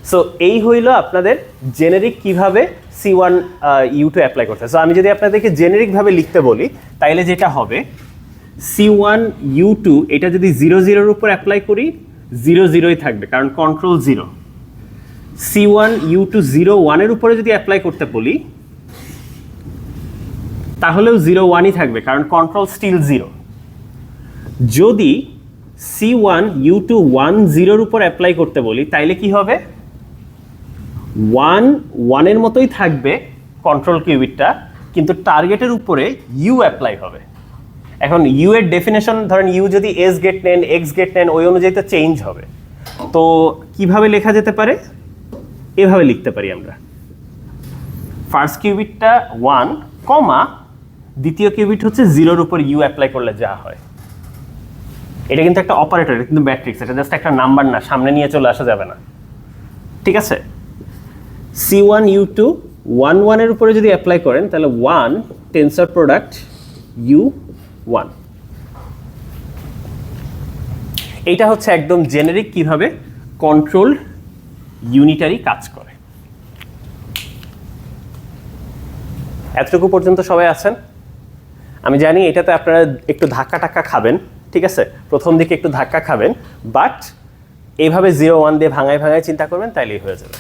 সো এই হইল আপনাদের জেনেরিক কিভাবে C1U2 অ্যাপ্লাই করতে হয়। সো আমি যদি আপনাদেরকে জেনেরিকভাবে লিখতে বলি তাইলে যেটা হবে C1U2, এটা যদি 0 0 এর উপর অ্যাপ্লাই করি 0 0ই থাকবে, কারণ কন্ট্রোল 0। C1U2 0 1 এর উপরে যদি অ্যাপ্লাই করতে বলি তাহলেও 0 1ই থাকবে, কারণ কন্ট্রোল স্টিল 0। যদি C1U2 1 0 এর উপর অ্যাপ্লাই করতে বলি তাইলে কি হবে? 1 1 এর মতোই থাকবে কন্ট্রোল কিউবিটটা, কিন্তু টার্গেটের উপরে U অ্যাপ্লাই হবে। এখন U এর ডেফিনেশন, ধরেন U যদি S গেট নেন, X গেট নেন, ওই অনুযায়ী তো চেঞ্জ হবে। তো কিভাবে লেখা যেতে পারে? এভাবে লিখতে পারি আমরা, ফার্স্ট কিউবিটটা 1 কমা দ্বিতীয় কিউবিট হচ্ছে 0 এর উপর U অ্যাপ্লাই করলে যা হয়। এটা কিন্তু একটা অপারেটর, এটা কিন্তু ম্যাট্রিক্স, এটা জাস্ট একটা নাম্বার না, সামনে নিয়ে চলে আসা যাবে না, ঠিক আছে। C1U2 1 1 এর উপরে যদি অ্যাপ্লাই করেন তাহলে 1 টেন্সর প্রোডাক্ট U1। এইটা হচ্ছে একদম জেনেরিক কিভাবে কন্ট্রোল ইউনিটারি কাজ করে। এতটুকু পর্যন্ত সবাই আছেন? আমি জানি এটাতে আপনারা একটু ধাক্কা টাক্কা খাবেন, ঠিক আছে, প্রথম দিকে একটু ধাক্কা খাবেন, বাট এইভাবে 0 1 দিয়ে ভাঙায় ভাঙায় চিন্তা করবেন, তাইলেই হয়ে যাবে,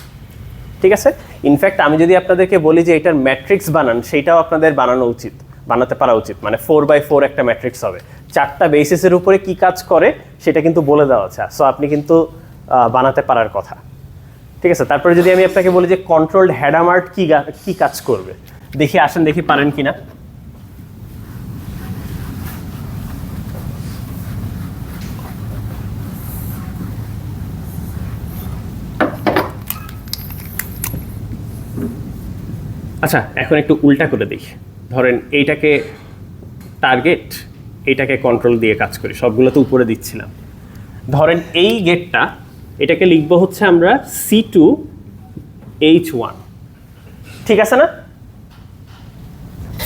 ঠিক আছে। ইনফ্যাক্ট আমি যদি আপনাদেরকে বলি যে এটার ম্যাট্রিক্স বানান, সেটাও আপনাদের বানাতে পারা উচিত, মানে 4x4 একটা ম্যাট্রিক্স হবে, 4টা বেসিসের উপরে কি কাজ করে সেটা কিন্তু বলে দেওয়া আছে, সো আপনি কিন্তু বানাতে পারার কথা, ঠিক আছে। তারপরে যদি আমি আপনাকে বলি যে কন্ট্রোলড হ্যাডামার্ট কি কাজ করবে, দেখি আসেন, দেখি পারেন কিনা। আচ্ছা, এখন একটু উল্টা করে দেখি। ধরেন এইটাকে টার্গেট, এইটাকে কন্ট্রোল দিয়ে কাজ করি, সবগুলো তো উপরে দিচ্ছিলাম। ধরেন এই গেটটা, এটাকে লিখবো হচ্ছে আমরা C2H1, ঠিক আছে না?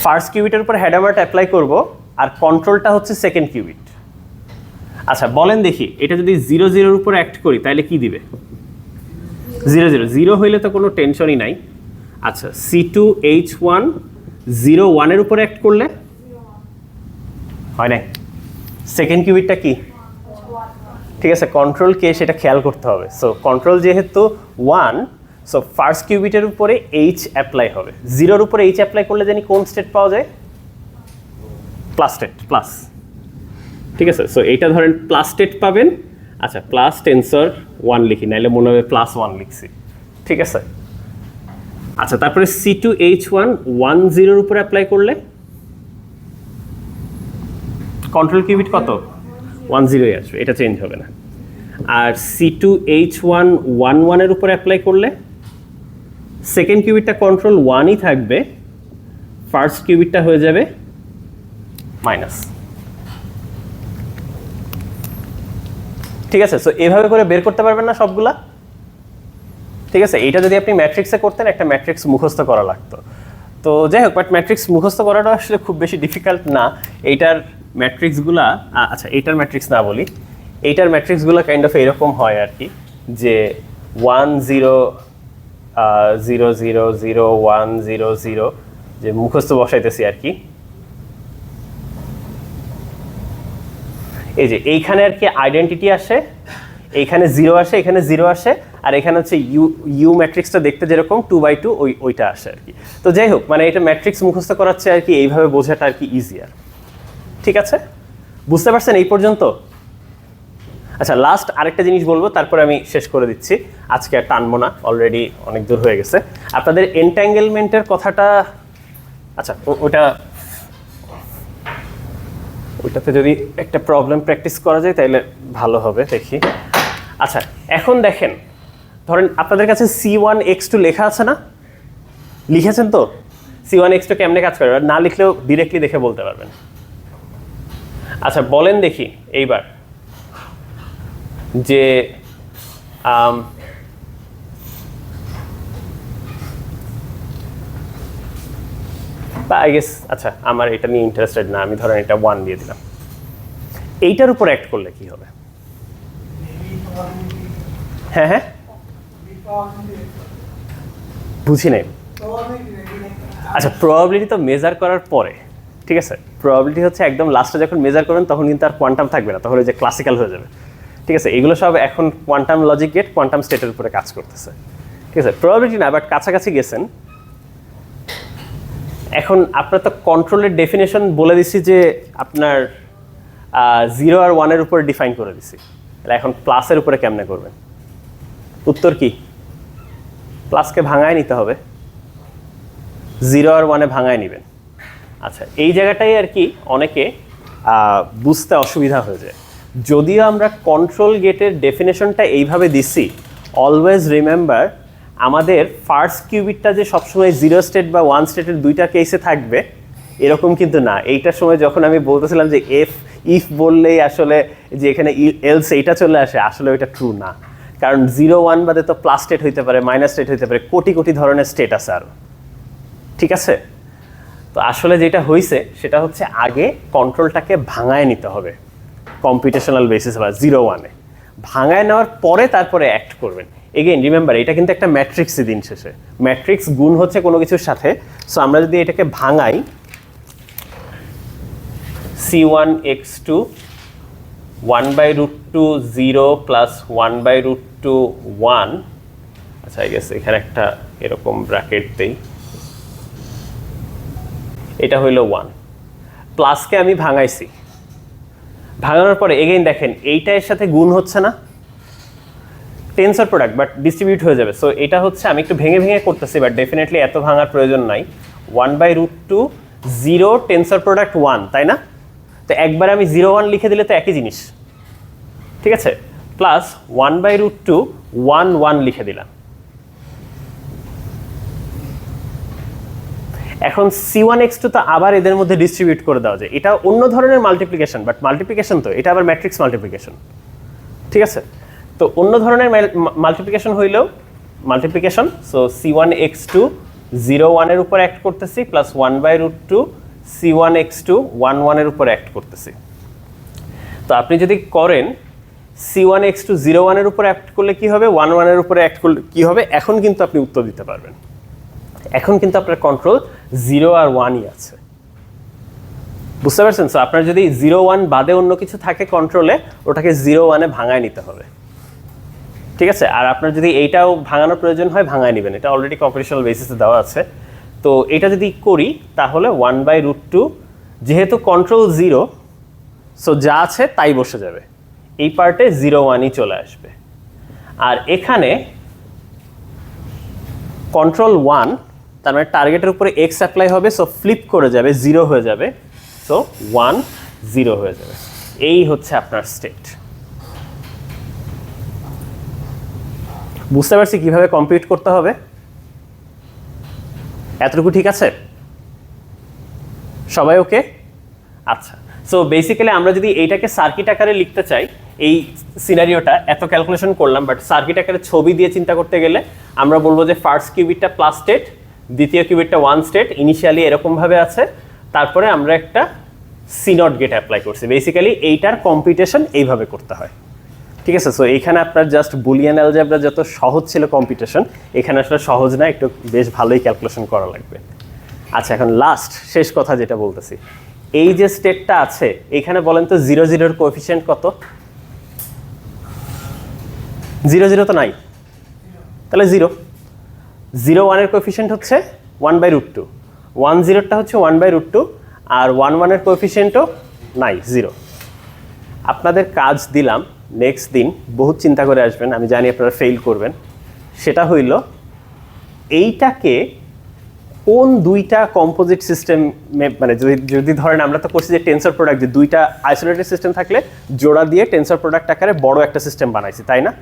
ফার্স্ট কিউবিটের উপর হ্যাডামার্ট অ্যাপ্লাই করব, আর কন্ট্রোলটা হচ্ছে সেকেন্ড কিউবিট। আচ্ছা বলেন দেখি, এটা যদি 0 0 উপর অ্যাক্ট করি তাহলে কি দিবে? 0 0 0 হইলে তো কোনো টেনশনই নাই। আচ্ছা C2H1 0 1 এর উপর অ্যাক্ট করলে হয় নাই, সেকেন্ড কিউবিটটা কি? ঠিক আছে, কন্ট্রোল কে সেটা খেয়াল করতে হবে। সো কন্ট্রোল যেহেতু 1, সো ফার্স্ট কিউবিটের উপরে H অ্যাপ্লাই হবে। 0 উপরে H অ্যাপ্লাই করলে জানি কোন স্টেট পাওয়া যায়? প্লাস স্টেট, প্লাস, ঠিক আছে। সো এইটা ধরেন প্লাস স্টেট পাবেন। আচ্ছা প্লাস টেন্সর 1 লিখি, নাইলে মনে হবে +1 লিখছি, ঠিক আছে। আচ্ছা তারপরে C2H1 1 0 এর উপরে অ্যাপ্লাই করলে কন্ট্রোল কিউবিট কত? 1 0 আসবে, এটা চেঞ্জ হবে না। আর C2H1 1 1 এর উপরে অ্যাপ্লাই করলে সেকেন্ড কিউবিটটা কন্ট্রোল 1ই থাকবে, ফার্স্ট কিউবিটটা হয়ে যাবে মাইনাস, ঠিক আছে। সো এভাবে করে বের করতে পারবেন না সবগুলা, ঠিক আছে। এইটা যদি আপনি ম্যাট্রিক্সে করতেন, একটা ম্যাট্রিক্স মুখস্থ করা লাগতো। তো যাই হোক, বাট ম্যাট্রিক্স মুখস্থ করাটা আসলে খুব বেশি ডিফিকাল্ট না। এইটার ম্যাট্রিক্সগুলা, আচ্ছা এইটার ম্যাট্রিক্স না বলি, এইটার ম্যাট্রিক্সগুলো কাইন্ড অফ এরকম হয় আর কি, যে 1 0 0 0 0 1 0 0, যে মুখস্থ বসাইতেছি আর কি। এই যে এইখানে আর কি আইডেন্টিটি আসে, এইখানে 0 আসে, এখানে 0 আসে, আর এখানে হচ্ছে ইউ ম্যাট্রিক্সটা দেখতে যেরকম 2/2 ওইটা আসে আর কি। তো যাই হোক, মানে এটা ম্যাট্রিক্স মুখস্থ করাচ্ছে আর কি, এইভাবে বোঝাটা আর কি ইজিয়ার, ঠিক আছে। বুঝতে পারছেন এই পর্যন্ত? আচ্ছা লাস্ট আরেকটা জিনিস বলবো, তারপরে আমি শেষ করে দিচ্ছি, আজকে আর টানবো না, অলরেডি অনেক দূর হয়ে গেছে। আপনাদের এন্ট্যাঙ্গেলমেন্টের কথাটা, আচ্ছা ওইটাতে যদি একটা প্রবলেম প্র্যাকটিস করা যায় তাহলে ভালো হবে, দেখি। আচ্ছা এখন দেখেন, ধরেন আপনাদের কাছে C1X2 লেখা আছে না? লিখেছেন তো? C1X2 কেমনে কাজ করে? না লিখলেও ডিরেক্টলি দেখে বলতে পারবেন। আচ্ছা বলেন দেখি এইবার যে আই গেস, আচ্ছা আমার এটা নিয়ে ইন্টারেস্টেড না, আমি ধরেন এটা 1 দিয়ে দিলাম। এইটার উপর অ্যাক্ট করলে কি হবে? হ্যাঁ হ্যাঁ বুঝি নাই। আচ্ছা প্রবাবিলিটি তো মেজার করার পরে, ঠিক আছে। প্রবাবিলিটি হচ্ছে একদম লাস্টে যখন মেজার করবেন তখন কিন্তু আর কোয়ান্টাম থাকবে না, তখন যে ক্লাসিক্যাল হয়ে যাবে, ঠিক আছে। এগুলো সব এখন কোয়ান্টাম লজিক গেট, কোয়ান্টাম স্টেটের উপরে কাজ করতেছে, ঠিক আছে। প্রবাবিলিটি না, বাট কাছাকাছি গেছেন। এখন আপনার তো কন্ট্রোলের ডেফিনেশন বলে দিছি যে আপনার 0 আর 1 এর উপর ডিফাইন করে দিছি, তাহলে এখন প্লাসের উপরে কেমনে করবেন? উত্তর কি? প্লাসকে ভাঙায় নিতে হবে, 0 আর 1 ভাঙায় নেবেন। আচ্ছা এই জায়গাটাই আর কি অনেকে বুঝতে অসুবিধা হয়ে যায়। যদিও আমরা কন্ট্রোল গেটের ডেফিনেশনটা এইভাবে দিছি, অলওয়েজ রিমেম্বার আমাদের ফার্স্ট কিউবিটটা যে সবসময় 0 স্টেট বা 1 স্টেটের দুইটা কেসে থাকবে এরকম কিন্তু না। এইটার সময় যখন আমি বলতেছিলাম যে ইফ বললেই আসলে যে এখানে এলস এইটা চলে আসে, আসলে ওইটা ট্রু না, কারণ 0 1 বাদে তো প্লাস স্টেট হইতে পারে, মাইনাস স্টেট হইতে পারে, কোটি কোটি ধরনের স্টেট আছে আরও, ঠিক আছে। তো আসলে যেটা হয়েছে সেটা হচ্ছে আগে কন্ট্রোলটাকে ভাঙায় নিতে হবে কম্পিউটেশনাল বেসিস বা 0 1-এ, ভাঙায় নেওয়ার পরে তারপরে অ্যাক্ট করবেন। এগেইন রিমেম্বার এটা কিন্তু একটা ম্যাট্রিক্সই, দিন শেষে ম্যাট্রিক্স গুণ হচ্ছে কোনো কিছুর সাথে। সো আমরা যদি এটাকে ভাঙাই, c1x2 1/√2 0 প্লাস 1/√2 1। আচ্ছা আই গেস এখানে একটা এরকম ব্র্যাকেট দেই, এটা হইল 1। প্লাসকে আমি ভাঙাইছি, ভাঙানোর পরে এগেইন দেখেন এইটা এর সাথে গুণ হচ্ছে না, টেন্সর প্রোডাক্ট বাট ডিস্ট্রিবিউট হয়ে যাবে। সো এটা হচ্ছে আমি একটু ভেঙে ভেঙে করতেছি, বাট ডেফিনেটলি এত ভাঙার প্রয়োজন নাই। 1/√2 0 টেন্সর প্রোডাক্ট 1, তাই না? তো একবার আমি 0 1 লিখে দিলে তো একই জিনিস, ঠিক আছে? প্লাস 1/√2 1 1 লিখে দিলাম। এখন c1x2 তো আবার এদের মধ্যে ডিস্ট্রিবিউট করে দেওয়া যায়, এটা অন্য ধরনের মাল্টিপ্লিকেশন, বাট মাল্টিপ্লিকেশন তো এটা আবার ম্যাট্রিক্স মাল্টিপ্লিকেশন, ঠিক আছে? তো অন্য ধরনের মাল্টিপ্লিকেশন হইলেও মাল্টিপ্লিকেশন, সো c1x2 0 1 এর উপর অ্যাক্ট করতেছি প্লাস 1/√2 c1x2 1 1 এর উপর অ্যাক্ট করতেছি। তো আপনি যদি করেন c1x2 0 1 এর উপর অ্যাক্ট করলে কি হবে, 1 1 এর উপরে অ্যাক্ট করলে কি হবে, এখন কিন্তু আপনি উত্তর দিতে পারবেন। এখন কিন্তু আপনার কন্ট্রোল 0 আর 1ই আছে, বুঝতে পারছেন? সো আপনার যদি 0 1 বাদে অন্য কিছু থাকে কন্ট্রোলে, ওটাকে 0 1 এ ভাঙায় নিতে হবে, ঠিক আছে? আর আপনার যদি এইটাও ভাঙানোর প্রয়োজন হয় ভাঙায় নেবেন, এটা অলরেডি কম্পিটিশনাল বেসিসে দেওয়া আছে। তো এটা যদি করি তাহলে 1/√2, যেহেতু কন্ট্রোল 0, সো যা আছে তাই বসে যাবে, এই পার্টে 0 1ই চলে আসবে। আর এখানে কন্ট্রোল 1, তার মানে টার্গেটের উপরে x অ্যাপ্লাই হবে, সো ফ্লিপ করে যাবে, 0 হয়ে যাবে, সো 1 0 হয়ে যাবে। এই হচ্ছে আপনার স্টেট। বুঝতে পারছি কিভাবে কম্পিউট করতে হবে? এতটুকু ঠিক আছে? সবাই ওকে? আচ্ছা, সো বেসিক্যালি আমরা যদি এইটাকে সার্কিট আকারে লিখতে চাই, এই সিনারিওটা এত ক্যালকুলেশন করলাম, বাট সার্কিট আকারে ছবি দিয়ে চিন্তা করতে গেলে আমরা বলবো যে ফার্স্ট কিউবিটটা প্লাস স্টেট, দ্বিতীয় কিউবিটটা 1 স্টেট, ইনিশিয়ালি এরকমভাবে আছে, তারপরে আমরা একটা C0 গেট অ্যাপ্লাই করছি। বেসিক্যালি এইটার কম্পিউটেশন এইভাবে করতে হয়, ঠিক আছে? সো এইখানে আপনার জাস্ট বুলিয়ান অ্যালজেব্রা যত সহজ ছিল কম্পিউটেশন, এখানে আসলে সহজ না, একটু বেশ ভালোই ক্যালকুলেশন করা লাগবে। আচ্ছা, এখন লাস্ট শেষ কথা যেটা বলতেছি, এই যে স্টেটটা আছে এখানে বলেন তো 0 0 এর কোএফিসিয়েন্ট কত? 0 0 তো নাই, তাহলে 0 0 1 এর কোএফিসিয়েন্ট হচ্ছে 1/√2, 1 0টা হচ্ছে 1/√2, আর 1 1 এর কোএফিসিয়েন্টও নাই, 0। আপনাদের কাজ দিলাম, নেক্সট দিন বহুত চিন্তা করে আসবেন, আমি জানি আপনারা ফেল করবেন। সেটা হইল এইটাকে কোন দুইটা কম্পোজিট সিস্টেম, মানে যদি ধরেন আমরা তো করছি যে টেন্সর প্রোডাক্ট, যে দুইটা আইসোলেটেড সিস্টেম থাকলে জোড়া দিয়ে টেন্সর প্রোডাক্ট আকারে বড় একটা সিস্টেম বানাইছি, তাই না?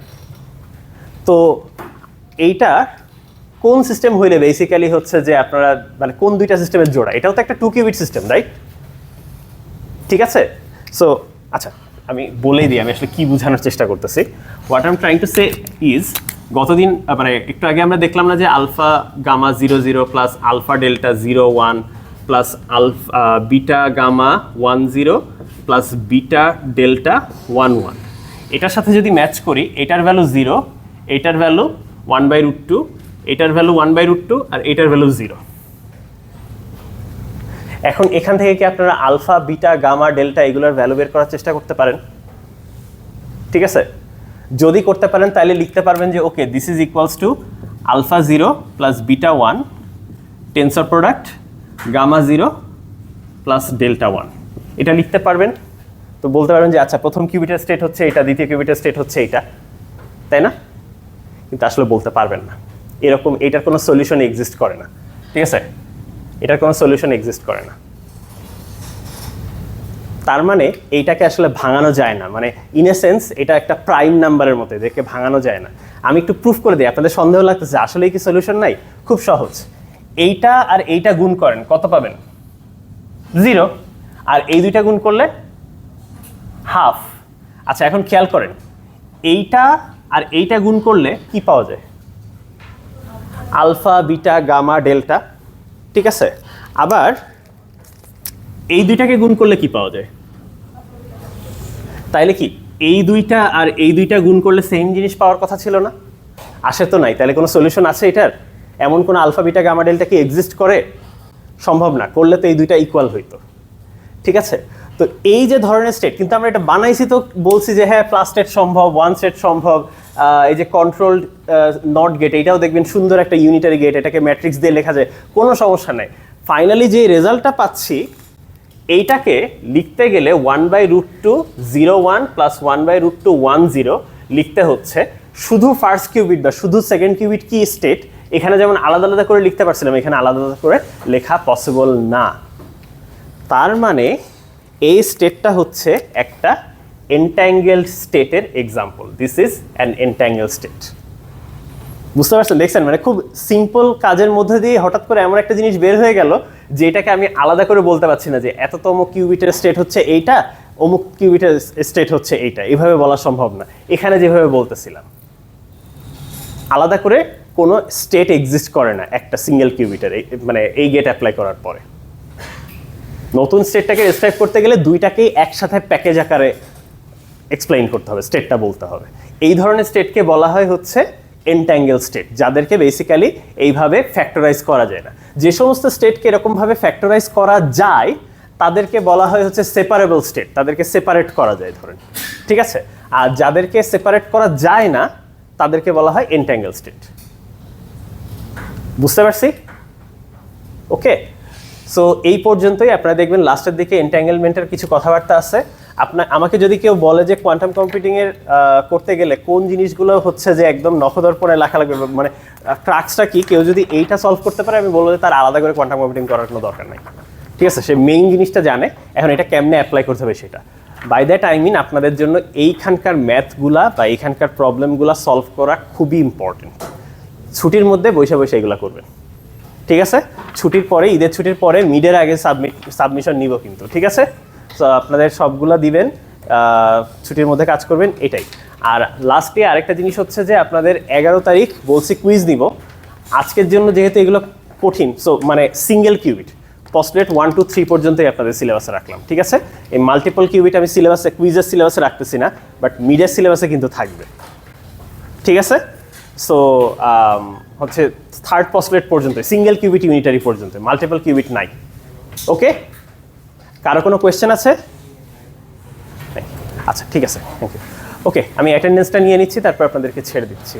তো এইটা কোন সিস্টেম হইলে বেসিক্যালি হচ্ছে যে আপনারা মানে কোন দুইটা সিস্টেমের জোড়া, এটাও তো একটা 2 কিউবিট সিস্টেম, রাইট? ঠিক আছে? সো আচ্ছা, আমি বলেই দিই আমি আসলে কি বোঝানোর চেষ্টা করতেছি। What I am trying to say is, গতদিন মানে একটু আগে আমরা দেখলাম না যে alpha gamma 0 0 plus alpha delta 0 1 plus alpha beta gamma 1 0 plus beta delta 1 1, এটার সাথে যদি ম্যাচ করি, এটার ভ্যালু 0, এটার ভ্যালু 1/√2, এটার ভ্যালু 1/√2, আর এটার ভ্যালু 0। এখন এখান থেকে কি আপনারা আলফা বিটা গামা ডেল্টা এগুলোর ভ্যালু বের করার চেষ্টা করতে পারেন? ঠিক আছে, যদি করতে পারেন তাহলে লিখতে পারবেন যে okay this is equals to alpha 0 plus beta 1 tensor product gamma 0 plus delta 1, এটা লিখতে পারবেন। তো বলতে পারবেন যে আচ্ছা প্রথম কিউবিটের স্টেট হচ্ছে এটা, দ্বিতীয় কিউবিটের স্টেট হচ্ছে এটা, তাই না? কিন্তু আসলে বলতে পারবেন না, এরকম এটার কোনো সলিউশন এক্সিস্ট করে না, ঠিক আছে? এটার কোনো সলিউশন এক্সিস্ট করে না। তার মানে এইটাকে আসলে ভাঙানো যায় না, মানে ইন এ সেন্স এটা একটা প্রাইম নাম্বারের মতো, এদেরকে ভাঙানো যায় না। আমি একটু প্রুফ করে দিই, আপনাদের সন্দেহ লাগতেছে আসলেই কি সলিউশন নাই? খুব সহজ, এইটা আর এইটা গুণ করেন, কত পাবেন? 0। আর এই দুইটা গুণ করলে হাফ। আচ্ছা এখন খেয়াল করেন, এইটা আর এইটা গুণ করলে কি পাওয়া যায়? আলফা বিটা গামা ডেল্টা, ঠিক আছে? আবার এই দুইটাকে গুণ করলে কি পাওয়া যায়? তাইলে কি এই দুইটা আর এই দুইটা গুণ করলে সেম জিনিস পাওয়ার কথা ছিল না? আসে তো নাই, তাহলে কোনো সলিউশন আছে এটার? এমন কোনো আলফা বিটা গামা ডেল্টা কি এক্সিস্ট করে? সম্ভব না, করলে তো এই দুইটা ইকুয়াল হইতো, ঠিক আছে? তো এই যে ধরনের স্টেট, কিন্তু আমরা এটা বানাইছি তো বলছি যে হ্যাঁ প্লাস স্টেট সম্ভব, ওয়ান স্টেট সম্ভব, এই যে কন্ট্রোলড নট গেট, এটাও দেখবেন সুন্দর একটা ইউনিটারি গেট, এটাকে ম্যাট্রিক্স দিয়ে লেখা যায়, কোনো সমস্যা নাই। ফাইনালি যে রেজাল্টটা পাচ্ছি এইটাকে লিখতে গেলে 1/√2 0 1 প্লাস 1/√2 1 0 লিখতে হচ্ছে। শুধু ফার্স্ট কিউবিট বা শুধু সেকেন্ড কিউবিট কি স্টেট, এখানে যেমন আলাদা আলাদা করে লিখতে পারছিলাম, এখানে আলাদা আলাদা করে লেখা পসিবল না। তার মানে এই স্টেটটা হচ্ছে একটা এন্ট্যাঙ্গেলড স্টেটের example. This is an entangled state. বুঝতে পারছেন? দেখছেন, মানে খুব সিম্পল কাজের মধ্যে দিয়ে হঠাৎ করে এমন একটা জিনিস বের হয়ে গেল যেটাকে আমি আলাদা করে বলতে পারছি না যে এততম কিউবিটের স্টেট হচ্ছে এইটা, অমুক কিউবিটের স্টেট হচ্ছে এইটা, এভাবে বলা সম্ভব না। এখানে যেভাবে বলতেছিলাম, আলাদা করে কোনো স্টেট এক্সিস্ট করে না একটা সিঙ্গেল কিউবিটের, মানে এই গেট অ্যাপ্লাই করার পরে। নতুন স্টেটটাকে ডেসক্রাইব করতে গেলে দুইটাকেই একসাথে প্যাকেজ আকারে এক্সপ্লেইন করতে হবে, স্টেটটা বলতে হবে। এই ধরনের স্টেটকে বলা হয় হচ্ছে এন্ট্যাঙ্গেল স্টেট, যাদেরকে বেসিক্যালি এইভাবে ফ্যাক্টরাইজ করা যায় না। যে সমস্ত স্টেটকে এরকমভাবে ফ্যাক্টরাইজ করা যায় তাদেরকে বলা হয় হচ্ছে সেপারেবল স্টেট, তাদেরকে সেপারেট করা যায় ধরেন, ঠিক আছে? আর যাদেরকে সেপারেট করা যায় না তাদেরকে বলা হয় এন্ট্যাঙ্গেল স্টেট। বুঝতে পারছি? ওকে, সো এই পর্যন্তই। আপনারা দেখবেন লাস্টের দিকে এন্ট্যাঙ্গেলমেন্টের কিছু কথাবার্তা আছে। আমাকে যদি কেউ বলে যে কোয়ান্টাম কম্পিউটিংয়ের করতে গেলে কোন জিনিসগুলো হচ্ছে যে একদম নখদর্পণে লেখা লাগবে, মানে ক্রাক্সটা কি, কেউ যদি এইটা সলভ করতে পারে আমি বলবো যে তার আলাদা করে কোয়ান্টাম কম্পিউটিং করার কোনো দরকার নাই, ঠিক আছে? সে মেইন জিনিসটা জানে, এখন এটা কেমনে অ্যাপ্লাই করতে হবে সেটা। বাই দ্যাট আই মিন আপনাদের জন্য এইখানকার ম্যাথগুলা বা এইখানকার প্রবলেমগুলা সলভ করা খুবই ইম্পর্টেন্ট। ছুটির মধ্যে বসে বসে এগুলো করবেন, ঠিক আছে? ছুটির পরে, ঈদের ছুটির পরে মিডের আগে সাবমিশন নিব কিন্তু, ঠিক আছে? তো আপনাদের সবগুলা দিবেন, ছুটির মধ্যে কাজ করবেন, এটাই। আর লাস্টে আরেকটা জিনিস হচ্ছে যে আপনাদের 11 তারিখ বলছি কুইজ নিব। আজকের জন্য যেহেতু এগুলো কঠিন, সো মানে সিঙ্গেল কিউবিট পস্টলেট 1 2 3 পর্যন্তই আপনাদের সিলেবাসে রাখলাম, ঠিক আছে? এই মাল্টিপল কিউবিট আমি সিলেবাসে, কুইজের সিলেবাসে রাখতেছি না, বাট মিডের সিলেবাসে কিন্তু থাকবে, ঠিক আছে? সো হচ্ছে থার্ড পস্টলেট পর্যন্ত, সিঙ্গেল কিউবিট ইউনিটারি পর্যন্ত, মাল্টিপল কিউবিট নাই। ওকে, কারো কোনো কোয়েশ্চেন আছে? আচ্ছা, ঠিক আছে, থ্যাংক ইউ। ওকে, আমি অ্যাটেন্ডেন্সটা নিয়ে নিচ্ছি, তারপর আপনাদেরকে ছেড়ে দিচ্ছি।